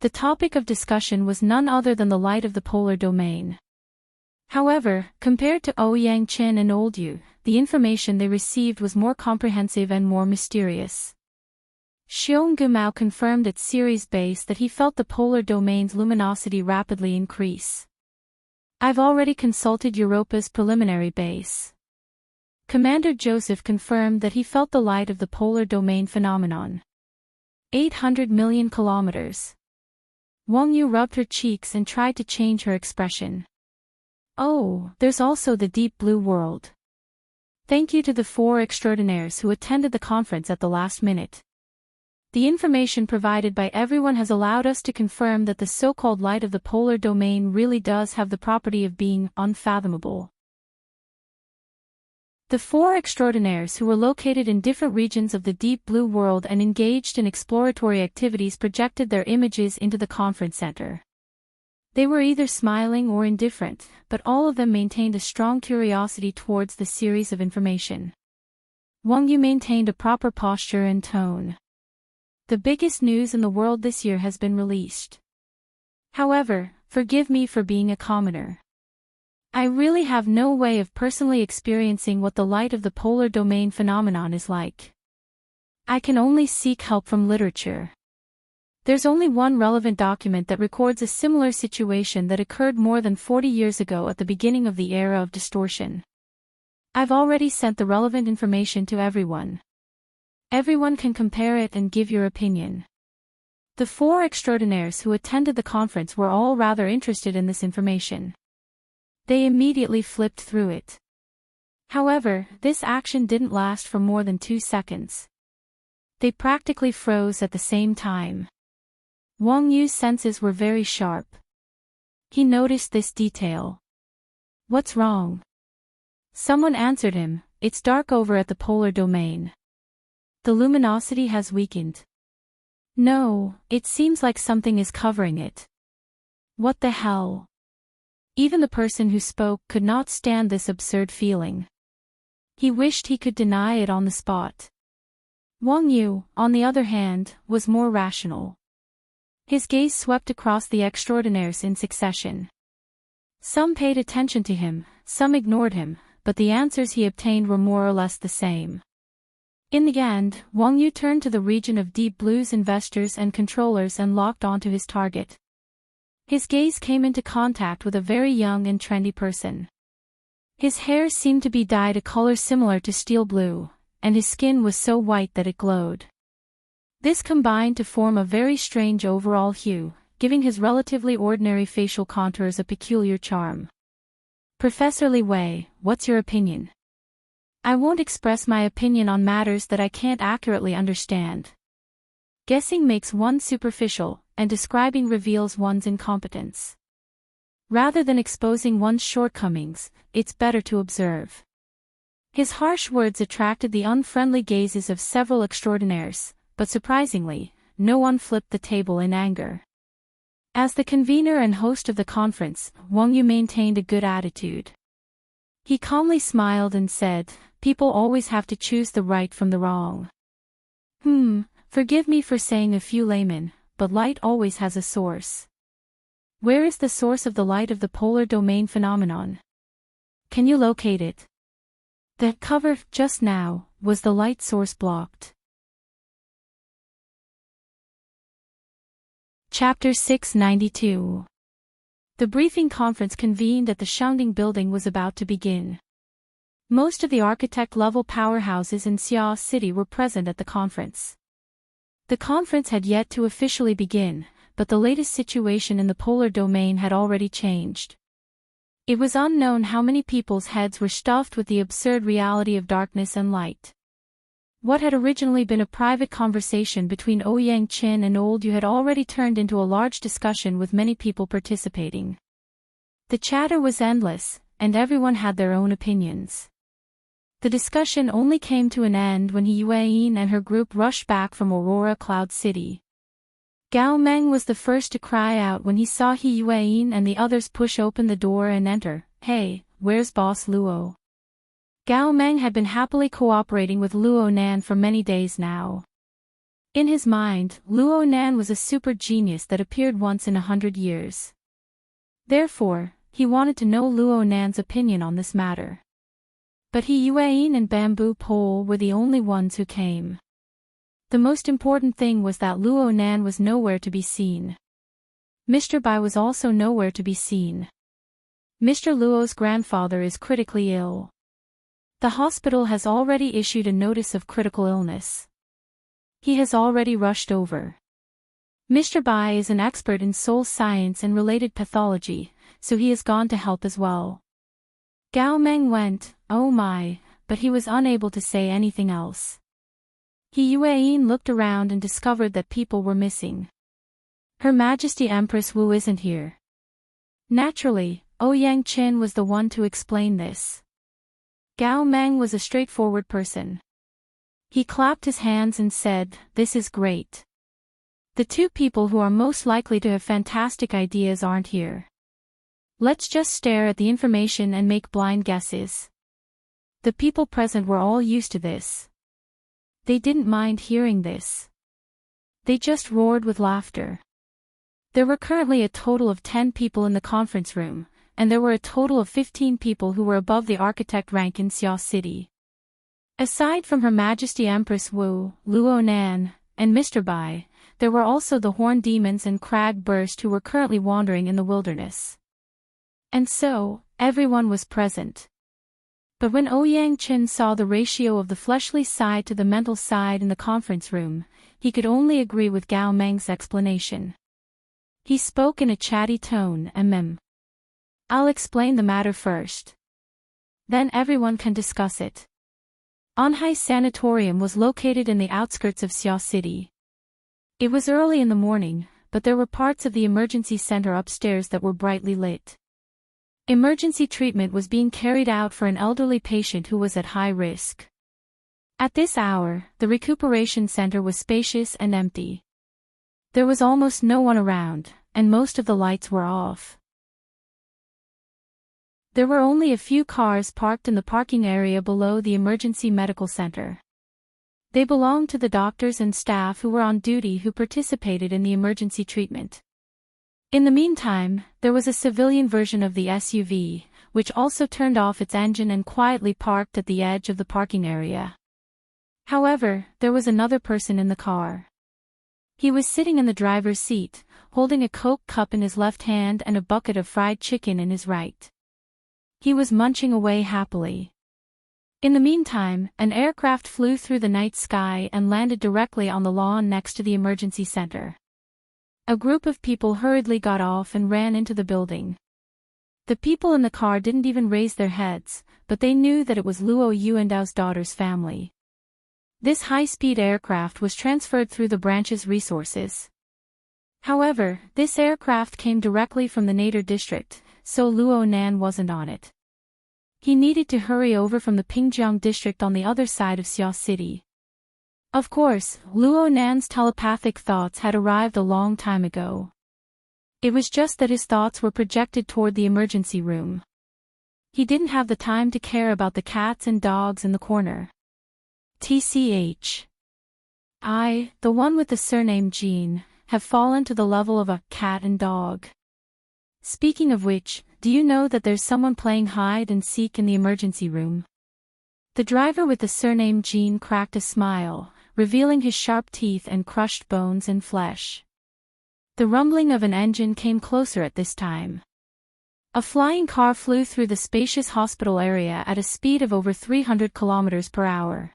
The topic of discussion was none other than the light of the polar domain. However, compared to Ouyang Chen and Old Yu, the information they received was more comprehensive and more mysterious. Xiong Gumao confirmed at Ceres base that he felt the polar domain's luminosity rapidly increase. I've already consulted Europa's preliminary base. Commander Joseph confirmed that he felt the light of the polar domain phenomenon. 800 million kilometers. Wang Yu rubbed her cheeks and tried to change her expression. Oh, there's also the Deep Blue world. Thank you to the 4 extraordinaires who attended the conference at the last minute. The information provided by everyone has allowed us to confirm that the so-called light of the polar domain really does have the property of being unfathomable. The 4 extraordinaires who were located in different regions of the Deep Blue world and engaged in exploratory activities projected their images into the conference center. They were either smiling or indifferent, but all of them maintained a strong curiosity towards the series of information. Wang Yu maintained a proper posture and tone. The biggest news in the world this year has been released. However, forgive me for being a commoner. I really have no way of personally experiencing what the light of the polar domain phenomenon is like. I can only seek help from literature. There's only one relevant document that records a similar situation that occurred more than 40 years ago at the beginning of the era of distortion. I've already sent the relevant information to everyone. Everyone can compare it and give your opinion. The 4 extraordinaires who attended the conference were all rather interested in this information. They immediately flipped through it. However, this action didn't last for more than 2 seconds. They practically froze at the same time. Wang Yu's senses were very sharp. He noticed this detail. What's wrong? Someone answered him, it's dark over at the polar domain. The luminosity has weakened. No, it seems like something is covering it. What the hell? Even the person who spoke could not stand this absurd feeling. He wished he could deny it on the spot. Wang Yu, on the other hand, was more rational. His gaze swept across the extraordinaires in succession. Some paid attention to him, some ignored him, but the answers he obtained were more or less the same. In the end, Wang Yu turned to the region of Deep Blue's investors and controllers and locked onto his target. His gaze came into contact with a very young and trendy person. His hair seemed to be dyed a color similar to steel blue, and his skin was so white that it glowed. This combined to form a very strange overall hue, giving his relatively ordinary facial contours a peculiar charm. Professor Li Wei, what's your opinion? I won't express my opinion on matters that I can't accurately understand. Guessing makes one superficial, and describing reveals one's incompetence. Rather than exposing one's shortcomings, it's better to observe. His harsh words attracted the unfriendly gazes of several extraordinaires, but surprisingly, no one flipped the table in anger. As the convener and host of the conference, Wang Yu maintained a good attitude. He calmly smiled and said, "People always have to choose the right from the wrong. Forgive me for saying a few laymen, but light always has a source. Where is the source of the light of the polar domain phenomenon? Can you locate it?" The cover, just now, was the light source blocked. Chapter 692. The briefing conference convened at the Shangding building was about to begin. Most of the architect-level powerhouses in Xia City were present at the conference. The conference had yet to officially begin, but the latest situation in the polar domain had already changed. It was unknown how many people's heads were stuffed with the absurd reality of darkness and light. What had originally been a private conversation between Ouyang Qin and Old Yu had already turned into a large discussion with many people participating. The chatter was endless, and everyone had their own opinions. The discussion only came to an end when He Yueyin and her group rushed back from Aurora Cloud City. Gao Meng was the first to cry out when he saw He Yueyin and the others push open the door and enter. "Hey, where's Boss Luo?" Gao Meng had been happily cooperating with Luo Nan for many days now. In his mind, Luo Nan was a super genius that appeared once in 100 years. Therefore, he wanted to know Luo Nan's opinion on this matter. But He Yueyin and Bamboo Pole were the only ones who came. The most important thing was that Luo Nan was nowhere to be seen. Mr. Bai was also nowhere to be seen. Mr. Luo's grandfather is critically ill. The hospital has already issued a notice of critical illness. He has already rushed over. Mr. Bai is an expert in soul science and related pathology, so he has gone to help as well. Gao Meng went, "Oh my," but he was unable to say anything else. He Yueyin looked around and discovered that people were missing. Her Majesty Empress Wu isn't here. Naturally, Ouyang Qin was the one to explain this. Gao Meng was a straightforward person. He clapped his hands and said, "This is great. The two people who are most likely to have fantastic ideas aren't here. Let's just stare at the information and make blind guesses." The people present were all used to this. They didn't mind hearing this. They just roared with laughter. There were currently a total of 10 people in the conference room, and there were a total of 15 people who were above the architect rank in Xia City. Aside from Her Majesty Empress Wu, Luo Nan, and Mr. Bai, there were also the Horn Demons and Crag Burst who were currently wandering in the wilderness. And so, everyone was present. But when Ouyang Qin saw the ratio of the fleshly side to the mental side in the conference room, he could only agree with Gao Meng's explanation. He spoke in a chatty tone, "I'll explain the matter first. Then everyone can discuss it." Anhai Sanatorium was located in the outskirts of Xia City. It was early in the morning, but there were parts of the emergency center upstairs that were brightly lit. Emergency treatment was being carried out for an elderly patient who was at high risk. At this hour, the recuperation center was spacious and empty. There was almost no one around, and most of the lights were off. There were only a few cars parked in the parking area below the emergency medical center. They belonged to the doctors and staff who were on duty who participated in the emergency treatment. In the meantime, there was a civilian version of the SUV, which also turned off its engine and quietly parked at the edge of the parking area. However, there was another person in the car. He was sitting in the driver's seat, holding a Coke cup in his left hand and a bucket of fried chicken in his right. He was munching away happily. In the meantime, an aircraft flew through the night sky and landed directly on the lawn next to the emergency center. A group of people hurriedly got off and ran into the building. The people in the car didn't even raise their heads, but they knew that it was Luo Yuandao's daughter's family. This high-speed aircraft was transferred through the branch's resources. However, this aircraft came directly from the Nader district, so Luo Nan wasn't on it. He needed to hurry over from the Pingjiang district on the other side of Xia City. Of course, Luo Nan's telepathic thoughts had arrived a long time ago. It was just that his thoughts were projected toward the emergency room. He didn't have the time to care about the cats and dogs in the corner. TCH. I, the one with the surname Jean, have fallen to the level of a cat and dog. Speaking of which, do you know that there's someone playing hide and seek in the emergency room? The driver with the surname Jean cracked a smile, revealing his sharp teeth and crushed bones and flesh. The rumbling of an engine came closer at this time. A flying car flew through the spacious hospital area at a speed of over 300 kilometers per hour.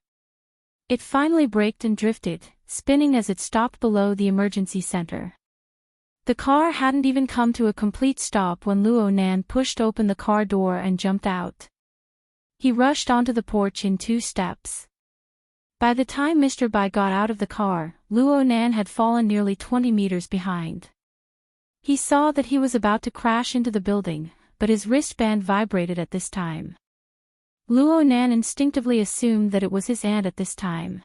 It finally braked and drifted, spinning as it stopped below the emergency center. The car hadn't even come to a complete stop when Luo Nan pushed open the car door and jumped out. He rushed onto the porch in 2 steps. By the time Mr. Bai got out of the car, Luo Nan had fallen nearly 20 meters behind. He saw that he was about to crash into the building, but his wristband vibrated at this time. Luo Nan instinctively assumed that it was his aunt at this time.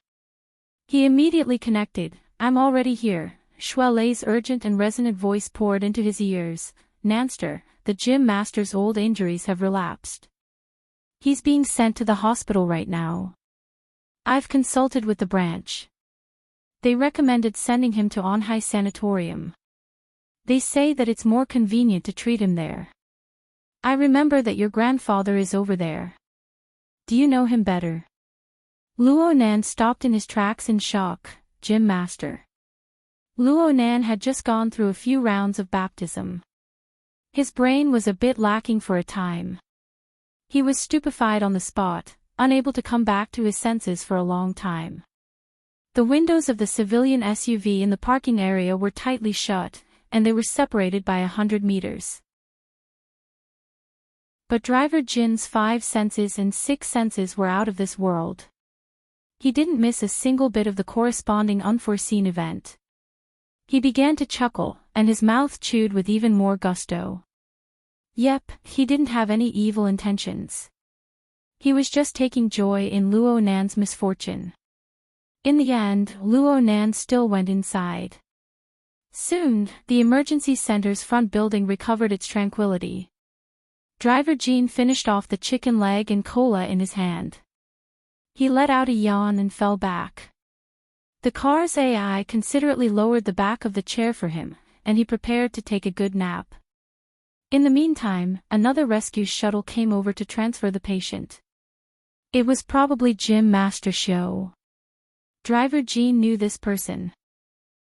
He immediately connected. "I'm already here." Shui Lei's urgent and resonant voice poured into his ears. "Nanster, the gym master's old injuries have relapsed. He's being sent to the hospital right now. I've consulted with the branch. They recommended sending him to Anhai Sanatorium. They say that it's more convenient to treat him there. I remember that your grandfather is over there. Do you know him better?" Luo Nan stopped in his tracks in shock. Gym master. Luo Nan had just gone through a few rounds of baptism. His brain was a bit lacking for a time. He was stupefied on the spot, unable to come back to his senses for a long time. The windows of the civilian SUV in the parking area were tightly shut, and they were separated by 100 meters. But driver Jin's 5 senses and 6 senses were out of this world. He didn't miss a single bit of the corresponding unforeseen event. He began to chuckle, and his mouth chewed with even more gusto. Yep, he didn't have any evil intentions. He was just taking joy in Luo Nan's misfortune. In the end, Luo Nan still went inside. Soon, the emergency center's front building recovered its tranquility. Driver Jean finished off the chicken leg and cola in his hand. He let out a yawn and fell back. The car's AI considerately lowered the back of the chair for him, and he prepared to take a good nap. In the meantime, another rescue shuttle came over to transfer the patient. It was probably Gym Master Show. Driver Jean knew this person.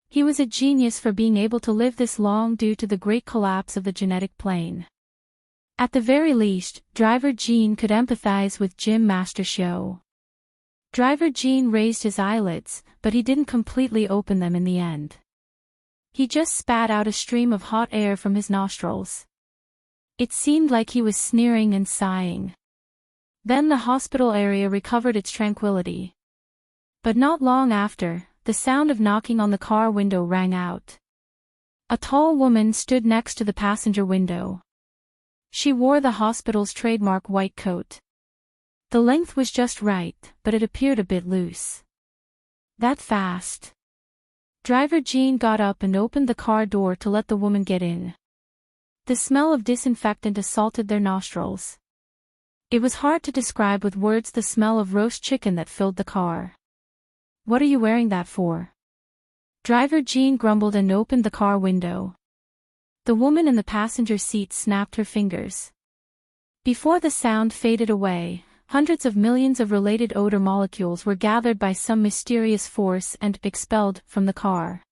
He was a genius for being able to live this long due to the great collapse of the genetic plane. At the very least, Driver Jean could empathize with Gym Master Show. Driver Jean raised his eyelids, but he didn't completely open them in the end. He just spat out a stream of hot air from his nostrils. It seemed like he was sneering and sighing. Then the hospital area recovered its tranquility. But not long after, the sound of knocking on the car window rang out. A tall woman stood next to the passenger window. She wore the hospital's trademark white coat. The length was just right, but it appeared a bit loose. That fast. Driver Jean got up and opened the car door to let the woman get in. The smell of disinfectant assaulted their nostrils. It was hard to describe with words the smell of roast chicken that filled the car. "What are you wearing that for?" Driver Jean grumbled and opened the car window. The woman in the passenger seat snapped her fingers. Before the sound faded away, hundreds of millions of related odor molecules were gathered by some mysterious force and expelled from the car.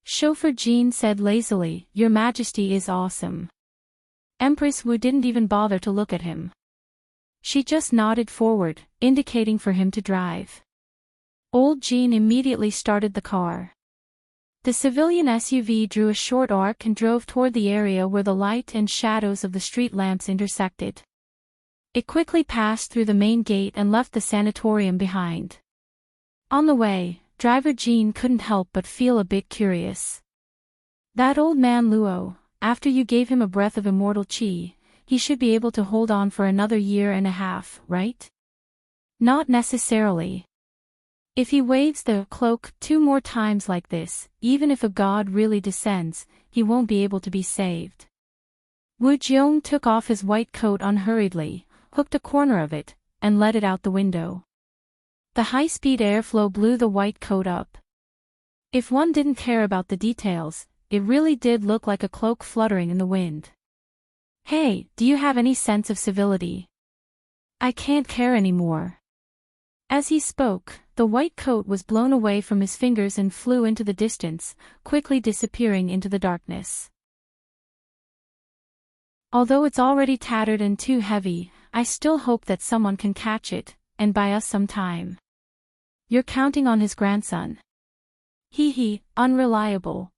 Chauffeur Jean said lazily, "Your Majesty is awesome." Empress Wu didn't even bother to look at him. She just nodded forward, indicating for him to drive. Old Jean immediately started the car. The civilian SUV drew a short arc and drove toward the area where the light and shadows of the street lamps intersected. It quickly passed through the main gate and left the sanatorium behind. On the way, driver Jean couldn't help but feel a bit curious. That old man Luo, after you gave him a breath of immortal qi, he should be able to hold on for another year and a half, right? Not necessarily. If he waves the cloak 2 more times like this, even if a god really descends, he won't be able to be saved. Wu Jiong took off his white coat unhurriedly, hooked a corner of it, and let it out the window. The high-speed airflow blew the white coat up. If one didn't care about the details, it really did look like a cloak fluttering in the wind. "Hey, do you have any sense of civility? I can't care anymore." As he spoke, the white coat was blown away from his fingers and flew into the distance, quickly disappearing into the darkness. "Although it's already tattered and too heavy, I still hope that someone can catch it, and buy us some time." "You're counting on his grandson." "Hee, unreliable.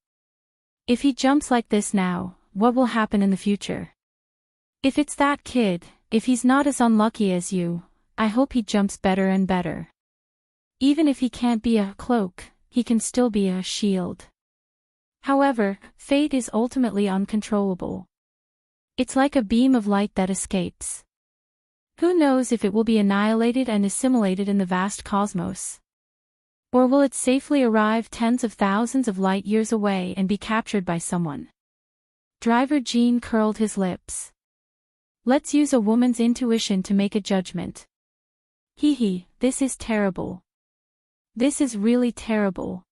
If he jumps like this now, what will happen in the future? If it's that kid, if he's not as unlucky as you, I hope he jumps better and better. Even if he can't be a cloak, he can still be a shield." However, fate is ultimately uncontrollable. It's like a beam of light that escapes. Who knows if it will be annihilated and assimilated in the vast cosmos? Or will it safely arrive tens of thousands of light years away and be captured by someone? Driver Jean curled his lips. "Let's use a woman's intuition to make a judgment." This is terrible. This is really terrible."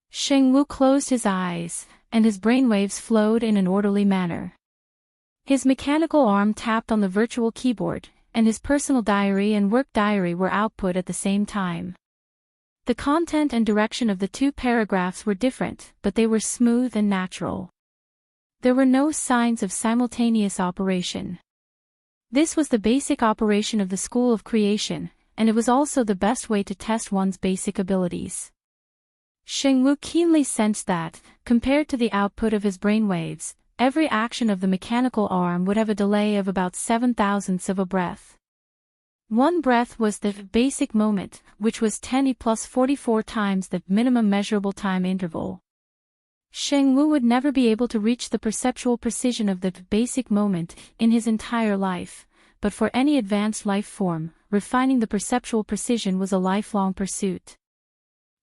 Sheng Wu closed his eyes, and his brainwaves flowed in an orderly manner. His mechanical arm tapped on the virtual keyboard, and his personal diary and work diary were output at the same time. The content and direction of the 2 paragraphs were different, but they were smooth and natural. There were no signs of simultaneous operation. This was the basic operation of the School of Creation, and it was also the best way to test one's basic abilities. Sheng Wu keenly sensed that, compared to the output of his brainwaves, every action of the mechanical arm would have a delay of about 7/1000ths of a breath. 1 breath was the basic moment, which was 10e plus 44 times the minimum measurable time interval. Sheng Wu would never be able to reach the perceptual precision of the basic moment in his entire life, but for any advanced life form, refining the perceptual precision was a lifelong pursuit.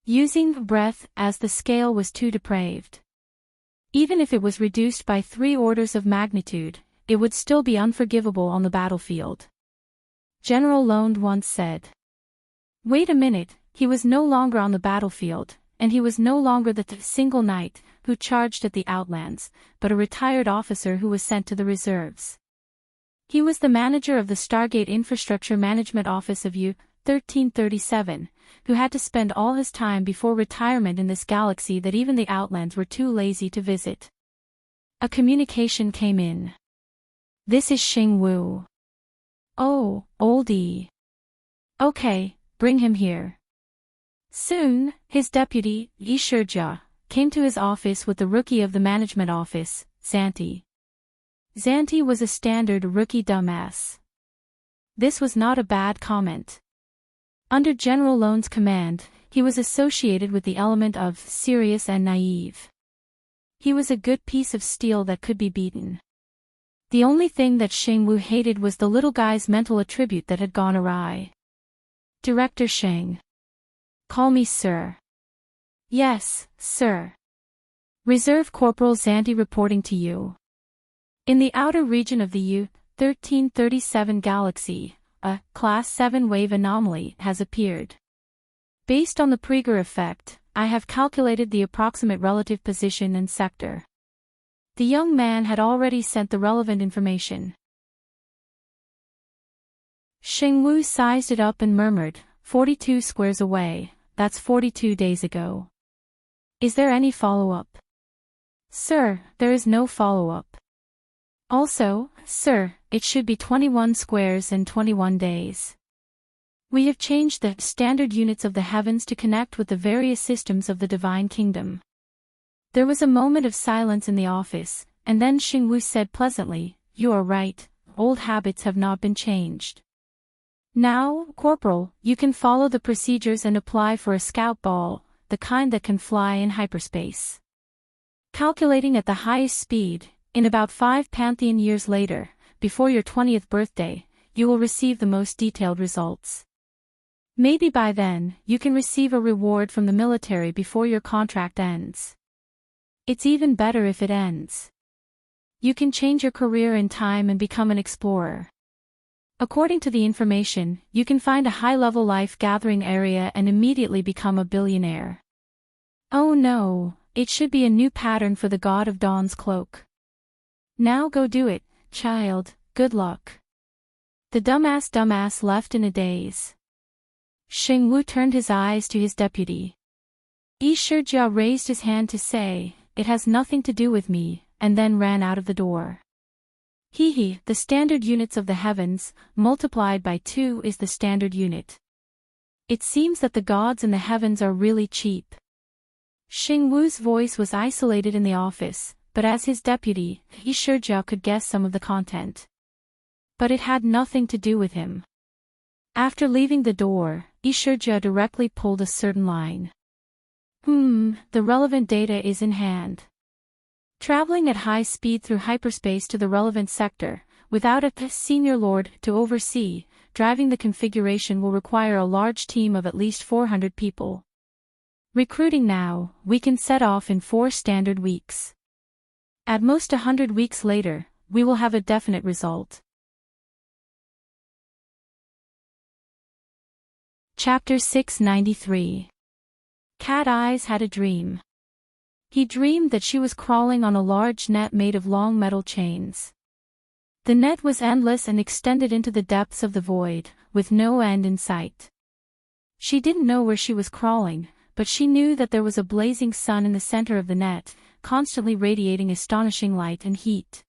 Using breath as the scale was too depraved. Even if it was reduced by 3 orders of magnitude, it would still be unforgivable on the battlefield. General Lone once said. Wait a minute, he was no longer on the battlefield, and he was no longer the single knight who charged at the Outlands, but a retired officer who was sent to the reserves. He was the manager of the Stargate Infrastructure Management Office of U-1337, who had to spend all his time before retirement in this galaxy that even the Outlands were too lazy to visit. A communication came in. This is Xing Wu. Oh, oldie. Okay, bring him here. Soon, his deputy, Yi Shijia, came to his office with the rookie of the management office, Xanti. Xanti was a standard rookie dumbass. This was not a bad comment. Under General Lone's command, he was associated with the element of serious and naive. He was a good piece of steel that could be beaten. The only thing that Sheng Wu hated was the little guy's mental attribute that had gone awry. Director Sheng. Call me sir. Yes, sir. Reserve Corporal Xanti reporting to you. In the outer region of the U-1337 galaxy, a Class 7 wave anomaly has appeared. Based on the Praeger effect, I have calculated the approximate relative position and sector. The young man had already sent the relevant information. Xingwu sized it up and murmured, 42 squares away, that's 42 days ago. Is there any follow-up? Sir, there is no follow-up. Also, sir, it should be 21 squares and 21 days. We have changed the standard units of the heavens to connect with the various systems of the divine kingdom. There was a moment of silence in the office, and then Xingwu said pleasantly, you are right, old habits have not been changed. Now, Corporal, you can follow the procedures and apply for a scout ball, the kind that can fly in hyperspace. Calculating at the highest speed, in about 5 Pantheon years later, before your 20th birthday, you will receive the most detailed results. Maybe by then, you can receive a reward from the military before your contract ends. It's even better if it ends. You can change your career in time and become an explorer. According to the information, you can find a high-level life-gathering area and immediately become a billionaire. Oh no, it should be a new pattern for the God of Dawn's cloak. Now go do it, child, good luck. The dumbass left in a daze. Xingwu turned his eyes to his deputy. Yi Shijia raised his hand to say, it has nothing to do with me, and then ran out of the door. The standard units of the heavens, multiplied by 2 is the standard unit. It seems that the gods in the heavens are really cheap. Xingwu's voice was isolated in the office, but as his deputy, Yi Shijia could guess some of the content. But it had nothing to do with him. After leaving the door, Yi Shijia directly pulled a certain line. The relevant data is in hand. Traveling at high speed through hyperspace to the relevant sector, without a senior lord to oversee, driving the configuration will require a large team of at least 400 people. Recruiting now, we can set off in 4 standard weeks. At most 100 weeks later, we will have a definite result. Chapter 693. Cat Eyes had a dream. He dreamed that she was crawling on a large net made of long metal chains. The net was endless and extended into the depths of the void, with no end in sight. She didn't know where she was crawling, but she knew that there was a blazing sun in the center of the net, constantly radiating astonishing light and heat.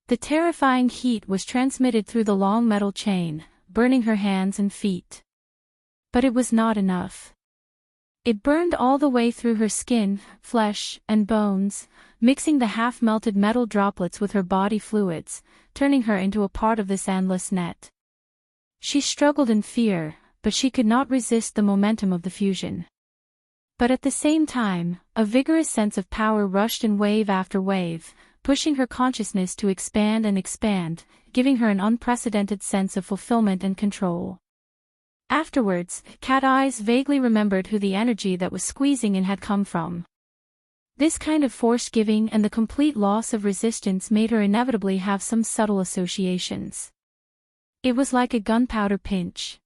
The terrifying heat was transmitted through the long metal chain, burning her hands and feet. But it was not enough. It burned all the way through her skin, flesh, and bones, mixing the half-melted metal droplets with her body fluids, turning her into a part of this endless net. She struggled in fear, but she could not resist the momentum of the fusion. But at the same time, a vigorous sense of power rushed in wave after wave, pushing her consciousness to expand and expand, giving her an unprecedented sense of fulfillment and control. Afterwards, Cat Eyes vaguely remembered who the energy that was squeezing in had come from. This kind of forced giving and the complete loss of resistance made her inevitably have some subtle associations. It was like a gunpowder pinch.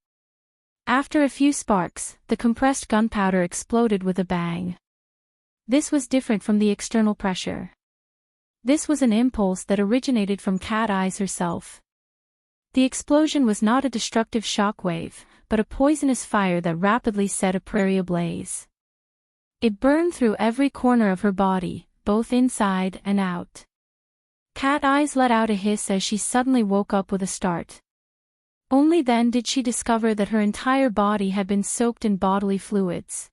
After a few sparks, the compressed gunpowder exploded with a bang. This was different from the external pressure. This was an impulse that originated from Cat Eyes herself. The explosion was not a destructive shockwave, but a poisonous fire that rapidly set a prairie ablaze. It burned through every corner of her body, both inside and out. Cat Eyes let out a hiss as she suddenly woke up with a start. Only then did she discover that her entire body had been soaked in bodily fluids.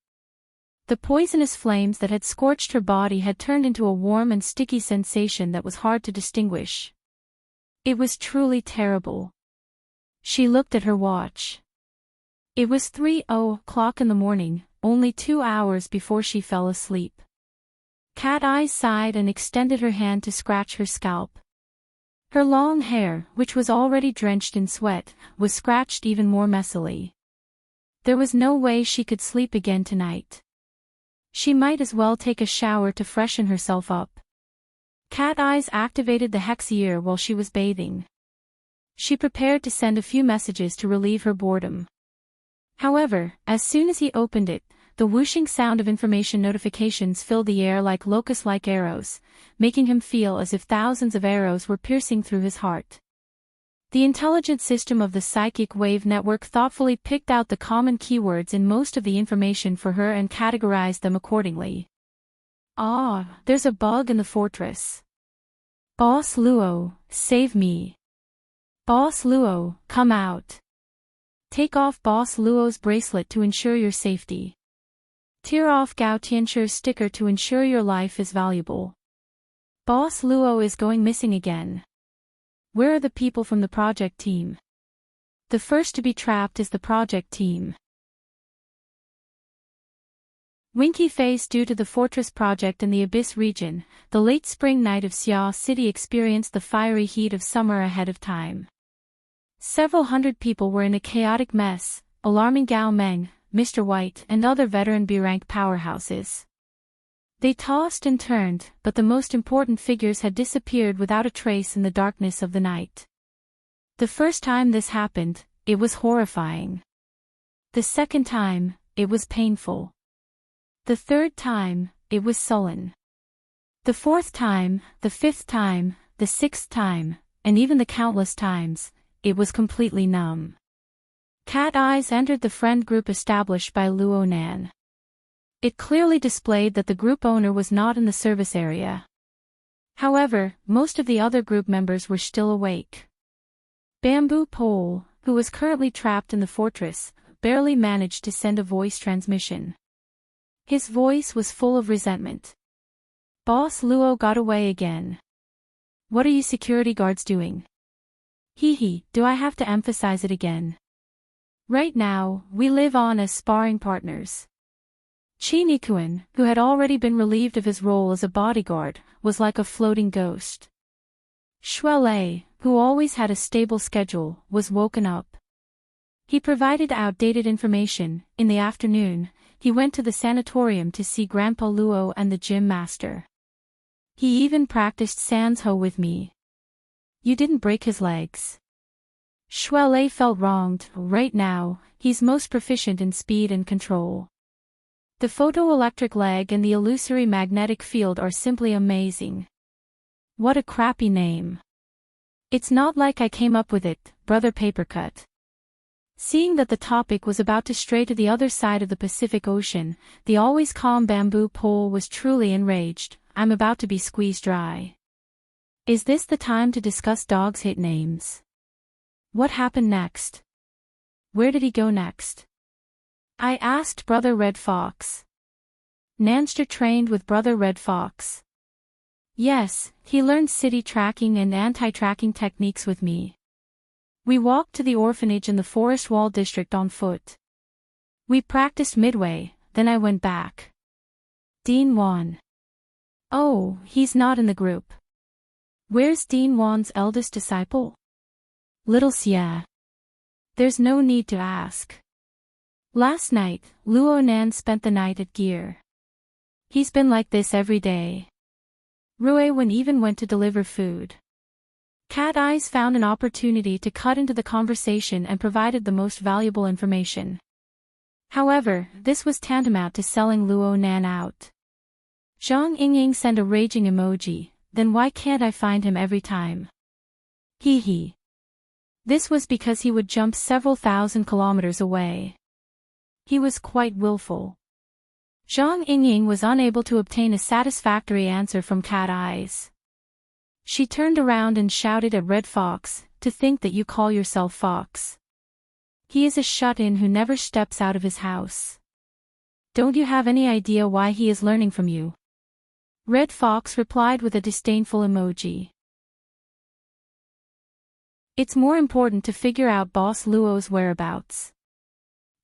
The poisonous flames that had scorched her body had turned into a warm and sticky sensation that was hard to distinguish. It was truly terrible. She looked at her watch. It was 3:00 in the morning, only 2 hours before she fell asleep. Cat Eyes sighed and extended her hand to scratch her scalp. Her long hair, which was already drenched in sweat, was scratched even more messily. There was no way she could sleep again tonight. She might as well take a shower to freshen herself up. Cat Eyes activated the Hexier while she was bathing. She prepared to send a few messages to relieve her boredom. However, as soon as he opened it, the whooshing sound of information notifications filled the air like locust-like arrows, making him feel as if thousands of arrows were piercing through his heart. The intelligent system of the psychic wave network thoughtfully picked out the common keywords in most of the information for her and categorized them accordingly. Ah, there's a bug in the fortress. Boss Luo, save me. Boss Luo, come out. Take off Boss Luo's bracelet to ensure your safety. Tear off Gao Tianchu's sticker to ensure your life is valuable. Boss Luo is going missing again. Where are the people from the project team? The first to be trapped is the project team. Winky face. Due to the fortress project in the Abyss region, the late spring night of Xia City experienced the fiery heat of summer ahead of time. Several hundred people were in a chaotic mess, alarming Gao Meng, Mr. White, and other veteran B-rank powerhouses. They tossed and turned, but the most important figures had disappeared without a trace in the darkness of the night. The first time this happened, it was horrifying. The second time, it was painful. The third time, it was sullen. The fourth time, the fifth time, the sixth time, and even the countless times, it was completely numb. Cat Eyes entered the friend group established by Luo Nan. It clearly displayed that the group owner was not in the service area. However, most of the other group members were still awake. Bamboo Pole, who was currently trapped in the fortress, barely managed to send a voice transmission. His voice was full of resentment. Boss Luo got away again. What are you security guards doing? Hee, do I have to emphasize it again? Right now, we live on as sparring partners. Chi Nikuan, who had already been relieved of his role as a bodyguard, was like a floating ghost. Shuelei, who always had a stable schedule, was woken up. He provided outdated information. In the afternoon, he went to the sanatorium to see Grandpa Luo and the gym master. He even practiced Sansho with me. You didn't break his legs. Shuelei felt wronged. Right now, he's most proficient in speed and control. The photoelectric leg and the illusory magnetic field are simply amazing. What a crappy name. It's not like I came up with it, Brother Papercut. Seeing that the topic was about to stray to the other side of the Pacific Ocean, the always calm Bamboo Pole was truly enraged. I'm about to be squeezed dry. Is this the time to discuss Dog's hit names? What happened next? Where did he go next? I asked Brother Red Fox. Nanster trained with Brother Red Fox. Yes, he learned city tracking and anti-tracking techniques with me. We walked to the orphanage in the Forest Wall district on foot. We practiced midway, then I went back. Dean Wan. Oh, he's not in the group. Where's Dean Wan's eldest disciple? Little Xia. There's no need to ask. Last night, Luo Nan spent the night at Gear. He's been like this every day. Rue Wen even went to deliver food. Cat Eyes found an opportunity to cut into the conversation and provided the most valuable information. However, this was tantamount to selling Luo Nan out. Zhang Yingying sent a raging emoji. Then why can't I find him every time? Hee. This was because he would jump several thousand kilometers away. He was quite willful. Zhang Yingying was unable to obtain a satisfactory answer from Cat Eyes. She turned around and shouted at Red Fox, to think that you call yourself Fox. He is a shut-in who never steps out of his house. Don't you have any idea why he is learning from you? Red Fox replied with a disdainful emoji. It's more important to figure out Boss Luo's whereabouts.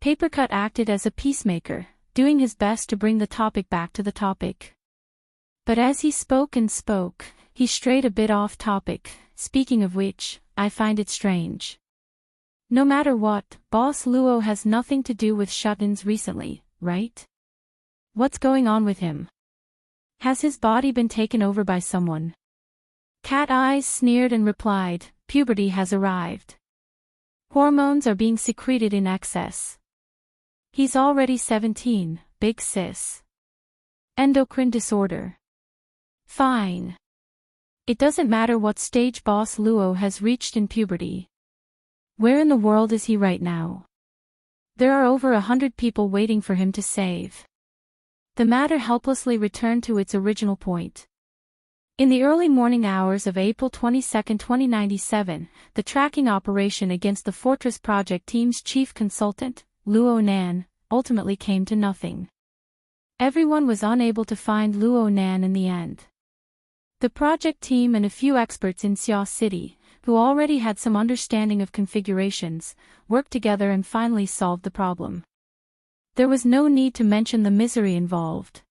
Papercut acted as a peacemaker, doing his best to bring the topic back to the topic. But as he spoke and spoke, he strayed a bit off topic. Speaking of which, I find it strange. No matter what, Boss Luo has nothing to do with shut-ins recently, right? What's going on with him? Has his body been taken over by someone? Cat Eyes sneered and replied, puberty has arrived. Hormones are being secreted in excess. He's already 17, big sis. Endocrine disorder. Fine. It doesn't matter what stage Boss Luo has reached in puberty. Where in the world is he right now? There are over 100 people waiting for him to save. The matter helplessly returned to its original point. In the early morning hours of April 22, 2097, the tracking operation against the Fortress Project team's chief consultant, Luo Nan, ultimately came to nothing. Everyone was unable to find Luo Nan in the end. The project team and a few experts in Xia City, who already had some understanding of configurations, worked together and finally solved the problem. There was no need to mention the misery involved.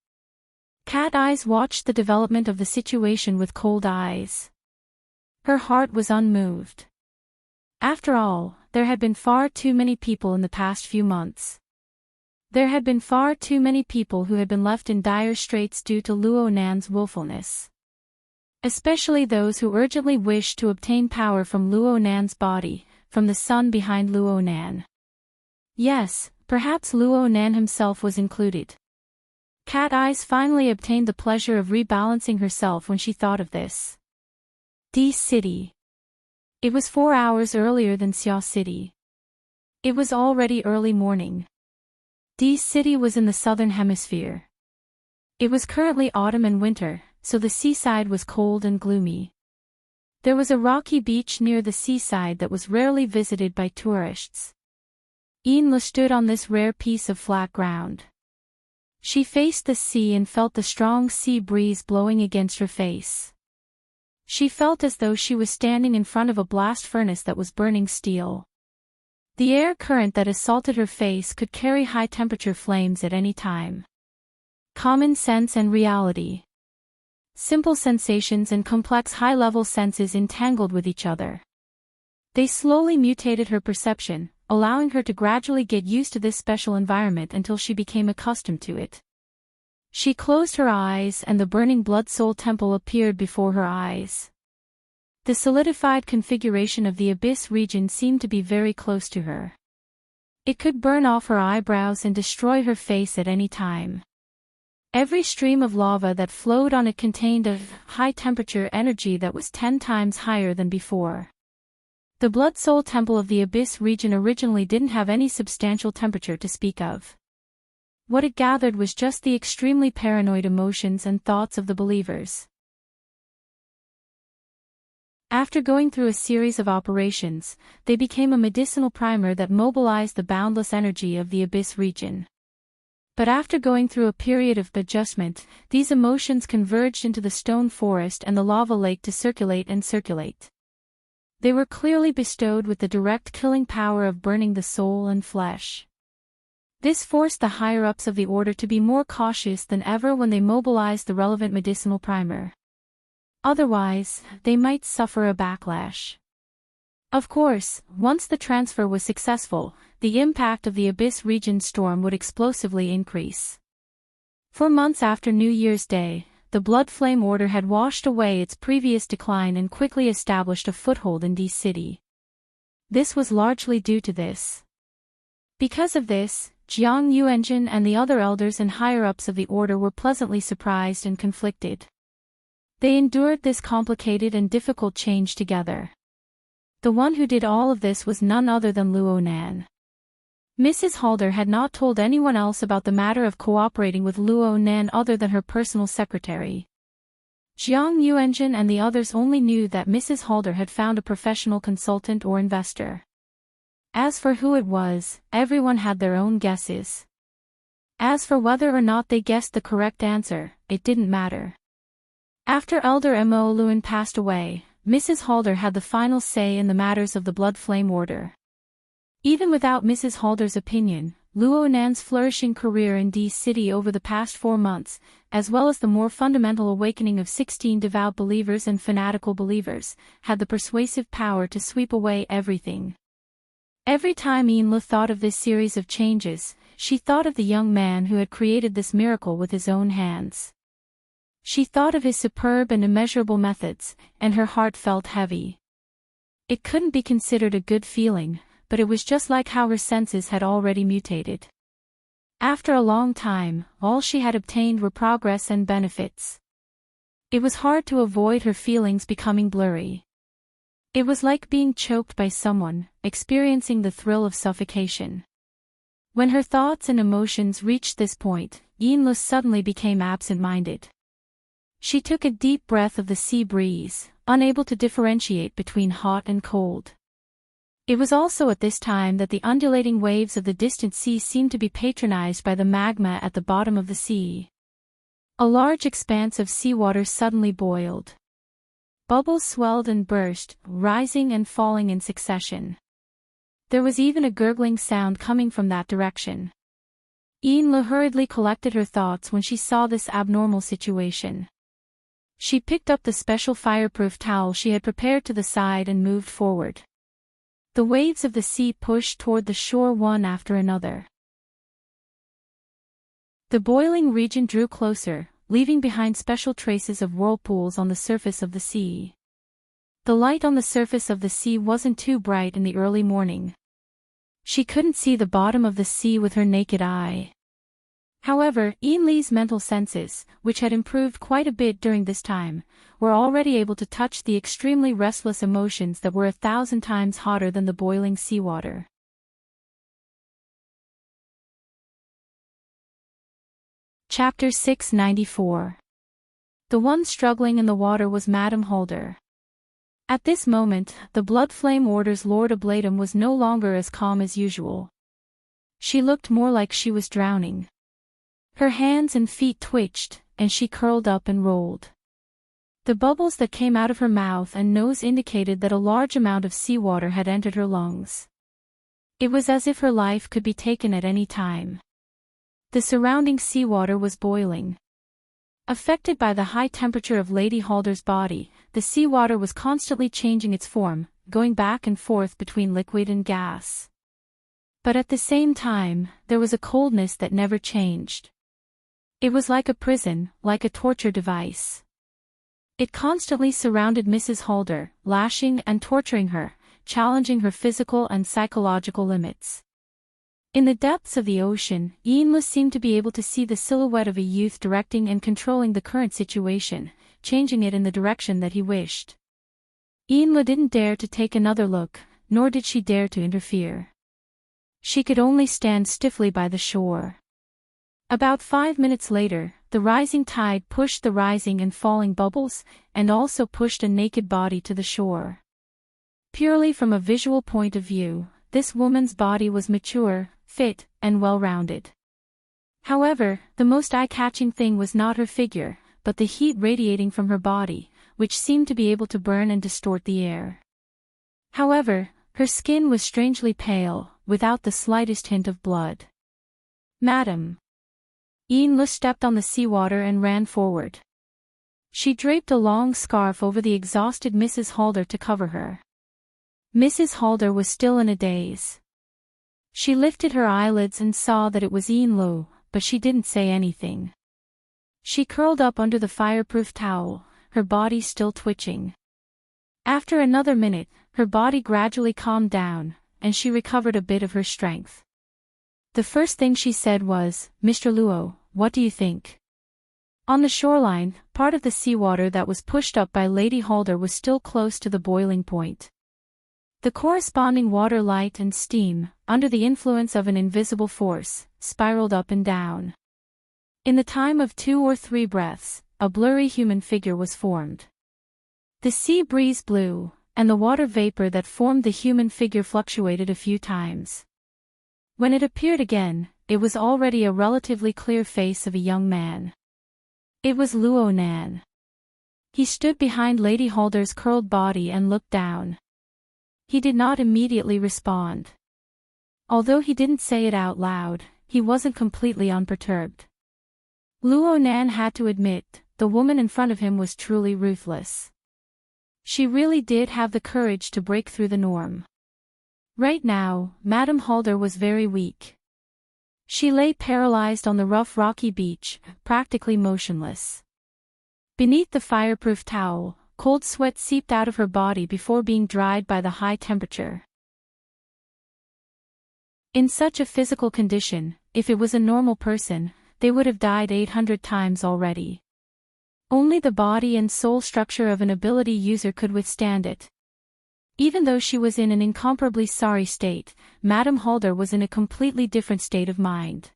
Cat Eyes watched the development of the situation with cold eyes. Her heart was unmoved. After all, there had been far too many people in the past few months. There had been far too many people who had been left in dire straits due to Luo Nan's willfulness. Especially those who urgently wished to obtain power from Luo Nan's body, from the sun behind Luo Nan. Yes, perhaps Luo Nan himself was included. Cat Eyes finally obtained the pleasure of rebalancing herself when she thought of this. D City. It was 4 hours earlier than Xia City. It was already early morning. D City was in the southern hemisphere. It was currently autumn and winter, so the seaside was cold and gloomy. There was a rocky beach near the seaside that was rarely visited by tourists. Yinla stood on this rare piece of flat ground. She faced the sea and felt the strong sea breeze blowing against her face. She felt as though she was standing in front of a blast furnace that was burning steel. The air current that assaulted her face could carry high-temperature flames at any time. Common sense and reality. Simple sensations and complex high-level senses entangled with each other. They slowly mutated her perception, allowing her to gradually get used to this special environment until she became accustomed to it. She closed her eyes and the burning Blood Soul Temple appeared before her eyes. The solidified configuration of the Abyss region seemed to be very close to her. It could burn off her eyebrows and destroy her face at any time. Every stream of lava that flowed on it contained a high-temperature energy that was 10 times higher than before. The Blood Soul Temple of the Abyss region originally didn't have any substantial temperature to speak of. What it gathered was just the extremely paranoid emotions and thoughts of the believers. After going through a series of operations, they became a medicinal primer that mobilized the boundless energy of the Abyss region. But after going through a period of adjustment, these emotions converged into the stone forest and the lava lake to circulate and circulate. They were clearly bestowed with the direct killing power of burning the soul and flesh. This forced the higher-ups of the order to be more cautious than ever when they mobilized the relevant medicinal primer. Otherwise, they might suffer a backlash. Of course, once the transfer was successful, the impact of the Abyss region storm would explosively increase. For months after New Year's Day, the Blood Flame Order had washed away its previous decline and quickly established a foothold in D City. This was largely due to this. Because of this, Jiang Yuanjin and the other elders and higher-ups of the order were pleasantly surprised and conflicted. They endured this complicated and difficult change together. The one who did all of this was none other than Luo Nan. Mrs. Halder had not told anyone else about the matter of cooperating with Luo Nan other than her personal secretary. Jiang Yuanjin and the others only knew that Mrs. Halder had found a professional consultant or investor. As for who it was, everyone had their own guesses. As for whether or not they guessed the correct answer, it didn't matter. After Elder Mo Luan passed away, Mrs. Halder had the final say in the matters of the Blood Flame Order. Even without Mrs. Halder's opinion, Luo Nan's flourishing career in D City over the past 4 months, as well as the more fundamental awakening of 16 devout believers and fanatical believers, had the persuasive power to sweep away everything. Every time Yinla thought of this series of changes, she thought of the young man who had created this miracle with his own hands. She thought of his superb and immeasurable methods, and her heart felt heavy. It couldn't be considered a good feeling, but it was just like how her senses had already mutated. After a long time, all she had obtained were progress and benefits. It was hard to avoid her feelings becoming blurry. It was like being choked by someone, experiencing the thrill of suffocation. When her thoughts and emotions reached this point, Yinlu suddenly became absent-minded. She took a deep breath of the sea breeze, unable to differentiate between hot and cold. It was also at this time that the undulating waves of the distant sea seemed to be patronized by the magma at the bottom of the sea. A large expanse of seawater suddenly boiled. Bubbles swelled and burst, rising and falling in succession. There was even a gurgling sound coming from that direction. Yinlu hurriedly collected her thoughts when she saw this abnormal situation. She picked up the special fireproof towel she had prepared to the side and moved forward. The waves of the sea pushed toward the shore one after another. The boiling region drew closer, leaving behind special traces of whirlpools on the surface of the sea. The light on the surface of the sea wasn't too bright in the early morning. She couldn't see the bottom of the sea with her naked eye. However, Yinlu's mental senses, which had improved quite a bit during this time, were already able to touch the extremely restless emotions that were 1,000 times hotter than the boiling seawater. Chapter 694. The one struggling in the water was Madame Holder. At this moment, the blood flame order's Lord Ablatum was no longer as calm as usual. She looked more like she was drowning. Her hands and feet twitched, and she curled up and rolled. The bubbles that came out of her mouth and nose indicated that a large amount of seawater had entered her lungs. It was as if her life could be taken at any time. The surrounding seawater was boiling. Affected by the high temperature of Lady Holder's body, the seawater was constantly changing its form, going back and forth between liquid and gas. But at the same time, there was a coldness that never changed. It was like a prison, like a torture device. It constantly surrounded Mrs. Holder, lashing and torturing her, challenging her physical and psychological limits. In the depths of the ocean, Yinlu seemed to be able to see the silhouette of a youth directing and controlling the current situation, changing it in the direction that he wished. Yinlu didn't dare to take another look, nor did she dare to interfere. She could only stand stiffly by the shore. About 5 minutes later, the rising tide pushed the rising and falling bubbles, and also pushed a naked body to the shore. Purely from a visual point of view, this woman's body was mature, fit, and well-rounded. However, the most eye-catching thing was not her figure, but the heat radiating from her body, which seemed to be able to burn and distort the air. However, her skin was strangely pale, without the slightest hint of blood. "Madam." Yinlu stepped on the seawater and ran forward. She draped a long scarf over the exhausted Mrs. Holder to cover her. Mrs. Holder was still in a daze. She lifted her eyelids and saw that it was Yinlu, but she didn't say anything. She curled up under the fireproof towel, her body still twitching. After another minute, her body gradually calmed down, and she recovered a bit of her strength. The first thing she said was, "Mr. Luo, what do you think?" On the shoreline, part of the seawater that was pushed up by Lady Holder was still close to the boiling point. The corresponding water, light and steam, under the influence of an invisible force, spiraled up and down. In the time of 2 or 3 breaths, a blurry human figure was formed. The sea breeze blew, and the water vapor that formed the human figure fluctuated a few times. When it appeared again, it was already a relatively clear face of a young man. It was Luo Nan. He stood behind Lady Holder's curled body and looked down. He did not immediately respond. Although he didn't say it out loud, he wasn't completely unperturbed. Luo Nan had to admit, the woman in front of him was truly ruthless. She really did have the courage to break through the norm. Right now, Madame Holder was very weak. She lay paralyzed on the rough rocky beach, practically motionless. Beneath the fireproof towel, cold sweat seeped out of her body before being dried by the high temperature. In such a physical condition, if it was a normal person, they would have died 800 times already. Only the body and soul structure of an ability user could withstand it. Even though she was in an incomparably sorry state, Madame Halder was in a completely different state of mind.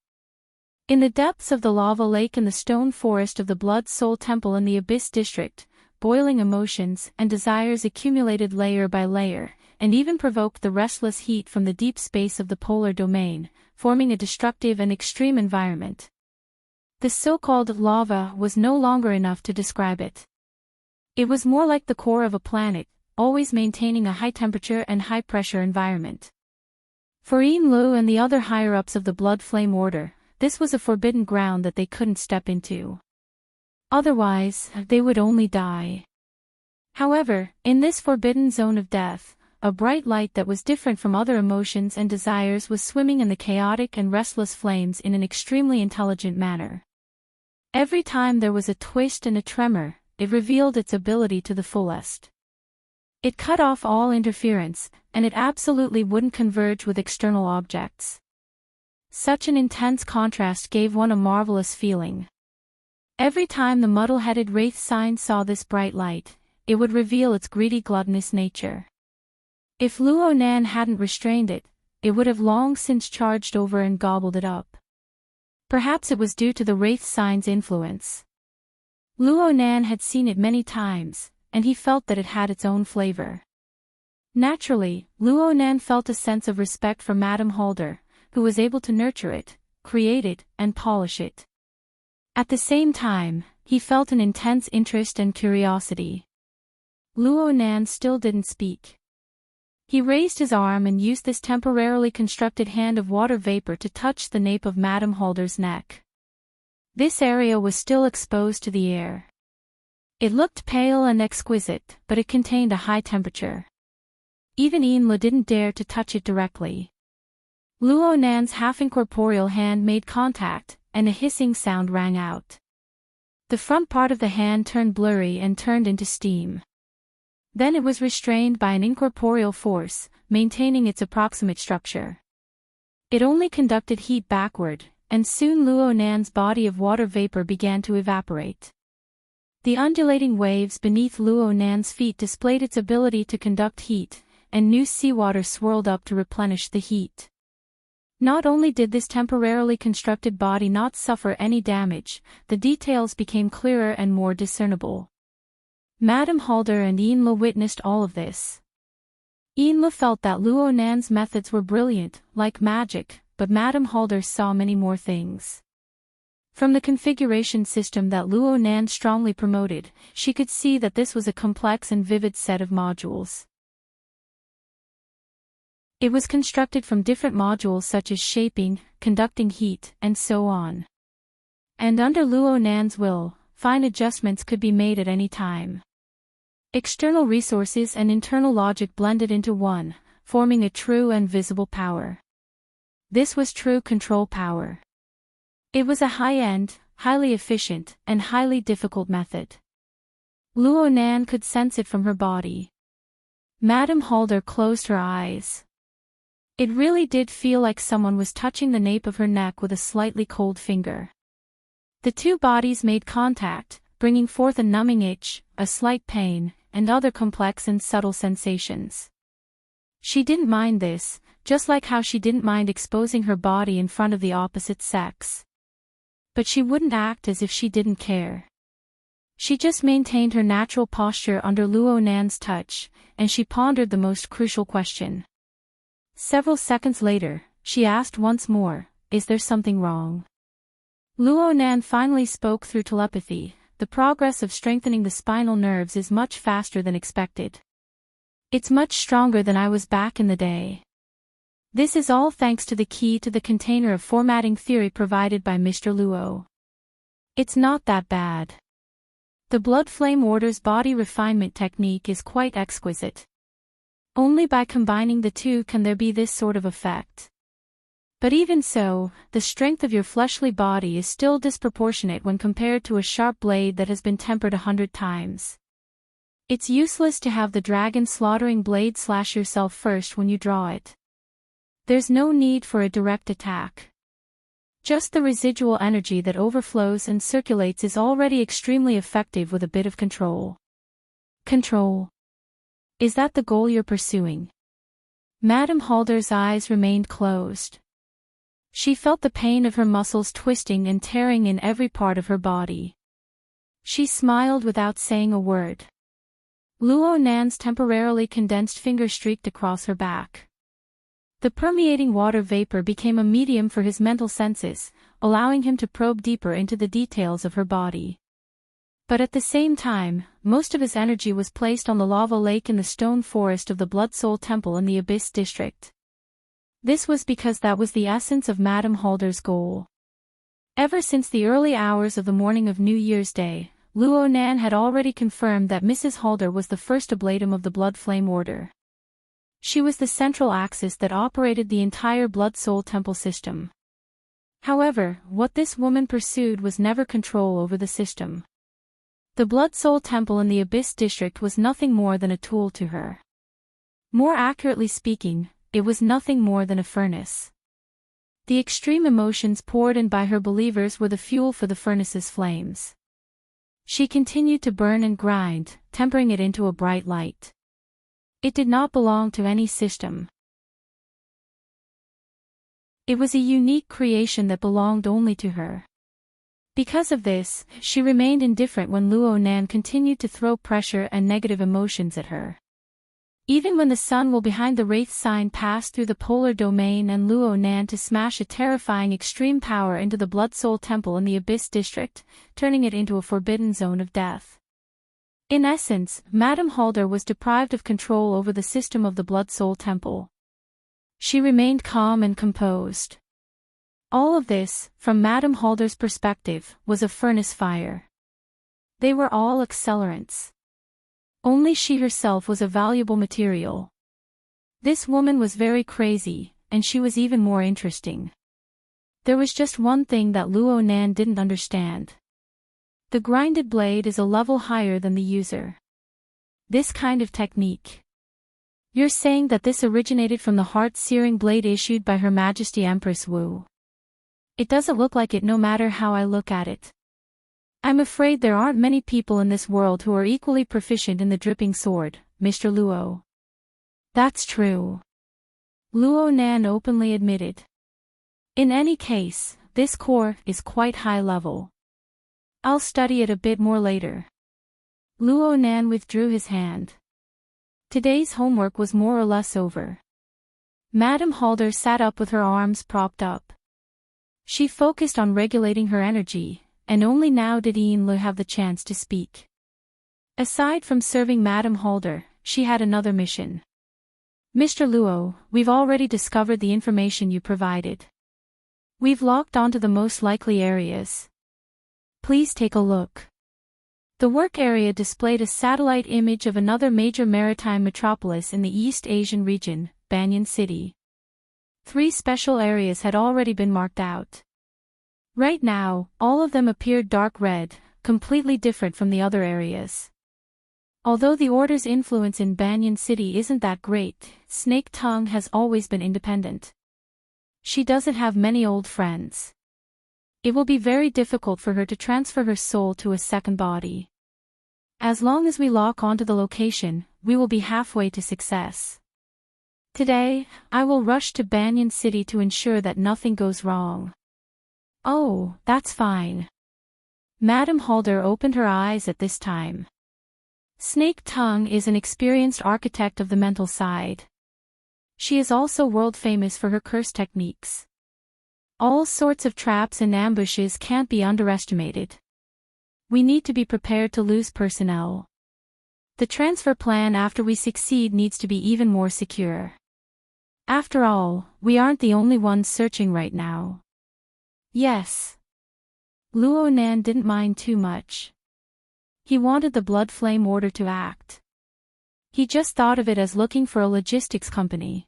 In the depths of the lava lake and the stone forest of the Blood Soul Temple in the Abyss District, boiling emotions and desires accumulated layer by layer, and even provoked the restless heat from the deep space of the polar domain, forming a destructive and extreme environment. The so-called lava was no longer enough to describe it. It was more like the core of a planet, always maintaining a high-temperature and high-pressure environment. For Yin Lu and the other higher-ups of the Blood Flame Order, this was a forbidden ground that they couldn't step into. Otherwise, they would only die. However, in this forbidden zone of death, a bright light that was different from other emotions and desires was swimming in the chaotic and restless flames in an extremely intelligent manner. Every time there was a twist and a tremor, it revealed its ability to the fullest. It cut off all interference, and it absolutely wouldn't converge with external objects. Such an intense contrast gave one a marvelous feeling. Every time the muddle-headed wraith sign saw this bright light, it would reveal its greedy gluttonous nature. If Luo Nan hadn't restrained it, it would have long since charged over and gobbled it up. Perhaps it was due to the wraith sign's influence. Luo Nan had seen it many times, and he felt that it had its own flavor. Naturally, Luo Nan felt a sense of respect for Madame Halder, who was able to nurture it, create it, and polish it. At the same time, he felt an intense interest and curiosity. Luo Nan still didn't speak. He raised his arm and used this temporarily constructed hand of water vapor to touch the nape of Madame Halder's neck. This area was still exposed to the air. It looked pale and exquisite, but it contained a high temperature. Even Yin-La didn't dare to touch it directly. Luo Nan's half-incorporeal hand made contact, and a hissing sound rang out. The front part of the hand turned blurry and turned into steam. Then it was restrained by an incorporeal force, maintaining its approximate structure. It only conducted heat backward, and soon Luo Nan's body of water vapor began to evaporate. The undulating waves beneath Luo Nan's feet displayed its ability to conduct heat, and new seawater swirled up to replenish the heat. Not only did this temporarily constructed body not suffer any damage, the details became clearer and more discernible. Madame Halder and Yin-La witnessed all of this. Yin-La felt that Luo Nan's methods were brilliant, like magic, but Madame Halder saw many more things. From the configuration system that Luo Nan strongly promoted, she could see that this was a complex and vivid set of modules. It was constructed from different modules such as shaping, conducting heat, and so on. And under Luo Nan's will, fine adjustments could be made at any time. External resources and internal logic blended into one, forming a true and visible power. This was true control power. It was a high-end, highly efficient, and highly difficult method. Luo Nan could sense it from her body. Madame Halder closed her eyes. It really did feel like someone was touching the nape of her neck with a slightly cold finger. The two bodies made contact, bringing forth a numbing itch, a slight pain, and other complex and subtle sensations. She didn't mind this, just like how she didn't mind exposing her body in front of the opposite sex. But she wouldn't act as if she didn't care. She just maintained her natural posture under Luo Nan's touch, and she pondered the most crucial question. Several seconds later, she asked once more, "Is there something wrong?" Luo Nan finally spoke through telepathy. The progress of strengthening the spinal nerves is much faster than expected. It's much stronger than I was back in the day. This is all thanks to the key to the container of formatting theory provided by Mr. Luo. It's not that bad. The Blood Flame Order's body refinement technique is quite exquisite. Only by combining the two can there be this sort of effect. But even so, the strength of your fleshly body is still disproportionate when compared to a sharp blade that has been tempered 100 times. It's useless to have the dragon slaughtering blade slash yourself first when you draw it. There's no need for a direct attack. Just the residual energy that overflows and circulates is already extremely effective with a bit of control. Control. Is that the goal you're pursuing? Madame Halder's eyes remained closed. She felt the pain of her muscles twisting and tearing in every part of her body. She smiled without saying a word. Luo Nan's temporarily condensed finger streaked across her back. The permeating water vapor became a medium for his mental senses, allowing him to probe deeper into the details of her body. But at the same time, most of his energy was placed on the lava lake in the stone forest of the Blood Soul Temple in the Abyss district. This was because that was the essence of Madame Halder's goal. Ever since the early hours of the morning of New Year's Day, Luo Nan had already confirmed that Mrs. Halder was the first oblatum of the Blood Flame Order. She was the central axis that operated the entire Blood Soul Temple system. However, what this woman pursued was never control over the system. The Blood Soul Temple in the Abyss district was nothing more than a tool to her. More accurately speaking, it was nothing more than a furnace. The extreme emotions poured in by her believers were the fuel for the furnace's flames. She continued to burn and grind, tempering it into a bright light. It did not belong to any system. It was a unique creation that belonged only to her. Because of this, she remained indifferent when Luo Nan continued to throw pressure and negative emotions at her. Even when the sun will behind the Wraith sign passed through the polar domain and Luo Nan to smash a terrifying extreme power into the Blood Soul Temple in the Abyss district, turning it into a forbidden zone of death. In essence, Madame Halder was deprived of control over the system of the Blood Soul Temple. She remained calm and composed. All of this, from Madame Halder's perspective, was a furnace fire. They were all accelerants. Only she herself was a valuable material. This woman was very crazy, and she was even more interesting. There was just one thing that Luo Nan didn't understand. The grinded blade is a level higher than the user. This kind of technique. You're saying that this originated from the heart-searing blade issued by Her Majesty Empress Wu. It doesn't look like it no matter how I look at it. I'm afraid there aren't many people in this world who are equally proficient in the dripping sword, Mr. Luo. That's true. Luo Nan openly admitted. In any case, this core is quite high level. I'll study it a bit more later. Luo Nan withdrew his hand. Today's homework was more or less over. Madame Halder sat up with her arms propped up. She focused on regulating her energy, and only now did Yinlu have the chance to speak. Aside from serving Madame Halder, she had another mission. Mr. Luo, we've already discovered the information you provided. We've locked onto the most likely areas. Please take a look. The work area displayed a satellite image of another major maritime metropolis in the East Asian region, Banyan City. 3 special areas had already been marked out. Right now, all of them appeared dark red, completely different from the other areas. Although the Order's influence in Banyan City isn't that great, Snake Tongue has always been independent. She doesn't have many old friends. It will be very difficult for her to transfer her soul to a second body. As long as we lock onto the location, we will be halfway to success. Today, I will rush to Banyan City to ensure that nothing goes wrong. Oh, that's fine. Madame Halder opened her eyes at this time. Snake Tongue is an experienced architect of the mental side. She is also world famous for her curse techniques. All sorts of traps and ambushes can't be underestimated. We need to be prepared to lose personnel. The transfer plan after we succeed needs to be even more secure. After all, we aren't the only ones searching right now. Yes. Luo Nan didn't mind too much. He wanted the Blood Flame Order to act. He just thought of it as looking for a logistics company.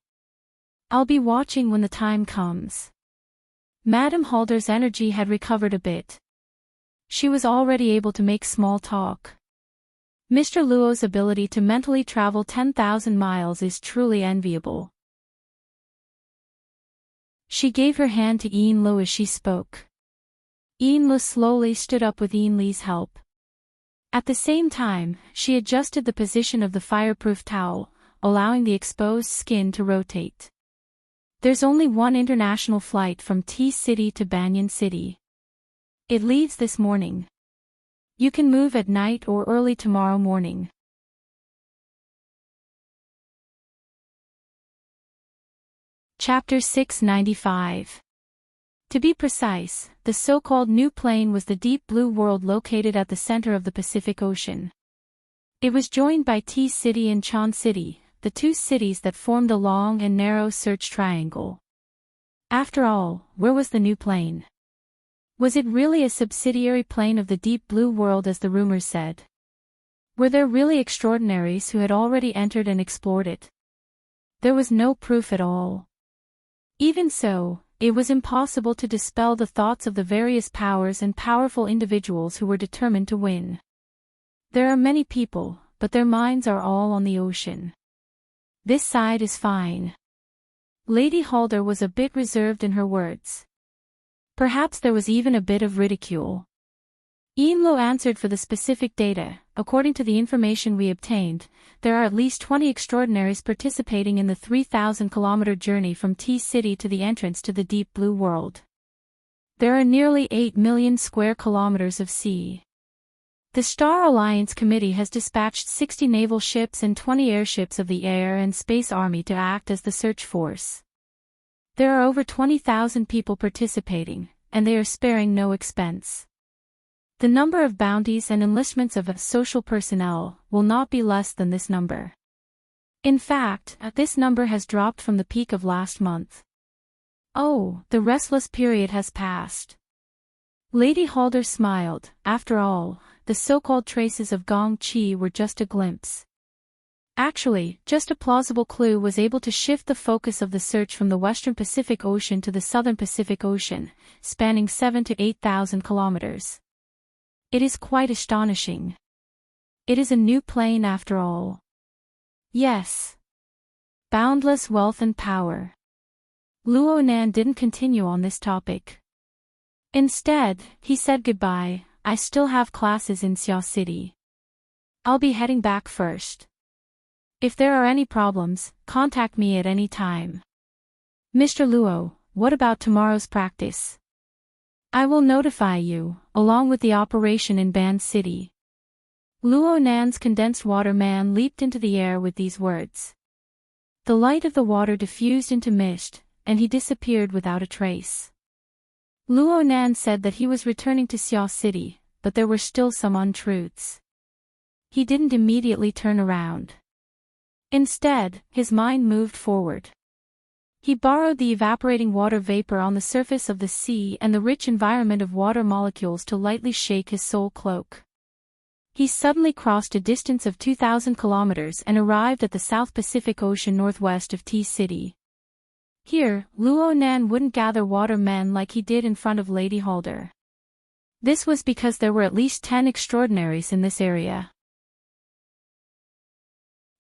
I'll be watching when the time comes. Madame Halder's energy had recovered a bit. She was already able to make small talk. Mr. Luo's ability to mentally travel 10,000 miles is truly enviable. She gave her hand to Yinlu as she spoke. Yinlu slowly stood up with Yinli's help. At the same time, she adjusted the position of the fireproof towel, allowing the exposed skin to rotate. There's only one international flight from T-City to Banyan City. It leaves this morning. You can move at night or early tomorrow morning. Chapter 695. To be precise, the so-called new plane was the deep blue world located at the center of the Pacific Ocean. It was joined by T-City and Chan City, the two cities that formed a long and narrow search triangle. After all, where was the new plane? Was it really a subsidiary plane of the deep blue world as the rumors said? Were there really extraordinaries who had already entered and explored it? There was no proof at all. Even so, it was impossible to dispel the thoughts of the various powers and powerful individuals who were determined to win. There are many people, but their minds are all on the ocean. This side is fine. Lady Halder was a bit reserved in her words. Perhaps there was even a bit of ridicule. Imlo answered for the specific data. According to the information we obtained, there are at least 20 extraordinaries participating in the 3,000-kilometer journey from T-City to the entrance to the deep blue world. There are nearly 8 million square kilometers of sea. The Star Alliance Committee has dispatched 60 naval ships and 20 airships of the Air and Space Army to act as the search force. There are over 20,000 people participating, and they are sparing no expense. The number of bounties and enlistments of social personnel will not be less than this number. In fact, this number has dropped from the peak of last month. Oh, the restless period has passed. Lady Halder smiled. After all, the so-called traces of Gong Chi were just a glimpse. Actually, just a plausible clue was able to shift the focus of the search from the western Pacific Ocean to the southern Pacific Ocean, spanning 7,000 to 8,000 kilometers. It is quite astonishing. It is a new plane after all. Yes. Boundless wealth and power. Luo Nan didn't continue on this topic. Instead, he said goodbye. I still have classes in Xia City. I'll be heading back first. If there are any problems, contact me at any time. Mr. Luo, what about tomorrow's practice? I will notify you, along with the operation in Ban City. Luo Nan's condensed water man leaped into the air with these words. The light of the water diffused into mist, and he disappeared without a trace. Luo Nan said that he was returning to Xia City, but there were still some untruths. He didn't immediately turn around. Instead, his mind moved forward. He borrowed the evaporating water vapor on the surface of the sea and the rich environment of water molecules to lightly shake his soul cloak. He suddenly crossed a distance of 2,000 kilometers and arrived at the South Pacific Ocean northwest of T-City. Here, Luo Nan wouldn't gather water men like he did in front of Lady Halder. This was because there were at least 10 extraordinaries in this area.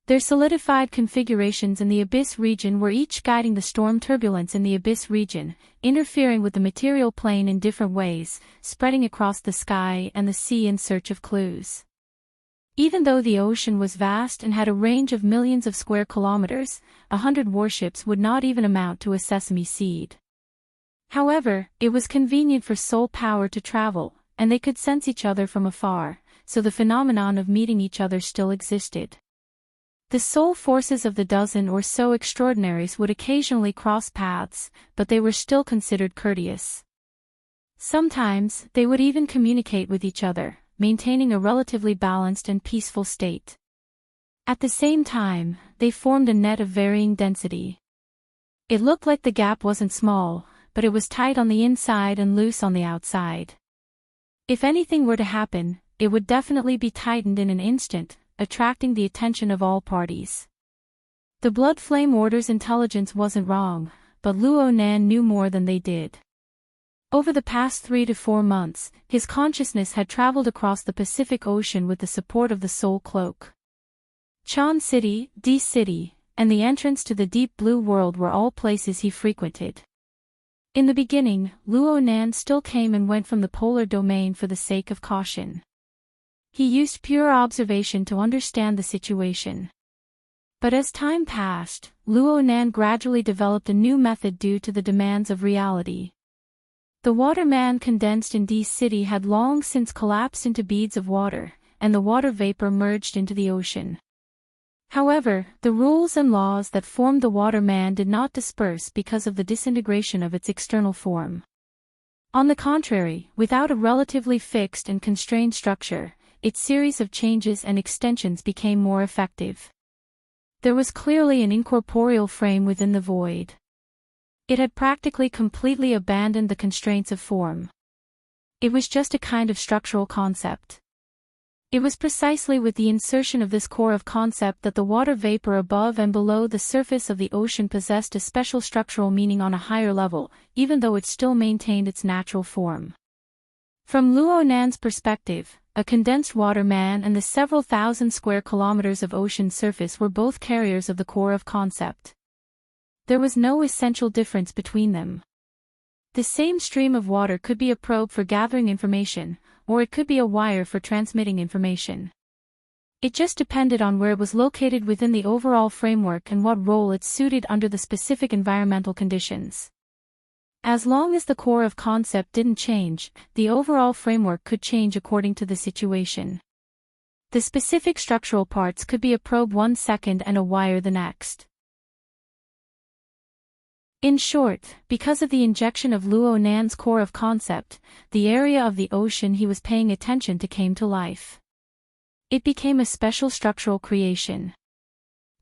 Their solidified configurations in the Abyss region were each guiding the storm turbulence in the Abyss region, interfering with the material plane in different ways, spreading across the sky and the sea in search of clues. Even though the ocean was vast and had a range of millions of square kilometers, 100 warships would not even amount to a sesame seed. However, it was convenient for soul power to travel, and they could sense each other from afar, so the phenomenon of meeting each other still existed. The soul forces of the dozen or so extraordinaries would occasionally cross paths, but they were still considered courteous. Sometimes, they would even communicate with each other, maintaining a relatively balanced and peaceful state. At the same time, they formed a net of varying density. It looked like the gap wasn't small, but it was tight on the inside and loose on the outside. If anything were to happen, it would definitely be tightened in an instant, attracting the attention of all parties. The Blood Flame Order's intelligence wasn't wrong, but Luo Nan knew more than they did. Over the past 3 to 4 months, his consciousness had traveled across the Pacific Ocean with the support of the Soul Cloak. Chan City, D City, and the entrance to the Deep Blue World were all places he frequented. In the beginning, Luo Nan still came and went from the polar domain for the sake of caution. He used pure observation to understand the situation. But as time passed, Luo Nan gradually developed a new method due to the demands of reality. The water man condensed in D City had long since collapsed into beads of water, and the water vapor merged into the ocean. However, the rules and laws that formed the water man did not disperse because of the disintegration of its external form. On the contrary, without a relatively fixed and constrained structure, its series of changes and extensions became more effective. There was clearly an incorporeal frame within the void. It had practically completely abandoned the constraints of form. It was just a kind of structural concept. It was precisely with the insertion of this core of concept that the water vapor above and below the surface of the ocean possessed a special structural meaning on a higher level, even though it still maintained its natural form. From Luo Nan's perspective, a condensed water man and the several thousand square kilometers of ocean surface were both carriers of the core of concept. There was no essential difference between them. The same stream of water could be a probe for gathering information, or it could be a wire for transmitting information. It just depended on where it was located within the overall framework and what role it suited under the specific environmental conditions. As long as the core of concept didn't change, the overall framework could change according to the situation. The specific structural parts could be a probe one second and a wire the next. In short, because of the injection of Luo Nan's core of concept, the area of the ocean he was paying attention to came to life. It became a special structural creation.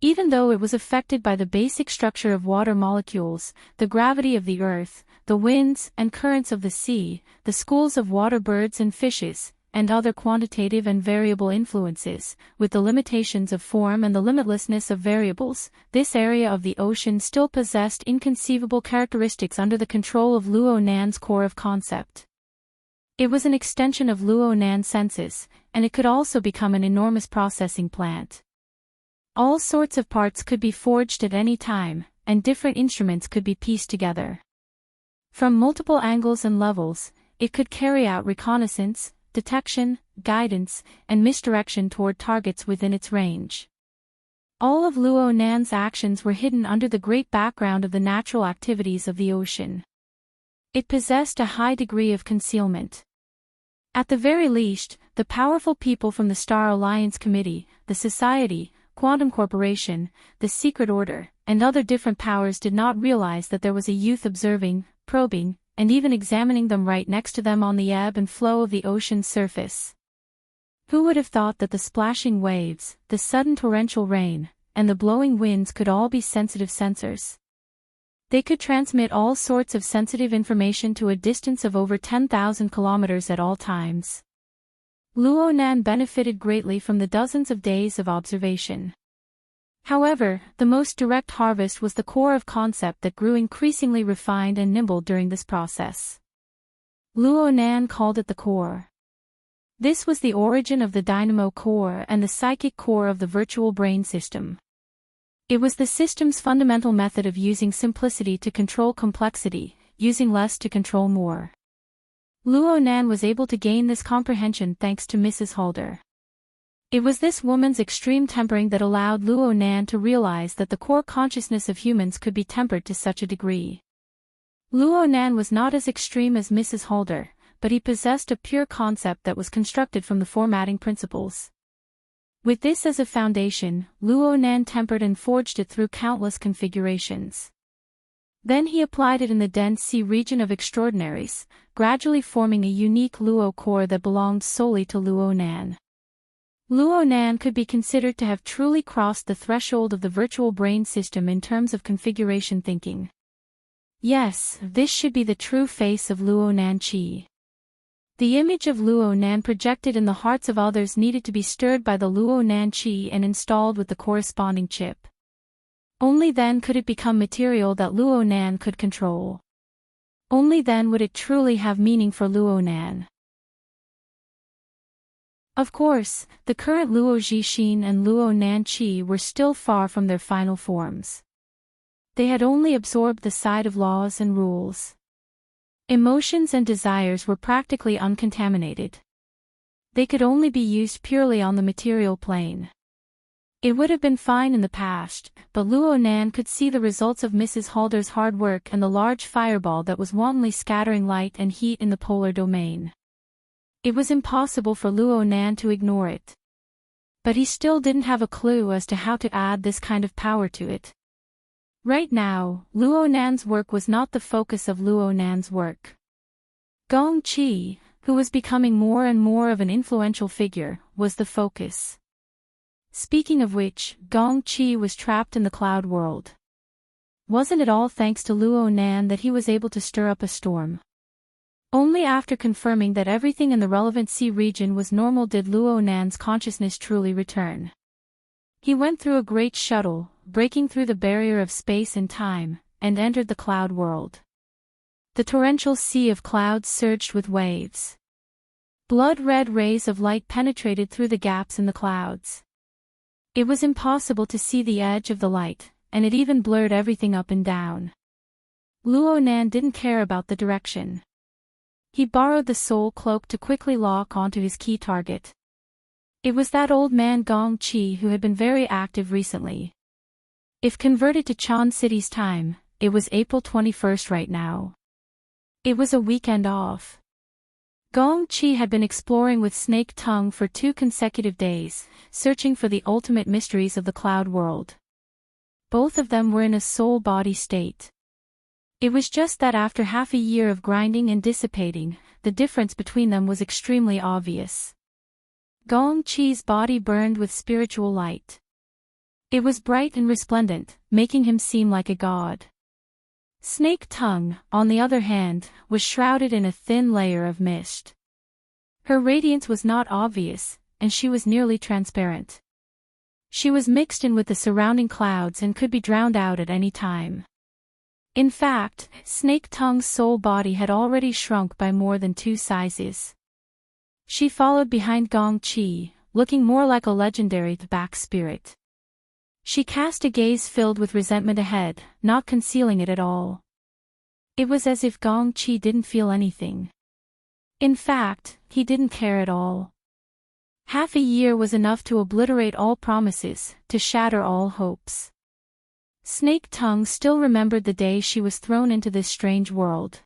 Even though it was affected by the basic structure of water molecules, the gravity of the earth, the winds and currents of the sea, the schools of water birds and fishes, and other quantitative and variable influences, with the limitations of form and the limitlessness of variables, this area of the ocean still possessed inconceivable characteristics under the control of Luo Nan's core of concept. It was an extension of Luo Nan's senses, and it could also become an enormous processing plant. All sorts of parts could be forged at any time, and different instruments could be pieced together. From multiple angles and levels, it could carry out reconnaissance, detection, guidance, and misdirection toward targets within its range. All of Luo Nan's actions were hidden under the great background of the natural activities of the ocean. It possessed a high degree of concealment. At the very least, the powerful people from the Star Alliance Committee, the Society, Quantum Corporation, the Secret Order, and other different powers did not realize that there was a youth observing, probing, and even examining them right next to them on the ebb and flow of the ocean's surface. Who would have thought that the splashing waves, the sudden torrential rain, and the blowing winds could all be sensitive sensors? They could transmit all sorts of sensitive information to a distance of over 10,000 kilometers at all times. Luo Nan benefited greatly from the dozens of days of observation. However, the most direct harvest was the core of concept that grew increasingly refined and nimble during this process. Luo Nan called it the core. This was the origin of the dynamo core and the psychic core of the virtual brain system. It was the system's fundamental method of using simplicity to control complexity, using less to control more. Luo Nan was able to gain this comprehension thanks to Mrs. Halder. It was this woman's extreme tempering that allowed Luo Nan to realize that the core consciousness of humans could be tempered to such a degree. Luo Nan was not as extreme as Mrs. Halder, but he possessed a pure concept that was constructed from the formatting principles. With this as a foundation, Luo Nan tempered and forged it through countless configurations. Then he applied it in the dense sea region of extraordinaries, gradually forming a unique Luo core that belonged solely to Luo Nan. Luo Nan could be considered to have truly crossed the threshold of the virtual brain system in terms of configuration thinking. Yes, this should be the true face of Luo Nan Chi. The image of Luo Nan projected in the hearts of others needed to be stirred by the Luo Nan Chi and installed with the corresponding chip. Only then could it become material that Luo Nan could control. Only then would it truly have meaning for Luo Nan. Of course, the current Luo Zhixin and Luo Nan Chi were still far from their final forms. They had only absorbed the side of laws and rules. Emotions and desires were practically uncontaminated. They could only be used purely on the material plane. It would have been fine in the past, but Luo Nan could see the results of Mrs. Halder's hard work and the large fireball that was wantonly scattering light and heat in the polar domain. It was impossible for Luo Nan to ignore it. But he still didn't have a clue as to how to add this kind of power to it. Right now, Luo Nan's work was not the focus of Luo Nan's work. Gong Qi, who was becoming more and more of an influential figure, was the focus. Speaking of which, Gong Qi was trapped in the cloud world. Wasn't it all thanks to Luo Nan that he was able to stir up a storm? Only after confirming that everything in the relevant sea region was normal did Luo Nan's consciousness truly return. He went through a great shuttle, breaking through the barrier of space and time, and entered the cloud world. The torrential sea of clouds surged with waves. Blood-red rays of light penetrated through the gaps in the clouds. It was impossible to see the edge of the light, and it even blurred everything up and down. Luo Nan didn't care about the direction. He borrowed the soul cloak to quickly lock onto his key target. It was that old man Gong Qi who had been very active recently. If converted to Chan City's time, it was April 21st right now. It was a weekend off. Gong Qi had been exploring with Snake Tongue for 2 consecutive days, searching for the ultimate mysteries of the cloud world. Both of them were in a soul-body state. It was just that after half a year of grinding and dissipating, the difference between them was extremely obvious. Gong Qi's body burned with spiritual light. It was bright and resplendent, making him seem like a god. Snake Tongue, on the other hand, was shrouded in a thin layer of mist. Her radiance was not obvious, and she was nearly transparent. She was mixed in with the surrounding clouds and could be drowned out at any time. In fact, Snake Tongue's soul body had already shrunk by more than 2 sizes. She followed behind Gong Qi, looking more like a legendary back spirit. She cast a gaze filled with resentment ahead, not concealing it at all. It was as if Gong Qi didn't feel anything. In fact, he didn't care at all. Half a year was enough to obliterate all promises, to shatter all hopes. Snake Tongue still remembered the day she was thrown into this strange world.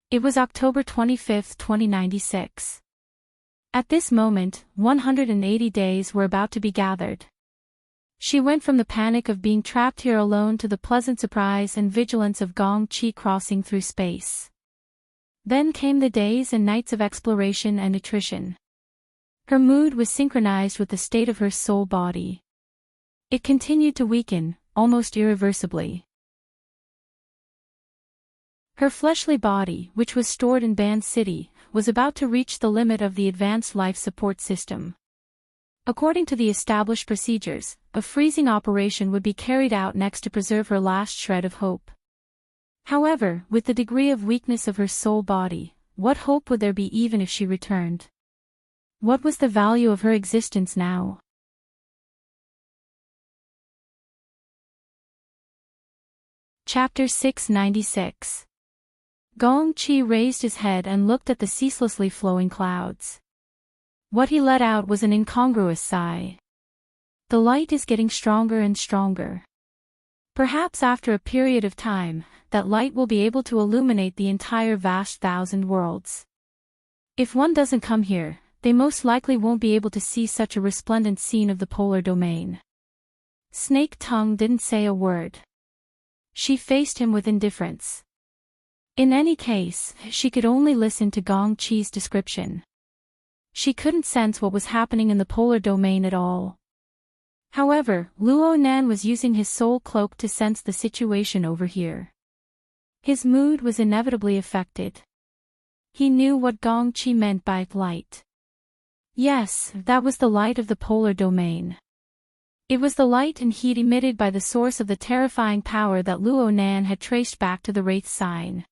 It was October 25, 2096. At this moment, 180 days were about to be gathered. She went from the panic of being trapped here alone to the pleasant surprise and vigilance of Gong Qi crossing through space. Then came the days and nights of exploration and attrition. Her mood was synchronized with the state of her soul body. It continued to weaken, almost irreversibly. Her fleshly body, which was stored in Ban City, was about to reach the limit of the advanced life support system. According to the established procedures, a freezing operation would be carried out next to preserve her last shred of hope. However, with the degree of weakness of her soul body, what hope would there be even if she returned? What was the value of her existence now? Chapter 696. Gong Qi raised his head and looked at the ceaselessly flowing clouds. What he let out was an incongruous sigh. The light is getting stronger and stronger. Perhaps after a period of time, that light will be able to illuminate the entire vast 1,000 worlds. If one doesn't come here, they most likely won't be able to see such a resplendent scene of the polar domain. Snake Tongue didn't say a word. She faced him with indifference. In any case, she could only listen to Gong Qi's description. She couldn't sense what was happening in the polar domain at all. However, Luo Nan was using his soul cloak to sense the situation over here. His mood was inevitably affected. He knew what Gong Qi meant by light. Yes, that was the light of the polar domain. It was the light and heat emitted by the source of the terrifying power that Luo Nan had traced back to the Wraith sign.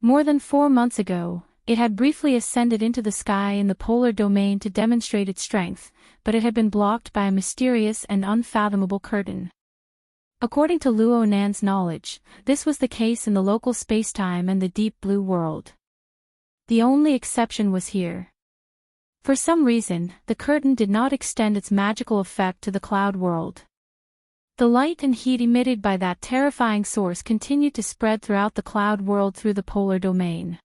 More than 4 months ago, it had briefly ascended into the sky in the polar domain to demonstrate its strength, but it had been blocked by a mysterious and unfathomable curtain. According to Luo Nan's knowledge, this was the case in the local spacetime and the deep blue world. The only exception was here. For some reason, the curtain did not extend its magical effect to the cloud world. The light and heat emitted by that terrifying source continued to spread throughout the cloud world through the polar domain.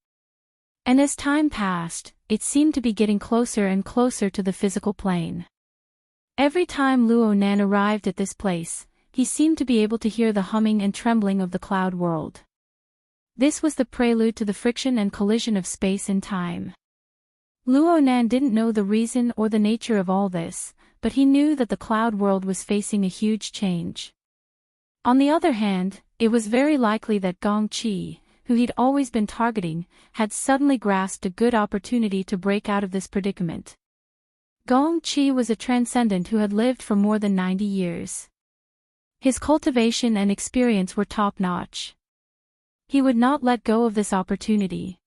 And as time passed, it seemed to be getting closer and closer to the physical plane. Every time Luo Nan arrived at this place, he seemed to be able to hear the humming and trembling of the cloud world. This was the prelude to the friction and collision of space and time. Luo Nan didn't know the reason or the nature of all this, but he knew that the cloud world was facing a huge change. On the other hand, it was very likely that Gong Qi, who he'd always been targeting, had suddenly grasped a good opportunity to break out of this predicament. Gong Qi was a transcendent who had lived for more than 90 years. His cultivation and experience were top-notch. He would not let go of this opportunity.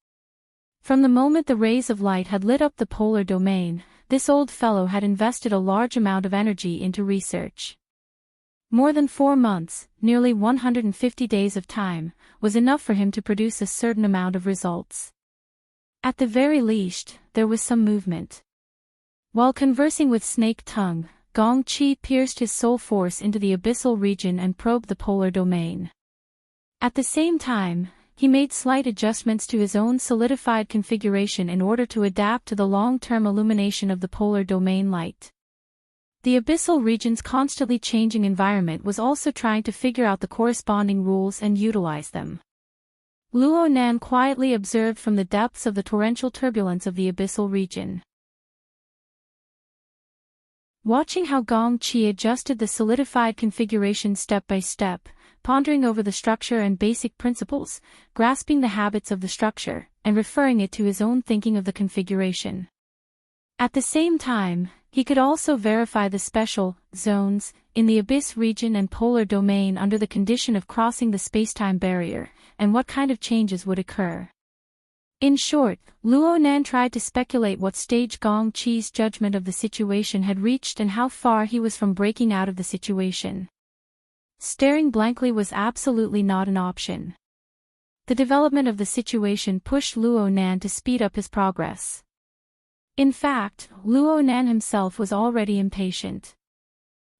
From the moment the rays of light had lit up the polar domain, this old fellow had invested a large amount of energy into research. More than 4 months, nearly 150 days of time, was enough for him to produce a certain amount of results. At the very least, there was some movement. While conversing with Snake Tongue, Gong Qi pierced his soul force into the abyssal region and probed the polar domain. At the same time, he made slight adjustments to his own solidified configuration in order to adapt to the long-term illumination of the polar domain light. The abyssal region's constantly changing environment was also trying to figure out the corresponding rules and utilize them. Luo Nan quietly observed from the depths of the torrential turbulence of the abyssal region. Watching how Gong Qi adjusted the solidified configuration step by step, pondering over the structure and basic principles, grasping the habits of the structure, and referring it to his own thinking of the configuration. At the same time, he could also verify the special zones in the abyss region and polar domain under the condition of crossing the spacetime barrier, and what kind of changes would occur. In short, Luo Nan tried to speculate what stage Gong Qi's judgment of the situation had reached and how far he was from breaking out of the situation. Staring blankly was absolutely not an option. The development of the situation pushed Luo Nan to speed up his progress. In fact, Luo Nan himself was already impatient.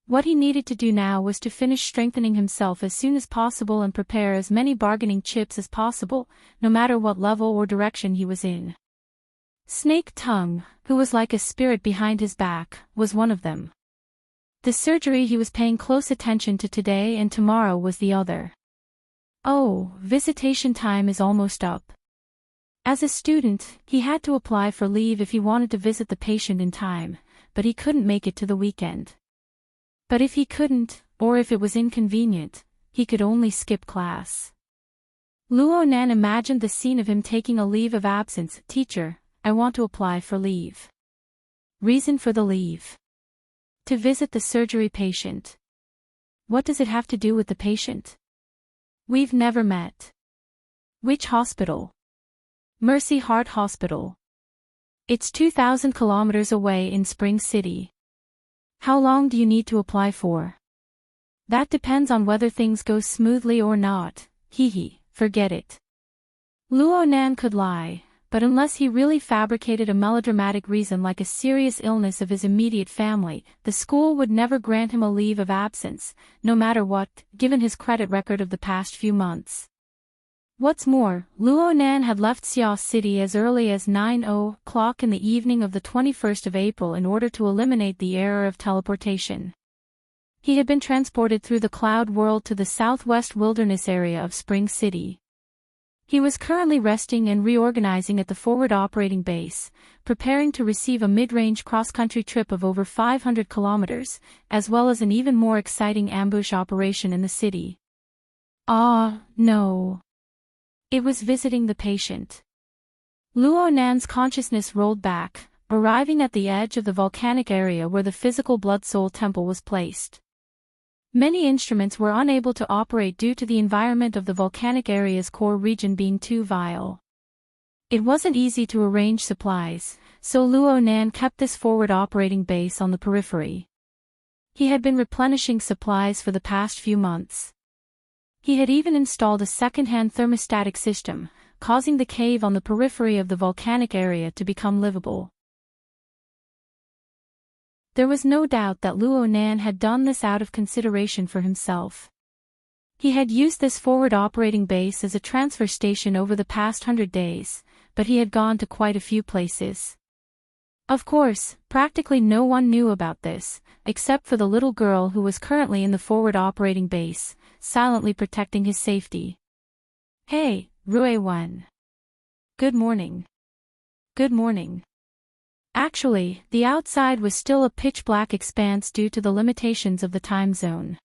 What he needed to do now was to finish strengthening himself as soon as possible and prepare as many bargaining chips as possible, no matter what level or direction he was in. Snake Tongue, who was like a spirit behind his back, was one of them. The surgery he was paying close attention to today and tomorrow was the other. Oh, visitation time is almost up. As a student, he had to apply for leave if he wanted to visit the patient in time, but he couldn't make it to the weekend. But if he couldn't, or if it was inconvenient, he could only skip class. Luo Nan imagined the scene of him taking a leave of absence. Teacher, I want to apply for leave. Reason for the leave. To visit the surgery patient. What does it have to do with the patient? We've never met. Which hospital? Mercy Heart Hospital. It's 2,000 kilometers away in Spring City. How long do you need to apply for? That depends on whether things go smoothly or not. Forget it. Luo Nan could lie, but unless he really fabricated a melodramatic reason like a serious illness of his immediate family, the school would never grant him a leave of absence, no matter what, given his credit record of the past few months. What's more, Luo Nan had left Xia City as early as 9:00 in the evening of the 21st of April in order to eliminate the error of teleportation. He had been transported through the cloud world to the southwest wilderness area of Spring City. He was currently resting and reorganizing at the forward operating base, preparing to receive a mid-range cross-country trip of over 500 kilometers, as well as an even more exciting ambush operation in the city. No. It was visiting the patient. Luo Nan's consciousness rolled back, arriving at the edge of the volcanic area where the physical Blood Soul Temple was placed. Many instruments were unable to operate due to the environment of the volcanic area's core region being too vile. It wasn't easy to arrange supplies, so Luo Nan kept this forward operating base on the periphery. He had been replenishing supplies for the past few months. He had even installed a second-hand thermostatic system, causing the cave on the periphery of the volcanic area to become livable. There was no doubt that Luo Nan had done this out of consideration for himself. He had used this forward operating base as a transfer station over the past 100 days, but he had gone to quite a few places. Of course, practically no one knew about this, except for the little girl who was currently in the forward operating base, silently protecting his safety. Hey, Rue-1. Good morning. Good morning. Actually, the outside was still a pitch-black expanse due to the limitations of the time zone.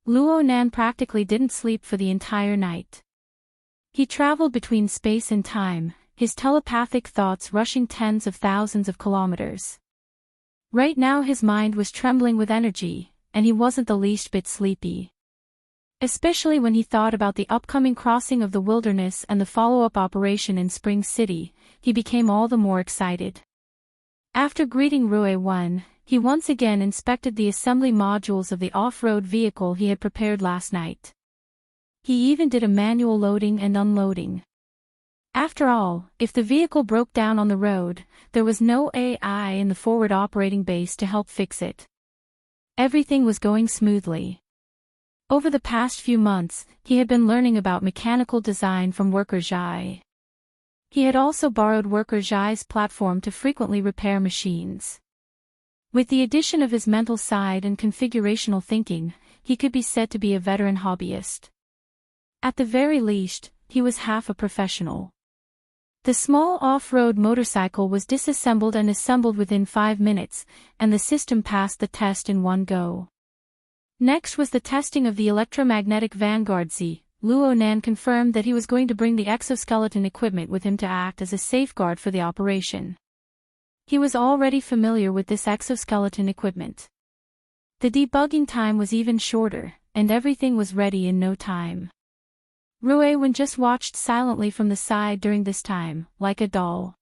Luo Nan practically didn't sleep for the entire night. He traveled between space and time, his telepathic thoughts rushing tens of thousands of kilometers. Right now his mind was trembling with energy, and he wasn't the least bit sleepy. Especially when he thought about the upcoming crossing of the wilderness and the follow-up operation in Spring City, he became all the more excited. After greeting Rue-1, he once again inspected the assembly modules of the off-road vehicle he had prepared last night. He even did a manual loading and unloading. After all, if the vehicle broke down on the road, there was no AI in the forward operating base to help fix it. Everything was going smoothly. Over the past few months, he had been learning about mechanical design from Worker Zhai. He had also borrowed Worker Zhai's platform to frequently repair machines. With the addition of his mental side and configurational thinking, he could be said to be a veteran hobbyist. At the very least, he was half a professional. The small off-road motorcycle was disassembled and assembled within 5 minutes, and the system passed the test in one go. Next was the testing of the electromagnetic Vanguard Z. Luo Nan confirmed that he was going to bring the exoskeleton equipment with him to act as a safeguard for the operation. He was already familiar with this exoskeleton equipment. The debugging time was even shorter, and everything was ready in no time. Rue-1 just watched silently from the side during this time, like a doll.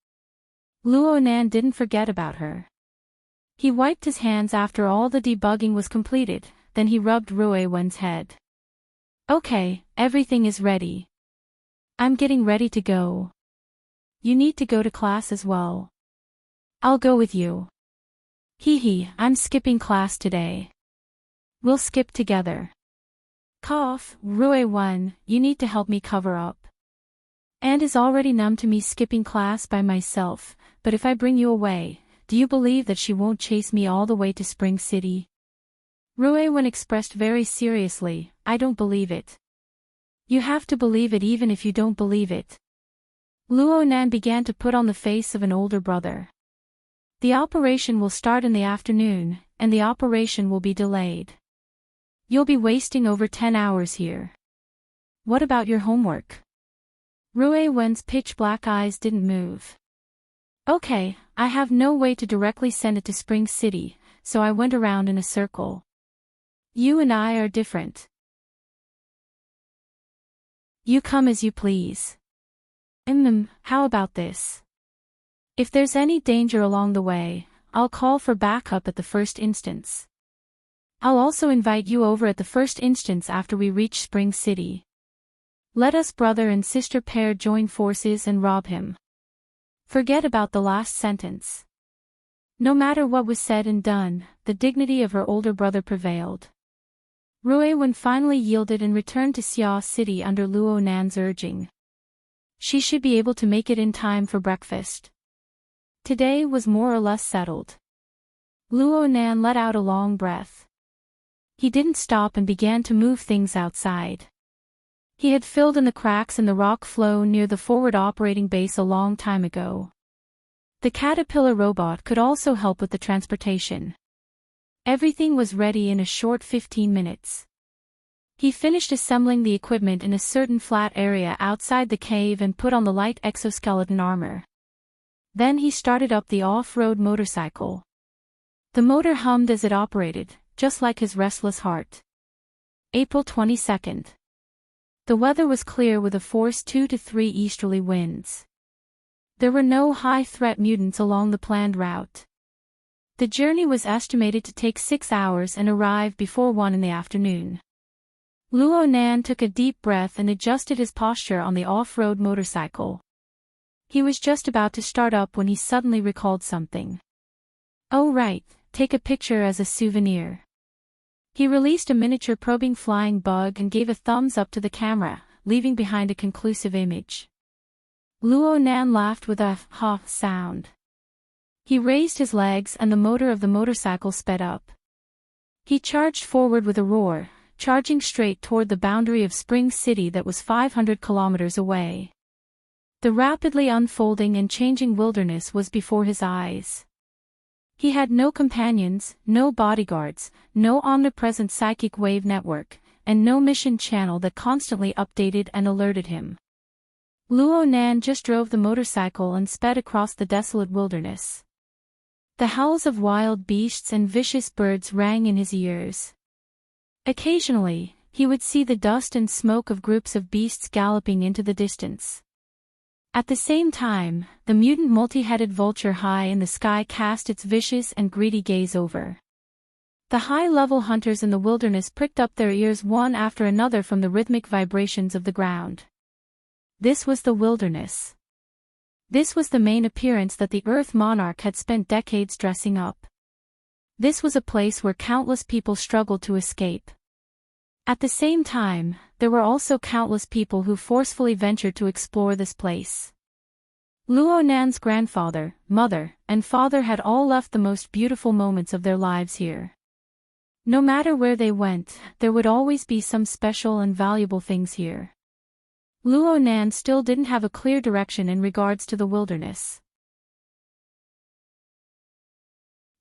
Luo Nan didn't forget about her. He wiped his hands after all the debugging was completed, then he rubbed Rue-1's head. Okay, everything is ready. I'm getting ready to go. You need to go to class as well. I'll go with you. I'm skipping class today. We'll skip together. Cough, Rue-1, you need to help me cover up. And is already numb to me skipping class by myself, but if I bring you away, do you believe that she won't chase me all the way to Spring City? Rue-1 expressed very seriously, I don't believe it. You have to believe it even if you don't believe it. Luo Nan began to put on the face of an older brother. The operation will start in the afternoon, and the operation will be delayed. You'll be wasting over 10 hours here. What about your homework? Rue-1's pitch-black eyes didn't move. Okay, I have no way to directly send it to Spring City, so I went around in a circle. You and I are different. You come as you please. How about this? If there's any danger along the way, I'll call for backup at the first instance. I'll also invite you over at the first instance after we reach Spring City. Let us brother and sister pair join forces and rob him. Forget about the last sentence. No matter what was said and done, the dignity of her older brother prevailed. Rue-1 finally yielded and returned to Xia City under Luo Nan's urging. She should be able to make it in time for breakfast. Today was more or less settled. Luo Nan let out a long breath. He didn't stop and began to move things outside. He had filled in the cracks in the rock flow near the forward operating base a long time ago. The caterpillar robot could also help with the transportation. Everything was ready in a short 15 minutes. He finished assembling the equipment in a certain flat area outside the cave and put on the light exoskeleton armor. Then he started up the off-road motorcycle. The motor hummed as it operated, just like his restless heart. April 22nd. The weather was clear with a force 2 to 3 easterly winds. There were no high-threat mutants along the planned route. The journey was estimated to take 6 hours and arrive before 1 in the afternoon. Luo Nan took a deep breath and adjusted his posture on the off-road motorcycle. He was just about to start up when he suddenly recalled something. Oh right, take a picture as a souvenir. He released a miniature probing flying bug and gave a thumbs up to the camera, leaving behind a conclusive image. Luo Nan laughed with a ha sound. He raised his legs and the motor of the motorcycle sped up. He charged forward with a roar, charging straight toward the boundary of Spring City that was 500 kilometers away. The rapidly unfolding and changing wilderness was before his eyes. He had no companions, no bodyguards, no omnipresent psychic wave network, and no mission channel that constantly updated and alerted him. Luo Nan just drove the motorcycle and sped across the desolate wilderness. The howls of wild beasts and vicious birds rang in his ears. Occasionally, he would see the dust and smoke of groups of beasts galloping into the distance. At the same time, the mutant multi-headed vulture high in the sky cast its vicious and greedy gaze over. The high-level hunters in the wilderness pricked up their ears one after another from the rhythmic vibrations of the ground. This was the wilderness. This was the main appearance that the Earth Monarch had spent decades dressing up. This was a place where countless people struggled to escape. At the same time, there were also countless people who forcefully ventured to explore this place. Luo Nan's grandfather, mother, and father had all left the most beautiful moments of their lives here. No matter where they went, there would always be some special and valuable things here. Luo Nan still didn't have a clear direction in regards to the wilderness.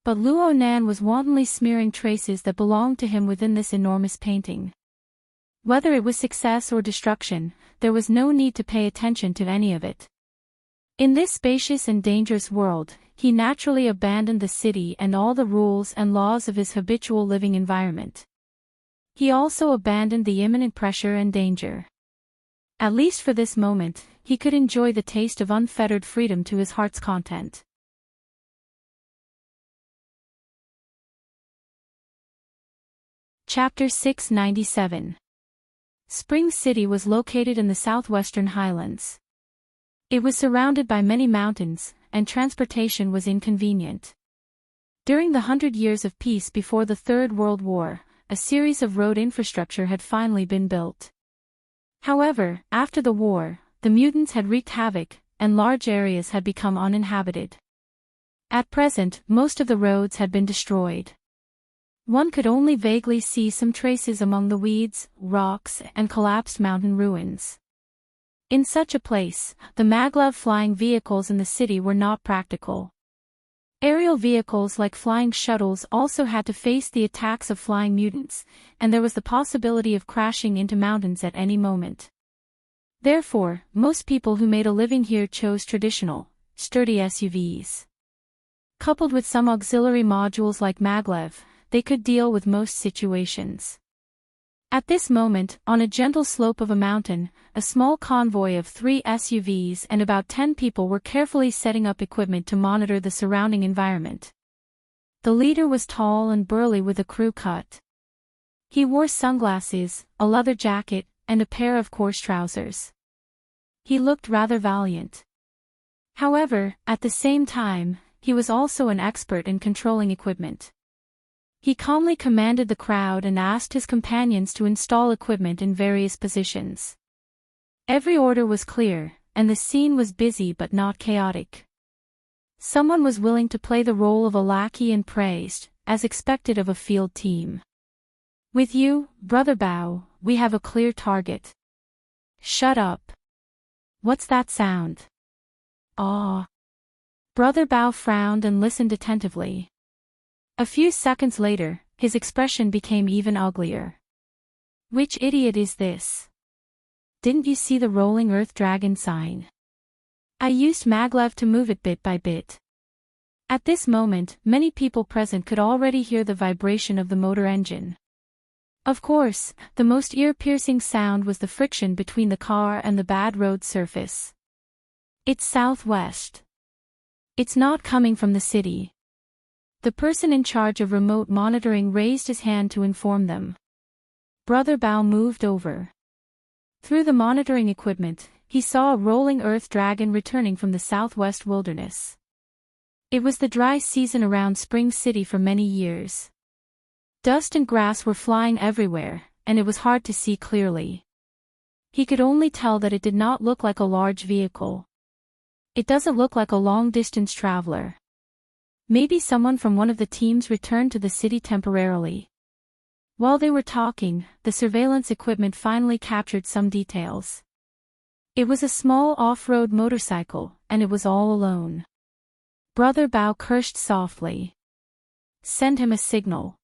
But Luo Nan was wantonly smearing traces that belonged to him within this enormous painting. Whether it was success or destruction, there was no need to pay attention to any of it. In this spacious and dangerous world, he naturally abandoned the city and all the rules and laws of his habitual living environment. He also abandoned the imminent pressure and danger. At least for this moment, he could enjoy the taste of unfettered freedom to his heart's content. Chapter 697. Spring City was located in the southwestern highlands. It was surrounded by many mountains, and transportation was inconvenient. During the 100 years of peace before the Third World War, a series of road infrastructure had finally been built. However, after the war, the mutants had wreaked havoc, and large areas had become uninhabited. At present, most of the roads had been destroyed. One could only vaguely see some traces among the weeds, rocks, and collapsed mountain ruins. In such a place, the maglev flying vehicles in the city were not practical. Aerial vehicles like flying shuttles also had to face the attacks of flying mutants, and there was the possibility of crashing into mountains at any moment. Therefore, most people who made a living here chose traditional, sturdy SUVs. Coupled with some auxiliary modules like maglev, they could deal with most situations. At this moment, on a gentle slope of a mountain, a small convoy of 3 SUVs and about 10 people were carefully setting up equipment to monitor the surrounding environment. The leader was tall and burly with a crew cut. He wore sunglasses, a leather jacket, and a pair of coarse trousers. He looked rather valiant. However, at the same time, he was also an expert in controlling equipment. He calmly commanded the crowd and asked his companions to install equipment in various positions. Every order was clear, and the scene was busy but not chaotic. Someone was willing to play the role of a lackey and praised, as expected of a field team. With you, Brother Bao, we have a clear target. Shut up. What's that sound? Ah. Brother Bao frowned and listened attentively. A few seconds later, his expression became even uglier. Which idiot is this? Didn't you see the rolling earth dragon sign? I used maglev to move it bit by bit. At this moment, many people present could already hear the vibration of the motor engine. Of course, the most ear-piercing sound was the friction between the car and the bad road surface. It's southwest. It's not coming from the city. The person in charge of remote monitoring raised his hand to inform them. Brother Bao moved over. Through the monitoring equipment, he saw a rolling earth dragon returning from the southwest wilderness. It was the dry season around Spring City for many years. Dust and grass were flying everywhere, and it was hard to see clearly. He could only tell that it did not look like a large vehicle. It doesn't look like a long-distance traveler. Maybe someone from one of the teams returned to the city temporarily. While they were talking, the surveillance equipment finally captured some details. It was a small off-road motorcycle, and it was all alone. Brother Bao cursed softly. Send him a signal.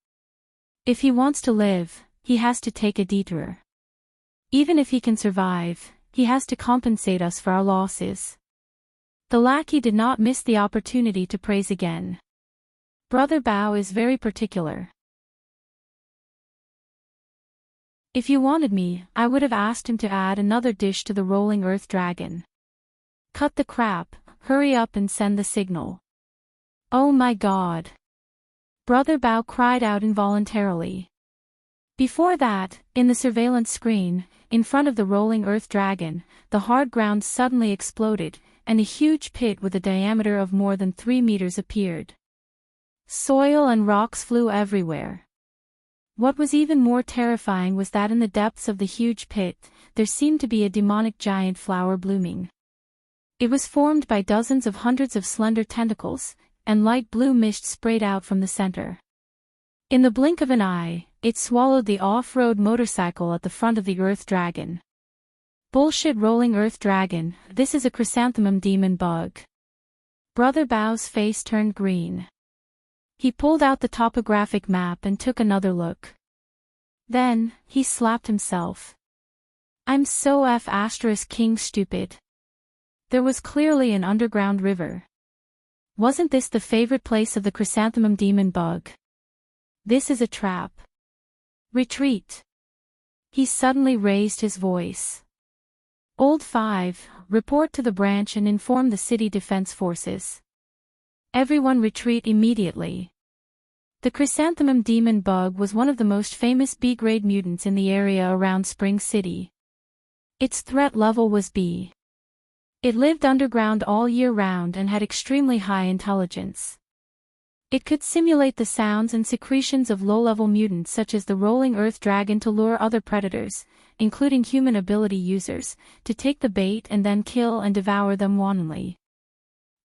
If he wants to live, he has to take a detour. Even if he can survive, he has to compensate us for our losses. The lackey did not miss the opportunity to praise again. Brother Bao is very particular. If you wanted me, I would have asked him to add another dish to the rolling earth dragon. Cut the crap, hurry up and send the signal. Oh my God! Brother Bao cried out involuntarily. Before that, in the surveillance screen, in front of the rolling earth dragon, the hard ground suddenly exploded, and a huge pit with a diameter of more than 3 meters appeared. Soil and rocks flew everywhere. What was even more terrifying was that in the depths of the huge pit, there seemed to be a demonic giant flower blooming. It was formed by dozens of hundreds of slender tentacles, and light blue mist sprayed out from the center. In the blink of an eye, it swallowed the off-road motorcycle at the front of the earth dragon. Bullshit rolling earth dragon, this is a chrysanthemum demon bug. Brother Bao's face turned green. He pulled out the topographic map and took another look. Then, he slapped himself. I'm so king stupid. There was clearly an underground river. Wasn't this the favorite place of the chrysanthemum demon bug? This is a trap. Retreat. He suddenly raised his voice. Old 5, report to the branch and inform the city defense forces. Everyone retreat immediately. The chrysanthemum demon bug was one of the most famous B-grade mutants in the area around Spring City. Its threat level was B. It lived underground all year round and had extremely high intelligence. It could simulate the sounds and secretions of low-level mutants such as the rolling earth dragon to lure other predators, including human ability users, to take the bait and then kill and devour them wantonly.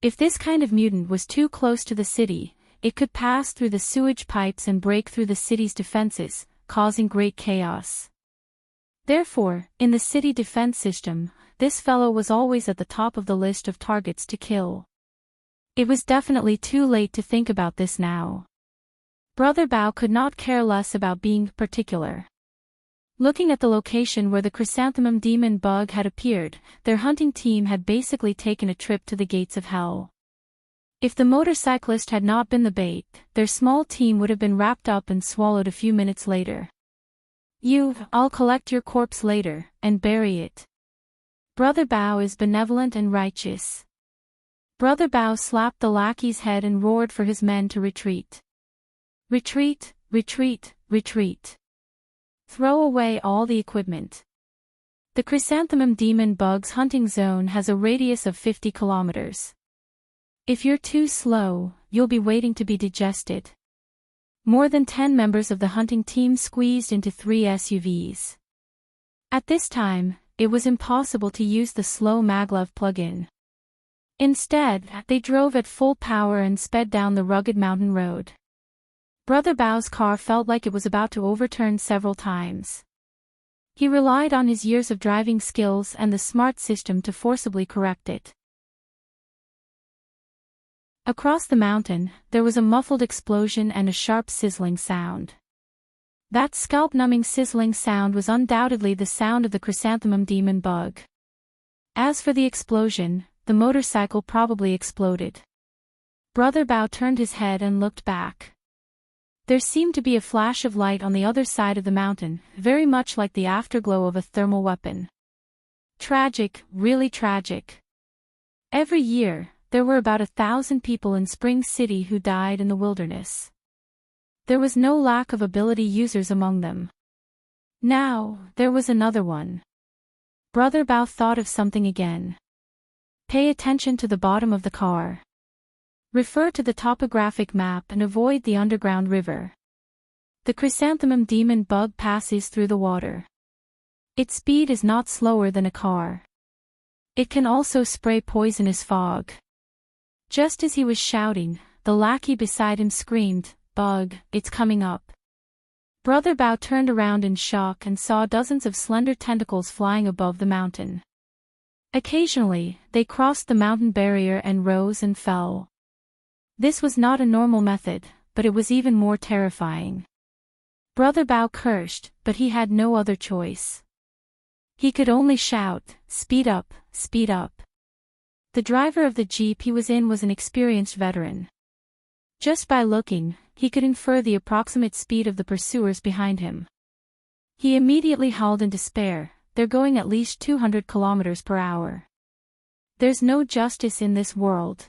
If this kind of mutant was too close to the city, it could pass through the sewage pipes and break through the city's defenses, causing great chaos. Therefore, in the city defense system, this fellow was always at the top of the list of targets to kill. It was definitely too late to think about this now. Brother Bao could not care less about being particular. Looking at the location where the chrysanthemum demon bug had appeared, their hunting team had basically taken a trip to the gates of hell. If the motorcyclist had not been the bait, their small team would have been wrapped up and swallowed a few minutes later. I'll collect your corpse later, and bury it. Brother Bao is benevolent and righteous. Brother Bao slapped the lackey's head and roared for his men to retreat. Retreat, retreat, retreat. Throw away all the equipment. The chrysanthemum demon bug's hunting zone has a radius of 50 kilometers. If you're too slow, you'll be waiting to be digested. More than 10 members of the hunting team squeezed into 3 SUVs. At this time, it was impossible to use the slow maglev plug-in. Instead, they drove at full power and sped down the rugged mountain road. Brother Bao's car felt like it was about to overturn several times. He relied on his years of driving skills and the smart system to forcibly correct it. Across the mountain, there was a muffled explosion and a sharp sizzling sound. That scalp-numbing sizzling sound was undoubtedly the sound of the chrysanthemum demon bug. As for the explosion, the motorcycle probably exploded. Brother Bao turned his head and looked back. There seemed to be a flash of light on the other side of the mountain, very much like the afterglow of a thermal weapon. Tragic, really tragic. Every year, there were about 1,000 people in Spring City who died in the wilderness. There was no lack of ability users among them. Now, there was another one. Brother Bao thought of something again. Pay attention to the bottom of the car. Refer to the topographic map and avoid the underground river. The chrysanthemum demon bug passes through the water. Its speed is not slower than a car. It can also spray poisonous fog. Just as he was shouting, the lackey beside him screamed, "Bug, it's coming up." Brother Bao turned around in shock and saw dozens of slender tentacles flying above the mountain. Occasionally, they crossed the mountain barrier and rose and fell. This was not a normal method, but it was even more terrifying. Brother Bao cursed, but he had no other choice. He could only shout, "Speed up, speed up." The driver of the jeep he was in was an experienced veteran. Just by looking, he could infer the approximate speed of the pursuers behind him. He immediately howled in despair, "They're going at least 200 kilometers per hour. There's no justice in this world.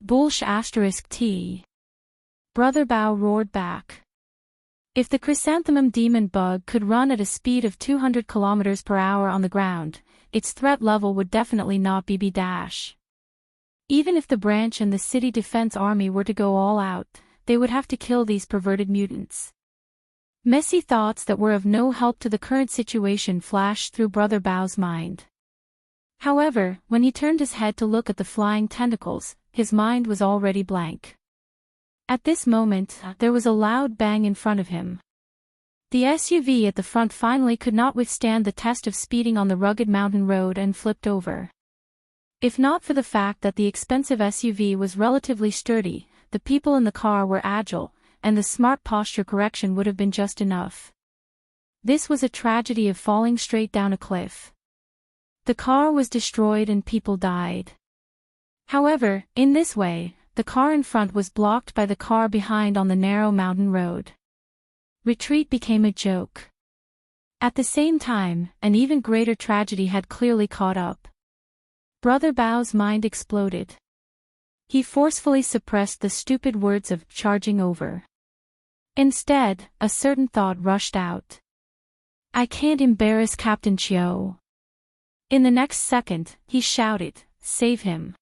Bullsh**T. Brother Bao roared back. If the chrysanthemum demon bug could run at a speed of 200 kilometers per hour on the ground, its threat level would definitely not be B-. Even if the branch and the city defense army were to go all out, they would have to kill these perverted mutants. Messy thoughts that were of no help to the current situation flashed through Brother Bao's mind. However, when he turned his head to look at the flying tentacles, his mind was already blank. At this moment, there was a loud bang in front of him. The SUV at the front finally could not withstand the test of speeding on the rugged mountain road and flipped over. If not for the fact that the expensive SUV was relatively sturdy, the people in the car were agile, and the smart posture correction would have been just enough. This was a tragedy of falling straight down a cliff. The car was destroyed and people died. However, in this way, the car in front was blocked by the car behind on the narrow mountain road. Retreat became a joke. At the same time, an even greater tragedy had clearly caught up. Brother Bao's mind exploded. He forcefully suppressed the stupid words of "charging over." Instead, a certain thought rushed out. "I can't embarrass Captain Chiu." In the next second, he shouted, "Save him."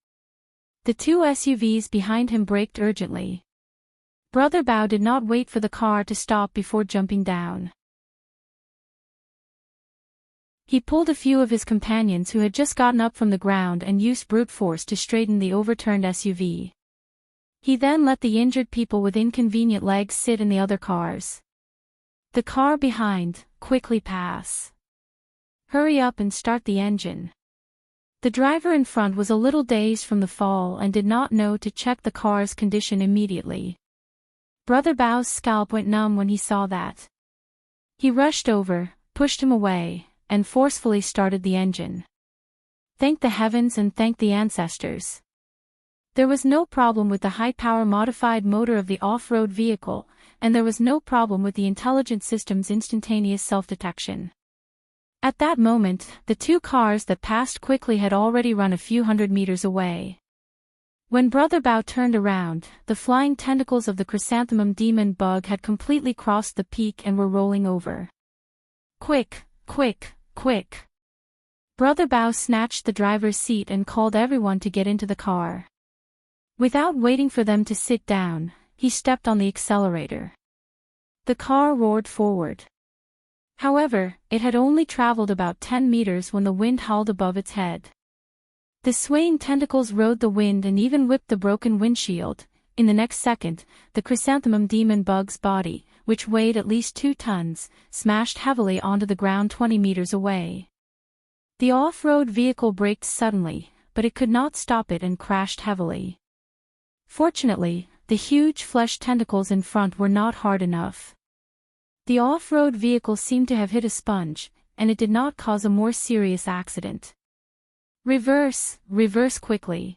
The two SUVs behind him braked urgently. Brother Bao did not wait for the car to stop before jumping down. He pulled a few of his companions who had just gotten up from the ground and used brute force to straighten the overturned SUV. He then let the injured people with inconvenient legs sit in the other cars. The car behind, quickly pass. Hurry up and start the engine. The driver in front was a little dazed from the fall and did not know to check the car's condition immediately. Brother Bao's scalp went numb when he saw that. He rushed over, pushed him away, and forcefully started the engine. Thank the heavens and thank the ancestors. There was no problem with the high-power modified motor of the off-road vehicle, and there was no problem with the intelligent system's instantaneous self-detection. At that moment, the two cars that passed quickly had already run a few hundred meters away. When Brother Bao turned around, the flying tentacles of the chrysanthemum demon bug had completely crossed the peak and were rolling over. Quick, quick, quick! Brother Bao snatched the driver's seat and called everyone to get into the car. Without waiting for them to sit down, he stepped on the accelerator. The car roared forward. However, it had only traveled about 10 meters when the wind howled above its head. The swaying tentacles rode the wind and even whipped the broken windshield. In the next second, the chrysanthemum demon bug's body, which weighed at least 2 tons, smashed heavily onto the ground 20 meters away. The off-road vehicle braked suddenly, but it could not stop it and crashed heavily. Fortunately, the huge flesh tentacles in front were not hard enough. The off-road vehicle seemed to have hit a sponge, and it did not cause a more serious accident. Reverse, reverse quickly.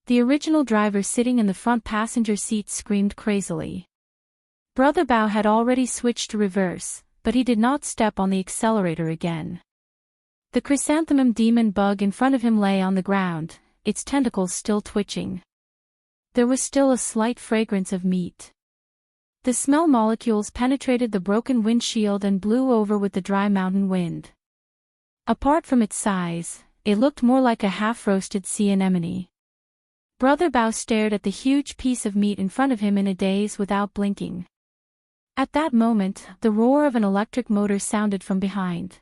The original driver sitting in the front passenger seat screamed crazily. Brother Bao had already switched to reverse, but he did not step on the accelerator again. The chrysanthemum demon bug in front of him lay on the ground, its tentacles still twitching. There was still a slight fragrance of meat. The smell molecules penetrated the broken windshield and blew over with the dry mountain wind. Apart from its size, it looked more like a half-roasted sea anemone. Brother Bao stared at the huge piece of meat in front of him in a daze without blinking. At that moment, the roar of an electric motor sounded from behind.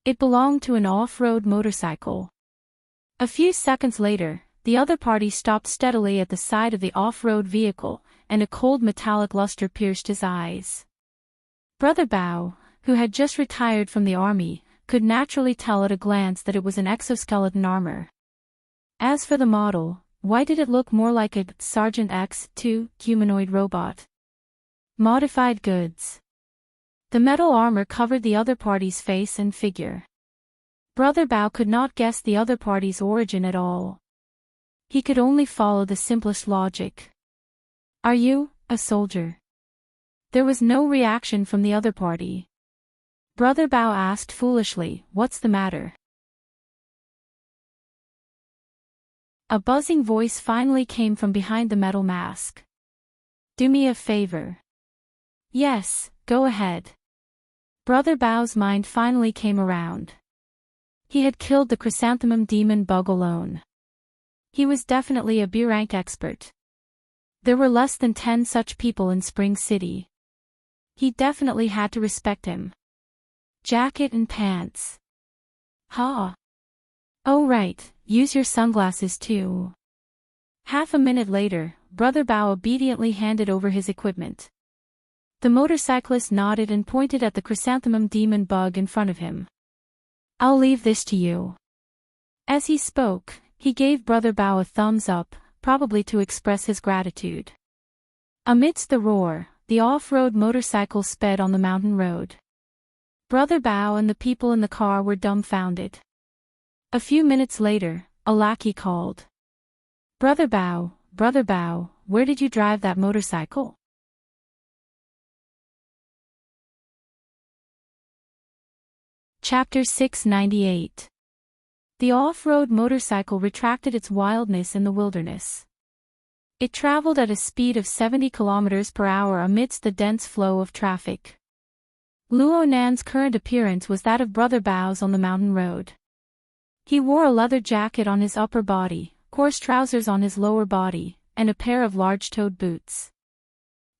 It belonged to an off-road motorcycle. A few seconds later, the other party stopped steadily at the side of the off-road vehicle, and a cold metallic luster pierced his eyes. Brother Bao, who had just retired from the army, could naturally tell at a glance that it was an exoskeleton armor. As for the model, why did it look more like a Sergeant X2 humanoid robot? Modified goods. The metal armor covered the other party's face and figure. Brother Bao could not guess the other party's origin at all. He could only follow the simplest logic. Are you a soldier? There was no reaction from the other party. Brother Bao asked foolishly, "What's the matter?" A buzzing voice finally came from behind the metal mask. "Do me a favor." "Yes, go ahead." Brother Bao's mind finally came around. He had killed the chrysanthemum demon bug alone. He was definitely a B-rank expert. There were less than 10 such people in Spring City. He definitely had to respect him. Jacket and pants. Ha! Oh right, use your sunglasses too. Half a minute later, Brother Bao obediently handed over his equipment. The motorcyclist nodded and pointed at the chrysanthemum demon bug in front of him. "I'll leave this to you." As he spoke, he gave Brother Bao a thumbs up, probably to express his gratitude. Amidst the roar, the off-road motorcycle sped on the mountain road. Brother Bao and the people in the car were dumbfounded. A few minutes later, a lackey called. Brother Bao, where did you drive that motorcycle?" Chapter 698. The off-road motorcycle retracted its wildness in the wilderness. It traveled at a speed of 70 km per hour amidst the dense flow of traffic. Luo Nan's current appearance was that of Brother Bao's on the mountain road. He wore a leather jacket on his upper body, coarse trousers on his lower body, and a pair of large-toed boots.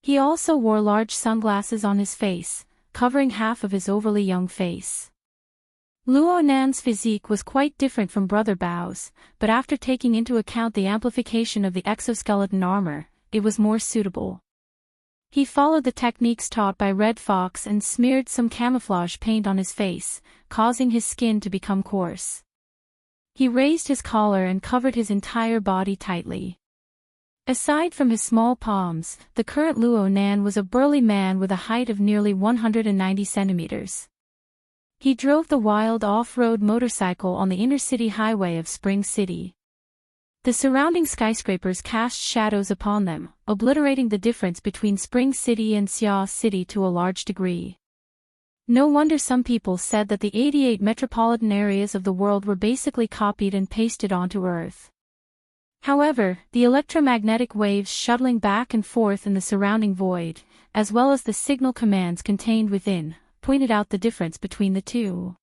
He also wore large sunglasses on his face, covering half of his overly young face. Luo Nan's physique was quite different from Brother Bao's, but after taking into account the amplification of the exoskeleton armor, it was more suitable. He followed the techniques taught by Red Fox and smeared some camouflage paint on his face, causing his skin to become coarse. He raised his collar and covered his entire body tightly. Aside from his small palms, the current Luo Nan was a burly man with a height of nearly 190 centimeters. He drove the wild off-road motorcycle on the inner-city highway of Spring City. The surrounding skyscrapers cast shadows upon them, obliterating the difference between Spring City and Xia City to a large degree. No wonder some people said that the 88 metropolitan areas of the world were basically copied and pasted onto Earth. However, the electromagnetic waves shuttling back and forth in the surrounding void, as well as the signal commands contained within, pointed out the difference between the two.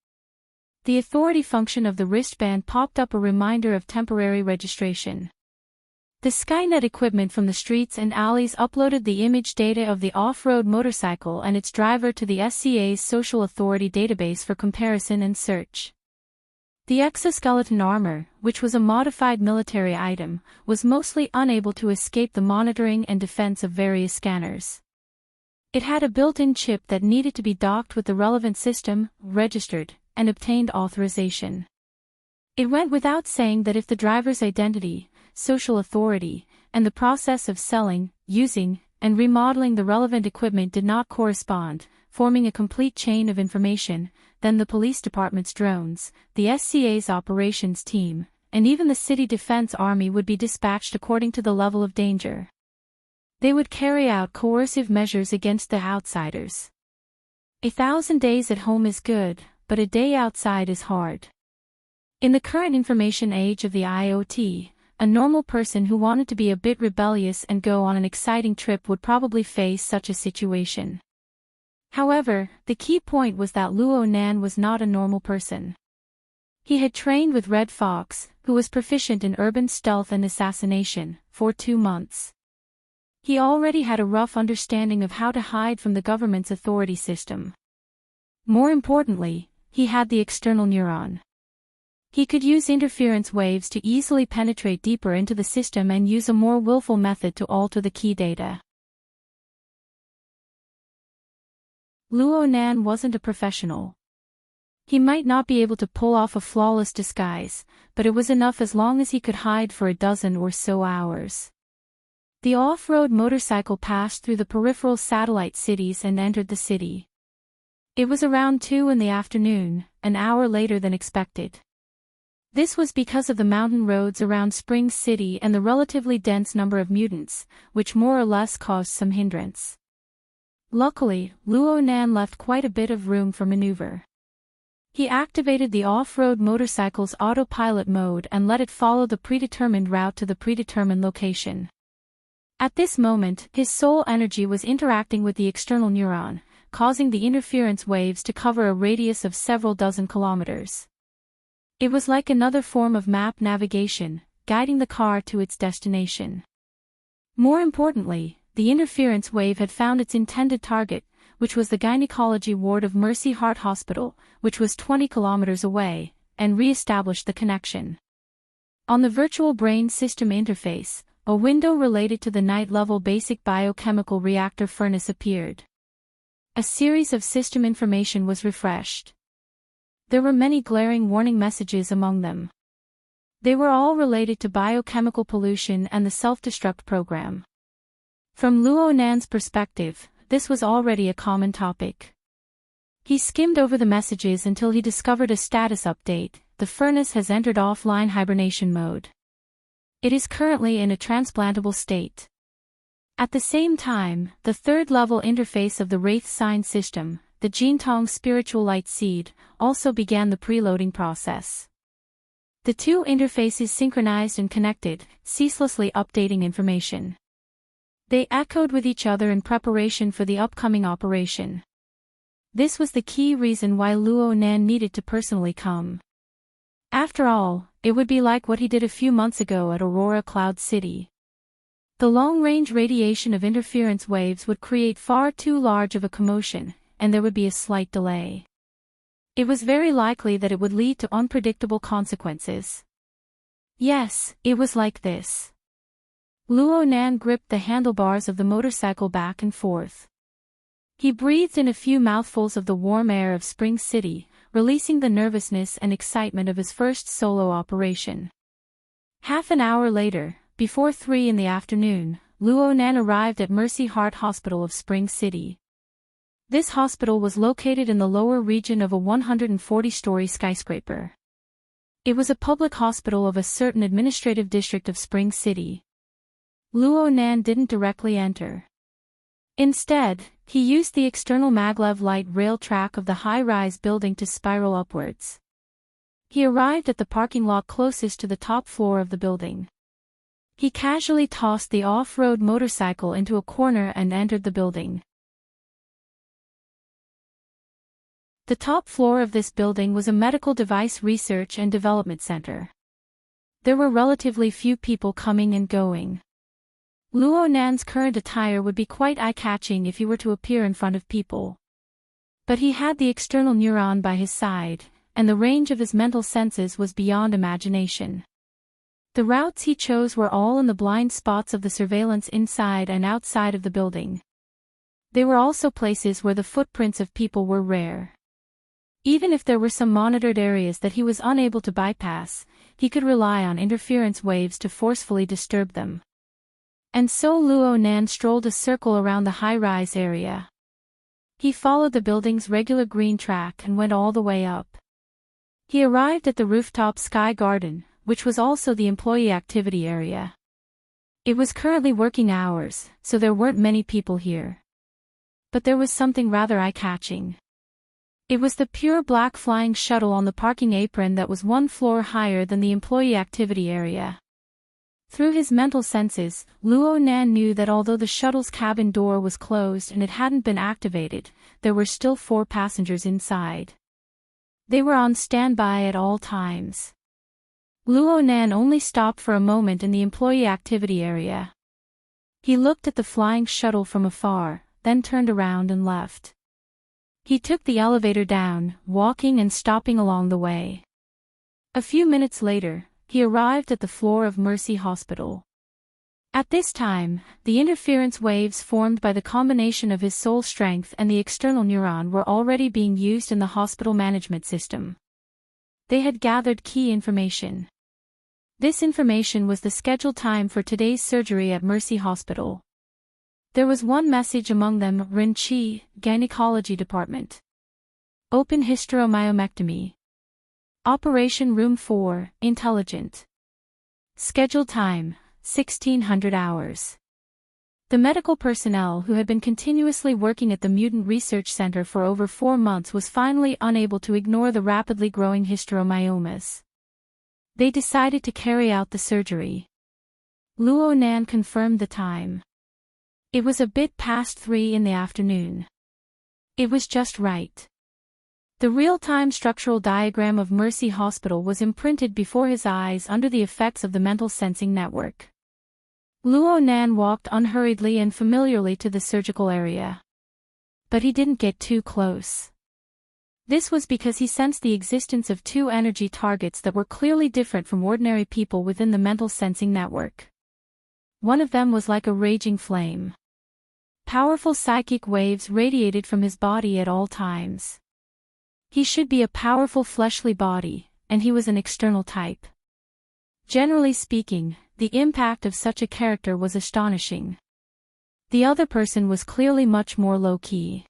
The authority function of the wristband popped up a reminder of temporary registration. The Skynet equipment from the streets and alleys uploaded the image data of the off-road motorcycle and its driver to the SCA's Social Authority database for comparison and search. The exoskeleton armor, which was a modified military item, was mostly unable to escape the monitoring and defense of various scanners. It had a built-in chip that needed to be docked with the relevant system, registered, and obtained authorization. It went without saying that if the driver's identity, social authority, and the process of selling, using, and remodeling the relevant equipment did not correspond, forming a complete chain of information, then the police department's drones, the SCA's operations team, and even the city defense army would be dispatched according to the level of danger. They would carry out coercive measures against the outsiders. 1,000 days at home is good, but a day outside is hard. In the current information age of the IoT, a normal person who wanted to be a bit rebellious and go on an exciting trip would probably face such a situation. However, the key point was that Luo Nan was not a normal person. He had trained with Red Fox, who was proficient in urban stealth and assassination, for 2 months. He already had a rough understanding of how to hide from the government's authority system. More importantly, he had the external neuron. He could use interference waves to easily penetrate deeper into the system and use a more willful method to alter the key data. Luo Nan wasn't a professional. He might not be able to pull off a flawless disguise, but it was enough as long as he could hide for a dozen or so hours. The off-road motorcycle passed through the peripheral satellite cities and entered the city. It was around 2 in the afternoon, an hour later than expected. This was because of the mountain roads around Spring City and the relatively dense number of mutants, which more or less caused some hindrance. Luckily, Luo Nan left quite a bit of room for maneuver. He activated the off-road motorcycle's autopilot mode and let it follow the predetermined route to the predetermined location. At this moment, his soul energy was interacting with the external neuron, causing the interference waves to cover a radius of several dozen kilometers. It was like another form of map navigation, guiding the car to its destination. More importantly, the interference wave had found its intended target, which was the gynecology ward of Mercy Heart Hospital, which was 20 kilometers away, and re-established the connection. On the virtual brain system interface, a window related to the night-level basic biochemical reactor furnace appeared. A series of system information was refreshed. There were many glaring warning messages among them. They were all related to biochemical pollution and the self-destruct program. From Luo Nan's perspective, this was already a common topic. He skimmed over the messages until he discovered a status update: the furnace has entered offline hibernation mode. It is currently in a transplantable state. At the same time, the third-level interface of the Wraith Sign system, the Jintong Spiritual Light Seed, also began the preloading process. The two interfaces synchronized and connected, ceaselessly updating information. They echoed with each other in preparation for the upcoming operation. This was the key reason why Luo Nan needed to personally come. After all, it would be like what he did a few months ago at Aurora Cloud City. The long-range radiation of interference waves would create far too large of a commotion, and there would be a slight delay. It was very likely that it would lead to unpredictable consequences. Yes, it was like this. Luo Nan gripped the handlebars of the motorcycle back and forth. He breathed in a few mouthfuls of the warm air of Spring City, releasing the nervousness and excitement of his first solo operation. Half an hour later, before 3 in the afternoon, Luo Nan arrived at Mercy Heart Hospital of Spring City. This hospital was located in the lower region of a 140-story skyscraper. It was a public hospital of a certain administrative district of Spring City. Luo Nan didn't directly enter. Instead, he used the external maglev light rail track of the high-rise building to spiral upwards. He arrived at the parking lot closest to the top floor of the building. He casually tossed the off-road motorcycle into a corner and entered the building. The top floor of this building was a medical device research and development center. There were relatively few people coming and going. Luo Nan's current attire would be quite eye-catching if he were to appear in front of people. But he had the external neuron by his side, and the range of his mental senses was beyond imagination. The routes he chose were all in the blind spots of the surveillance inside and outside of the building. They were also places where the footprints of people were rare. Even if there were some monitored areas that he was unable to bypass, he could rely on interference waves to forcefully disturb them. And so Luo Nan strolled a circle around the high-rise area. He followed the building's regular green track and went all the way up. He arrived at the rooftop sky garden, which was also the employee activity area. It was currently working hours, so there weren't many people here. But there was something rather eye-catching. It was the pure black flying shuttle on the parking apron that was 1 floor higher than the employee activity area. Through his mental senses, Luo Nan knew that although the shuttle's cabin door was closed and it hadn't been activated, there were still 4 passengers inside. They were on standby at all times. Luo Nan only stopped for a moment in the employee activity area. He looked at the flying shuttle from afar, then turned around and left. He took the elevator down, walking and stopping along the way. A few minutes later, he arrived at the floor of Mercy Hospital. At this time, the interference waves formed by the combination of his soul strength and the external neuron were already being used in the hospital management system. They had gathered key information. This information was the scheduled time for today's surgery at Mercy Hospital. There was one message among them: Rinchi, Gynecology Department. Open hysteromyomectomy. Operation Room 4, Intelligent. Scheduled time, 1600 hours. The medical personnel who had been continuously working at the Mutant Research Center for over 4 months was finally unable to ignore the rapidly growing hysteromyomas. They decided to carry out the surgery. Luo Nan confirmed the time. It was a bit past 3 in the afternoon. It was just right. The real-time structural diagram of Mercy Hospital was imprinted before his eyes under the effects of the mental sensing network. Luo Nan walked unhurriedly and familiarly to the surgical area. But he didn't get too close. This was because he sensed the existence of 2 energy targets that were clearly different from ordinary people within the mental sensing network. One of them was like a raging flame. Powerful psychic waves radiated from his body at all times. He should be a powerful fleshly body, and he was an external type. Generally speaking, the impact of such a character was astonishing. The other person was clearly much more low-key.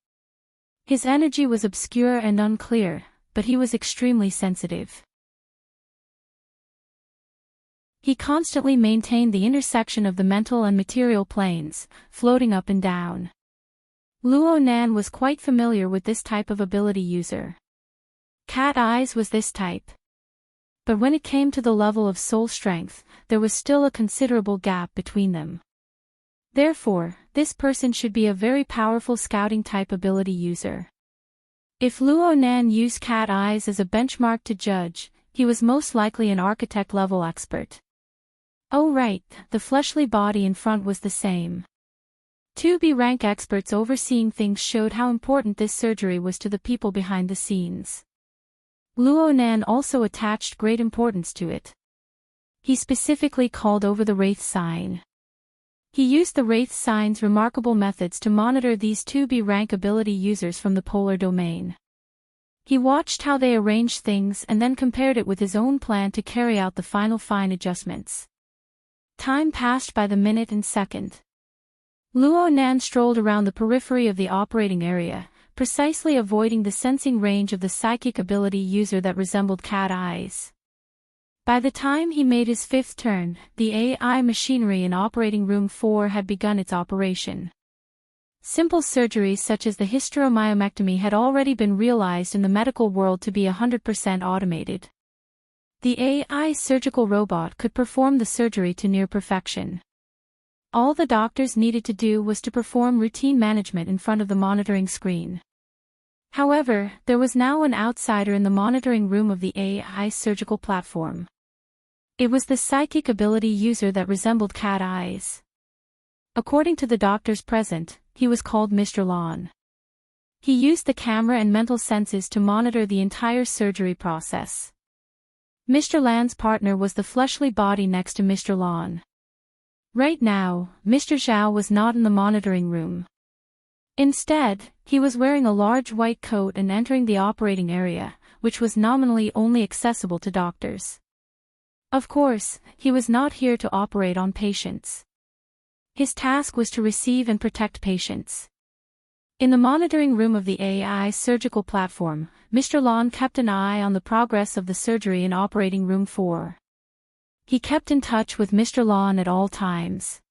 His energy was obscure and unclear, but he was extremely sensitive. He constantly maintained the intersection of the mental and material planes, floating up and down. Luo Nan was quite familiar with this type of ability user. Cat Eyes was this type. But when it came to the level of soul strength, there was still a considerable gap between them. Therefore, this person should be a very powerful scouting type ability user. If Luo Nan used Cat Eyes as a benchmark to judge, he was most likely an architect level expert. Oh right, the fleshly body in front was the same. 2B rank experts overseeing things showed how important this surgery was to the people behind the scenes. Luo Nan also attached great importance to it. He specifically called over the Wraith sign. He used the Wraith sign's remarkable methods to monitor these 2B rank ability users from the polar domain. He watched how they arranged things and then compared it with his own plan to carry out the final fine adjustments. Time passed by the minute and second. Luo Nan strolled around the periphery of the operating area, precisely avoiding the sensing range of the psychic ability user that resembled Cat Eyes. By the time he made his 5th turn, the AI machinery in Operating Room 4 had begun its operation. Simple surgeries such as the hysteromyomectomy had already been realized in the medical world to be 100% automated. The AI surgical robot could perform the surgery to near perfection. All the doctors needed to do was to perform routine management in front of the monitoring screen. However, there was now an outsider in the monitoring room of the AI surgical platform. It was the psychic ability user that resembled Cat Eyes. According to the doctors present, he was called Mr. Lon. He used the camera and mental senses to monitor the entire surgery process. Mr. Lan's partner was the fleshly body next to Mr. Lon. Right now, Mr. Zhao was not in the monitoring room. Instead, he was wearing a large white coat and entering the operating area, which was nominally only accessible to doctors. Of course, he was not here to operate on patients. His task was to receive and protect patients. In the monitoring room of the AI surgical platform, Mr. Lon kept an eye on the progress of the surgery in Operating Room 4. He kept in touch with Mr. Lon at all times.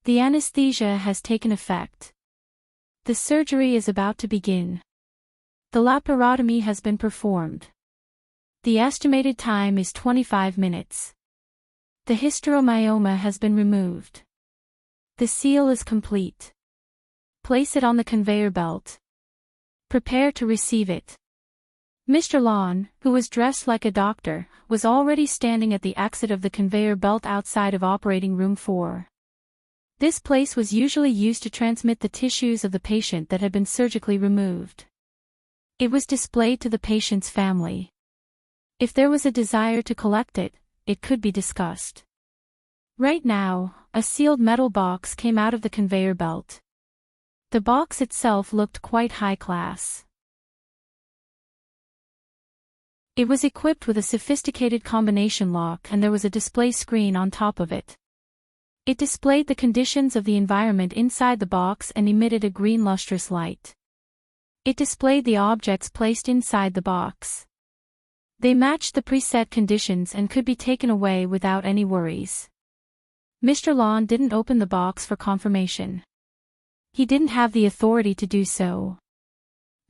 The anesthesia has taken effect. The surgery is about to begin. The laparotomy has been performed. The estimated time is 25 minutes. The hysteromyoma has been removed. The seal is complete. Place it on the conveyor belt. Prepare to receive it. Mr. Lawn, who was dressed like a doctor, was already standing at the exit of the conveyor belt outside of Operating Room 4. This place was usually used to transmit the tissues of the patient that had been surgically removed. It was displayed to the patient's family. If there was a desire to collect it, it could be discussed. Right now, a sealed metal box came out of the conveyor belt. The box itself looked quite high class. It was equipped with a sophisticated combination lock and there was a display screen on top of it. It displayed the conditions of the environment inside the box and emitted a green lustrous light. It displayed the objects placed inside the box. They matched the preset conditions and could be taken away without any worries. Mr. Lawn didn't open the box for confirmation. He didn't have the authority to do so.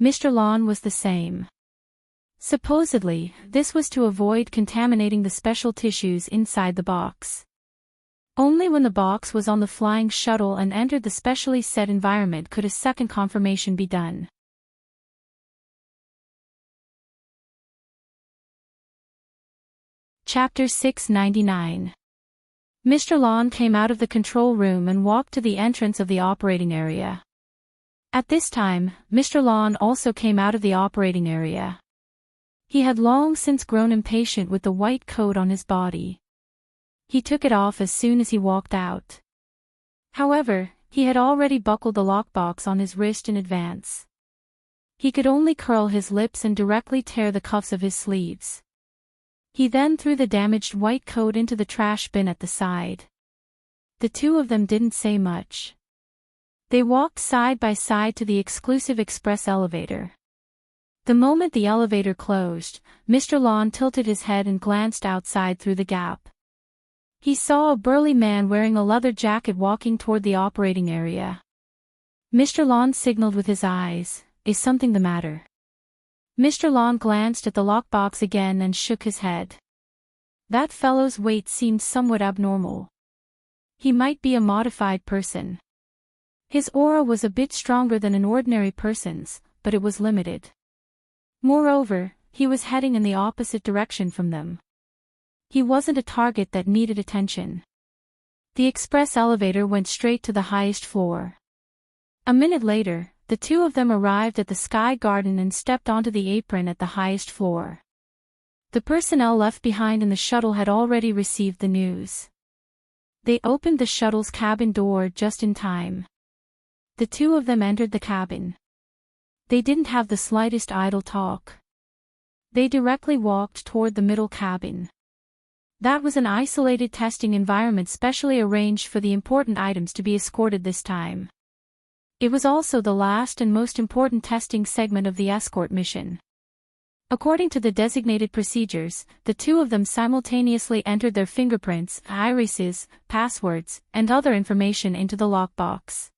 Mr. Lawn was the same. Supposedly, this was to avoid contaminating the special tissues inside the box. Only when the box was on the flying shuttle and entered the specially set environment could a second confirmation be done. Chapter 699. Mr. Lawn came out of the control room and walked to the entrance of the operating area. At this time, Mr. Lawn also came out of the operating area. He had long since grown impatient with the white coat on his body. He took it off as soon as he walked out. However, he had already buckled the lockbox on his wrist in advance. He could only curl his lips and directly tear the cuffs of his sleeves. He then threw the damaged white coat into the trash bin at the side. The two of them didn't say much. They walked side by side to the exclusive express elevator. The moment the elevator closed, Mr. Lawn tilted his head and glanced outside through the gap. He saw a burly man wearing a leather jacket walking toward the operating area. Mr. Lawn signaled with his eyes, "Is something the matter?" Mr. Lawn glanced at the lockbox again and shook his head. That fellow's weight seemed somewhat abnormal. He might be a modified person. His aura was a bit stronger than an ordinary person's, but it was limited. Moreover, he was heading in the opposite direction from them. He wasn't a target that needed attention. The express elevator went straight to the highest floor. A minute later, the two of them arrived at the Sky Garden and stepped onto the apron at the highest floor. The personnel left behind in the shuttle had already received the news. They opened the shuttle's cabin door just in time. The two of them entered the cabin. They didn't have the slightest idle talk. They directly walked toward the middle cabin. That was an isolated testing environment specially arranged for the important items to be escorted this time. It was also the last and most important testing segment of the escort mission. According to the designated procedures, the two of them simultaneously entered their fingerprints, irises, passwords, and other information into the lockbox.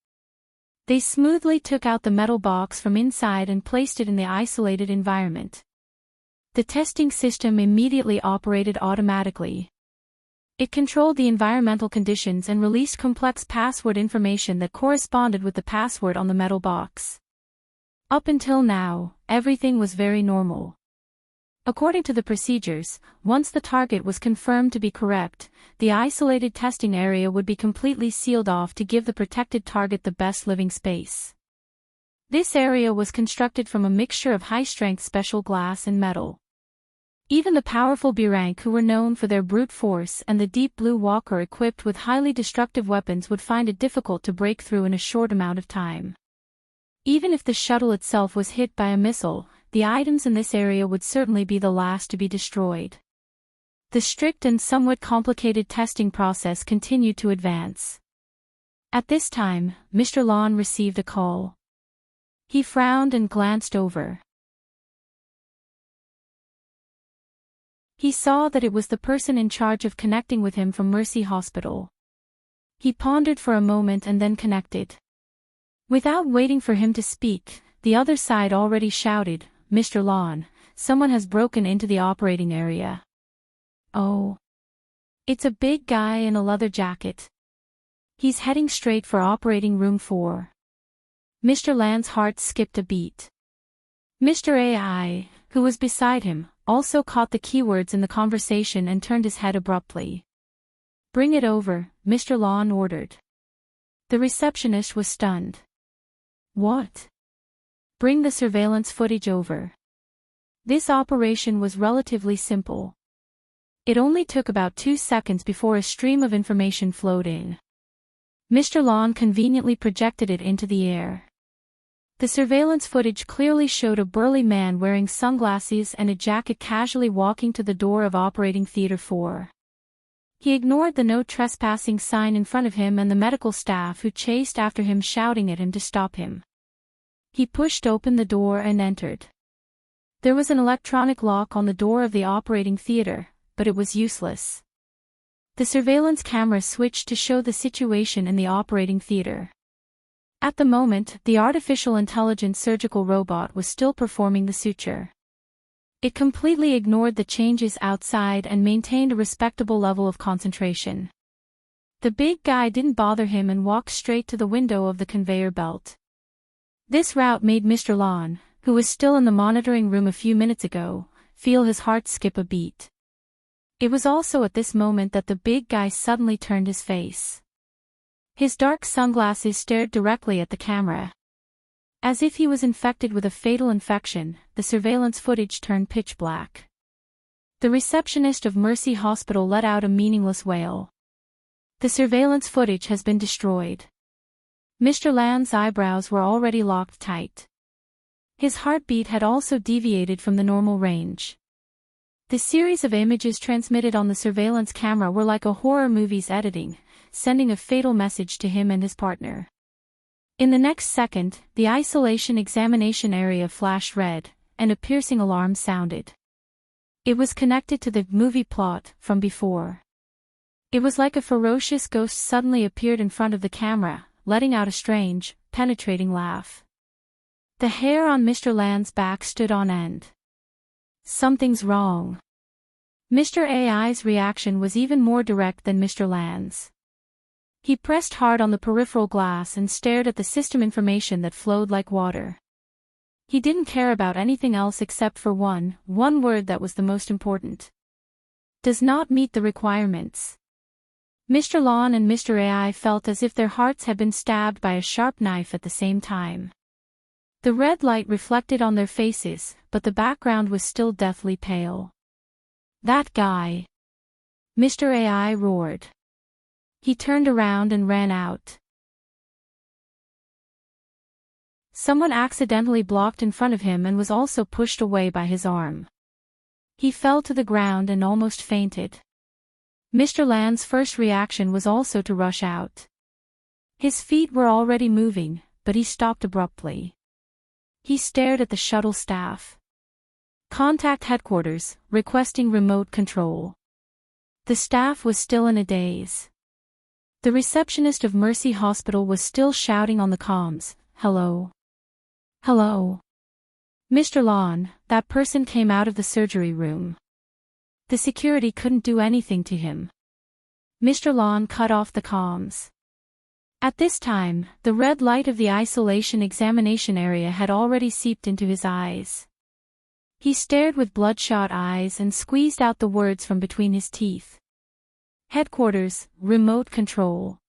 They smoothly took out the metal box from inside and placed it in the isolated environment. The testing system immediately operated automatically. It controlled the environmental conditions and released complex password information that corresponded with the password on the metal box. Up until now, everything was very normal. According to the procedures, once the target was confirmed to be correct, the isolated testing area would be completely sealed off to give the protected target the best living space. This area was constructed from a mixture of high-strength special glass and metal. Even the powerful B-rank who were known for their brute force and the Deep Blue Walker equipped with highly destructive weapons would find it difficult to break through in a short amount of time. Even if the shuttle itself was hit by a missile, the items in this area would certainly be the last to be destroyed. The strict and somewhat complicated testing process continued to advance. At this time, Mr. Lawn received a call. He frowned and glanced over. He saw that it was the person in charge of connecting with him from Mercy Hospital. He pondered for a moment and then connected. Without waiting for him to speak, the other side already shouted, "Mr. Lawn, someone has broken into the operating area." "Oh. It's a big guy in a leather jacket. He's heading straight for Operating Room 4. Mr. Land's heart skipped a beat. Mr. AI, who was beside him, also caught the keywords in the conversation and turned his head abruptly. "Bring it over," Mr. Lon ordered. The receptionist was stunned. "What?" "Bring the surveillance footage over." This operation was relatively simple. It only took about 2 seconds before a stream of information flowed in. Mr. Lon conveniently projected it into the air. The surveillance footage clearly showed a burly man wearing sunglasses and a jacket casually walking to the door of Operating Theater 4. He ignored the no trespassing sign in front of him and the medical staff who chased after him shouting at him to stop him. He pushed open the door and entered. There was an electronic lock on the door of the operating theater, but it was useless. The surveillance camera switched to show the situation in the operating theater. At the moment, the artificial intelligence surgical robot was still performing the suture. It completely ignored the changes outside and maintained a respectable level of concentration. The big guy didn't bother him and walked straight to the window of the conveyor belt. This route made Mr. Lon, who was still in the monitoring room a few minutes ago, feel his heart skip a beat. It was also at this moment that the big guy suddenly turned his face. His dark sunglasses stared directly at the camera. As if he was infected with a fatal infection, the surveillance footage turned pitch black. The receptionist of Mercy Hospital let out a meaningless wail. "The surveillance footage has been destroyed." Mr. Land's eyebrows were already locked tight. His heartbeat had also deviated from the normal range. The series of images transmitted on the surveillance camera were like a horror movie's editing, sending a fatal message to him and his partner. In the next second, the isolation examination area flashed red, and a piercing alarm sounded. It was connected to the movie plot from before. It was like a ferocious ghost suddenly appeared in front of the camera, letting out a strange, penetrating laugh. The hair on Mr. Land's back stood on end. "Something's wrong." Mr. AI's reaction was even more direct than Mr. Land's. He pressed hard on the peripheral glass and stared at the system information that flowed like water. He didn't care about anything else except for one word that was the most important. "Does not meet the requirements." Mr. Lon and Mr. AI felt as if their hearts had been stabbed by a sharp knife at the same time. The red light reflected on their faces, but the background was still deathly pale. "That guy!" Mr. AI roared. He turned around and ran out. Someone accidentally blocked in front of him and was also pushed away by his arm. He fell to the ground and almost fainted. Mr. Land's first reaction was also to rush out. His feet were already moving, but he stopped abruptly. He stared at the shuttle staff. "Contact headquarters, requesting remote control." The staff was still in a daze. The receptionist of Mercy Hospital was still shouting on the comms, "Hello. Hello. Mr. Lon, that person came out of the surgery room." The security couldn't do anything to him. Mr. Lon cut off the comms. At this time, the red light of the isolation examination area had already seeped into his eyes. He stared with bloodshot eyes and squeezed out the words from between his teeth. "Headquarters, remote control."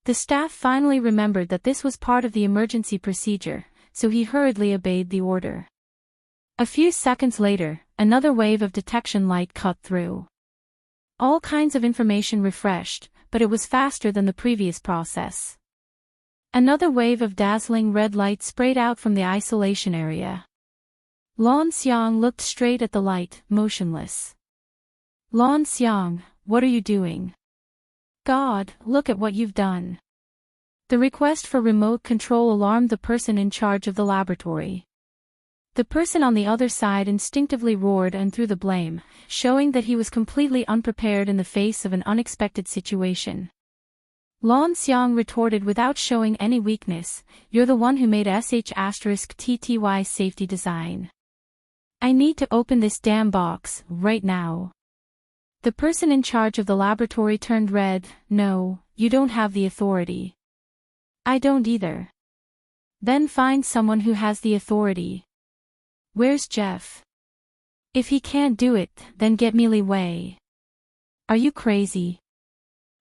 The staff finally remembered that this was part of the emergency procedure, so he hurriedly obeyed the order. A few seconds later, another wave of detection light cut through. All kinds of information refreshed, but it was faster than the previous process. Another wave of dazzling red light sprayed out from the isolation area. Lon Xiang looked straight at the light, motionless. "Lon Xiang, what are you doing? God, look at what you've done." The request for remote control alarmed the person in charge of the laboratory. The person on the other side instinctively roared and threw the blame, showing that he was completely unprepared in the face of an unexpected situation. Lon Xiang retorted without showing any weakness, "You're the one who made **TTY safety design. I need to open this damn box, right now." The person in charge of the laboratory turned red. "No, you don't have the authority." "I don't either." "Then find someone who has the authority." "Where's Jeff?" If he can't do it, then get me Li Wei. Are you crazy?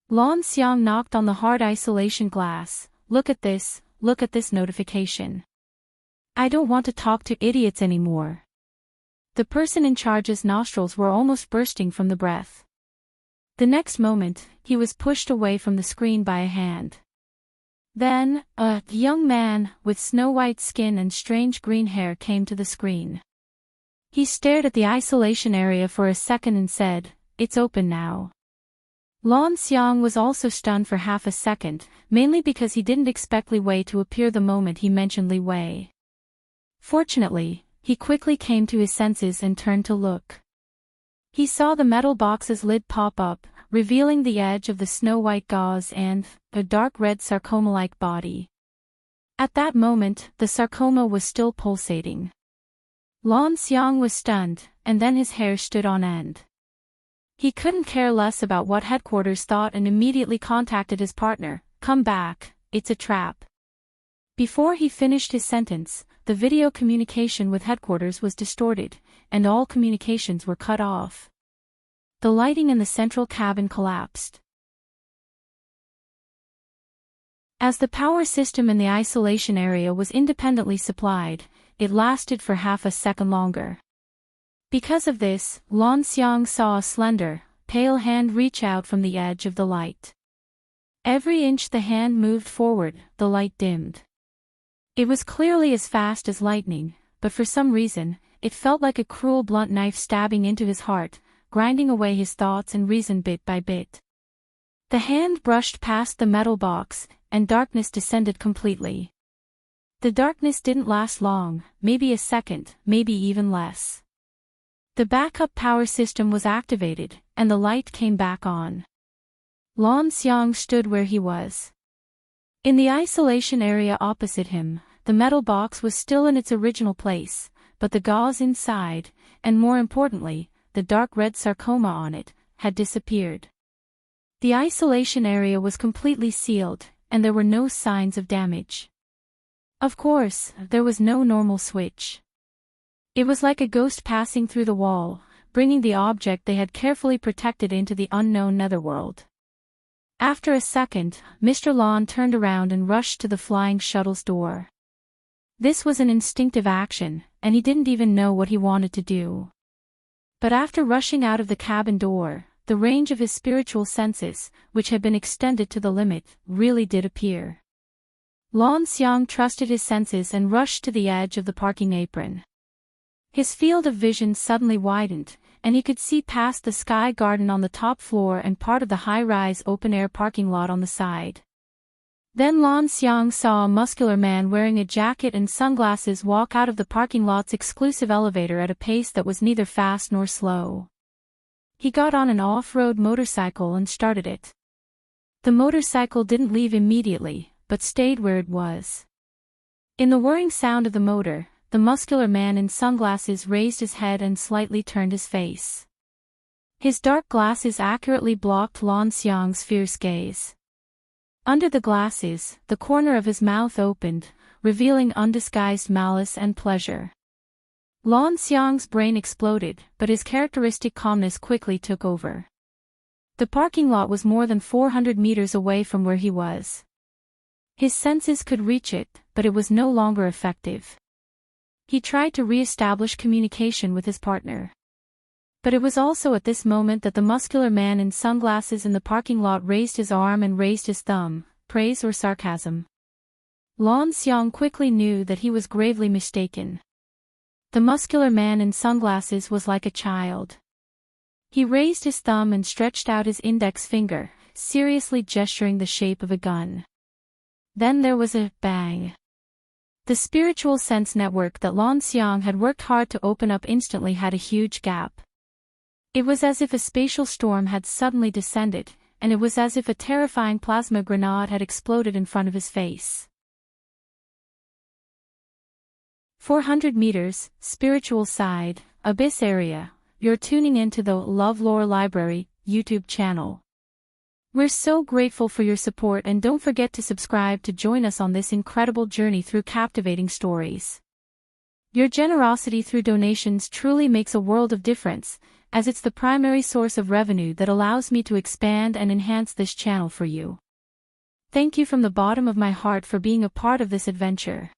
Lan Xiang knocked on the hard isolation glass. Look at this notification. I don't want to talk to idiots anymore. The person in charge's nostrils were almost bursting from the breath. The next moment, he was pushed away from the screen by a hand. Then, a young man with snow-white skin and strange green hair came to the screen. He stared at the isolation area for a second and said, "It's open now." Lan Xiang was also stunned for half a second, mainly because he didn't expect Li Wei to appear the moment he mentioned Li Wei. Fortunately, he quickly came to his senses and turned to look. He saw the metal box's lid pop up, revealing the edge of the snow-white gauze and a dark red sarcoma-like body. At that moment, the sarcoma was still pulsating. Lan Xiang was stunned, and then his hair stood on end. He couldn't care less about what headquarters thought and immediately contacted his partner. "Come back, it's a trap." Before he finished his sentence, the video communication with headquarters was distorted, and all communications were cut off. The lighting in the central cabin collapsed. As the power system in the isolation area was independently supplied, it lasted for half a second longer. Because of this, Lan Xiang saw a slender, pale hand reach out from the edge of the light. Every inch the hand moved forward, the light dimmed. It was clearly as fast as lightning, but for some reason, it felt like a cruel blunt knife stabbing into his heart, grinding away his thoughts and reason bit by bit. The hand brushed past the metal box, and darkness descended completely. The darkness didn't last long, maybe a second, maybe even less. The backup power system was activated, and the light came back on. Lan Xiang stood where he was. In the isolation area opposite him, the metal box was still in its original place, but the gauze inside, and more importantly, the dark red sarcoma on it, had disappeared. The isolation area was completely sealed, and there were no signs of damage. Of course, there was no normal switch. It was like a ghost passing through the wall, bringing the object they had carefully protected into the unknown netherworld. After a second, Mr. Lan turned around and rushed to the flying shuttle's door. This was an instinctive action, and he didn't even know what he wanted to do. But after rushing out of the cabin door, the range of his spiritual senses, which had been extended to the limit, really did appear. Lan Xiang trusted his senses and rushed to the edge of the parking apron. His field of vision suddenly widened, and he could see past the sky garden on the top floor and part of the high-rise open-air parking lot on the side. Then Lan Xiang saw a muscular man wearing a jacket and sunglasses walk out of the parking lot's exclusive elevator at a pace that was neither fast nor slow. He got on an off-road motorcycle and started it. The motorcycle didn't leave immediately, but stayed where it was. In the whirring sound of the motor, the muscular man in sunglasses raised his head and slightly turned his face. His dark glasses accurately blocked Lan Xiang's fierce gaze. Under the glasses, the corner of his mouth opened, revealing undisguised malice and pleasure. Lan Xiang's brain exploded, but his characteristic calmness quickly took over. The parking lot was more than 400 meters away from where he was. His senses could reach it, but it was no longer effective. He tried to re-establish communication with his partner. But it was also at this moment that the muscular man in sunglasses in the parking lot raised his arm and raised his thumb, praise or sarcasm. Lan Xiang quickly knew that he was gravely mistaken. The muscular man in sunglasses was like a child. He raised his thumb and stretched out his index finger, seriously gesturing the shape of a gun. Then there was a bang. The spiritual sense network that Lan Xiang had worked hard to open up instantly had a huge gap. It was as if a spatial storm had suddenly descended, and it was as if a terrifying plasma grenade had exploded in front of his face. 400 meters, spiritual side, abyss area. You're tuning into the LoveLore Library YouTube channel. We're so grateful for your support, and don't forget to subscribe to join us on this incredible journey through captivating stories. Your generosity through donations truly makes a world of difference, as it's the primary source of revenue that allows me to expand and enhance this channel for you. Thank you from the bottom of my heart for being a part of this adventure.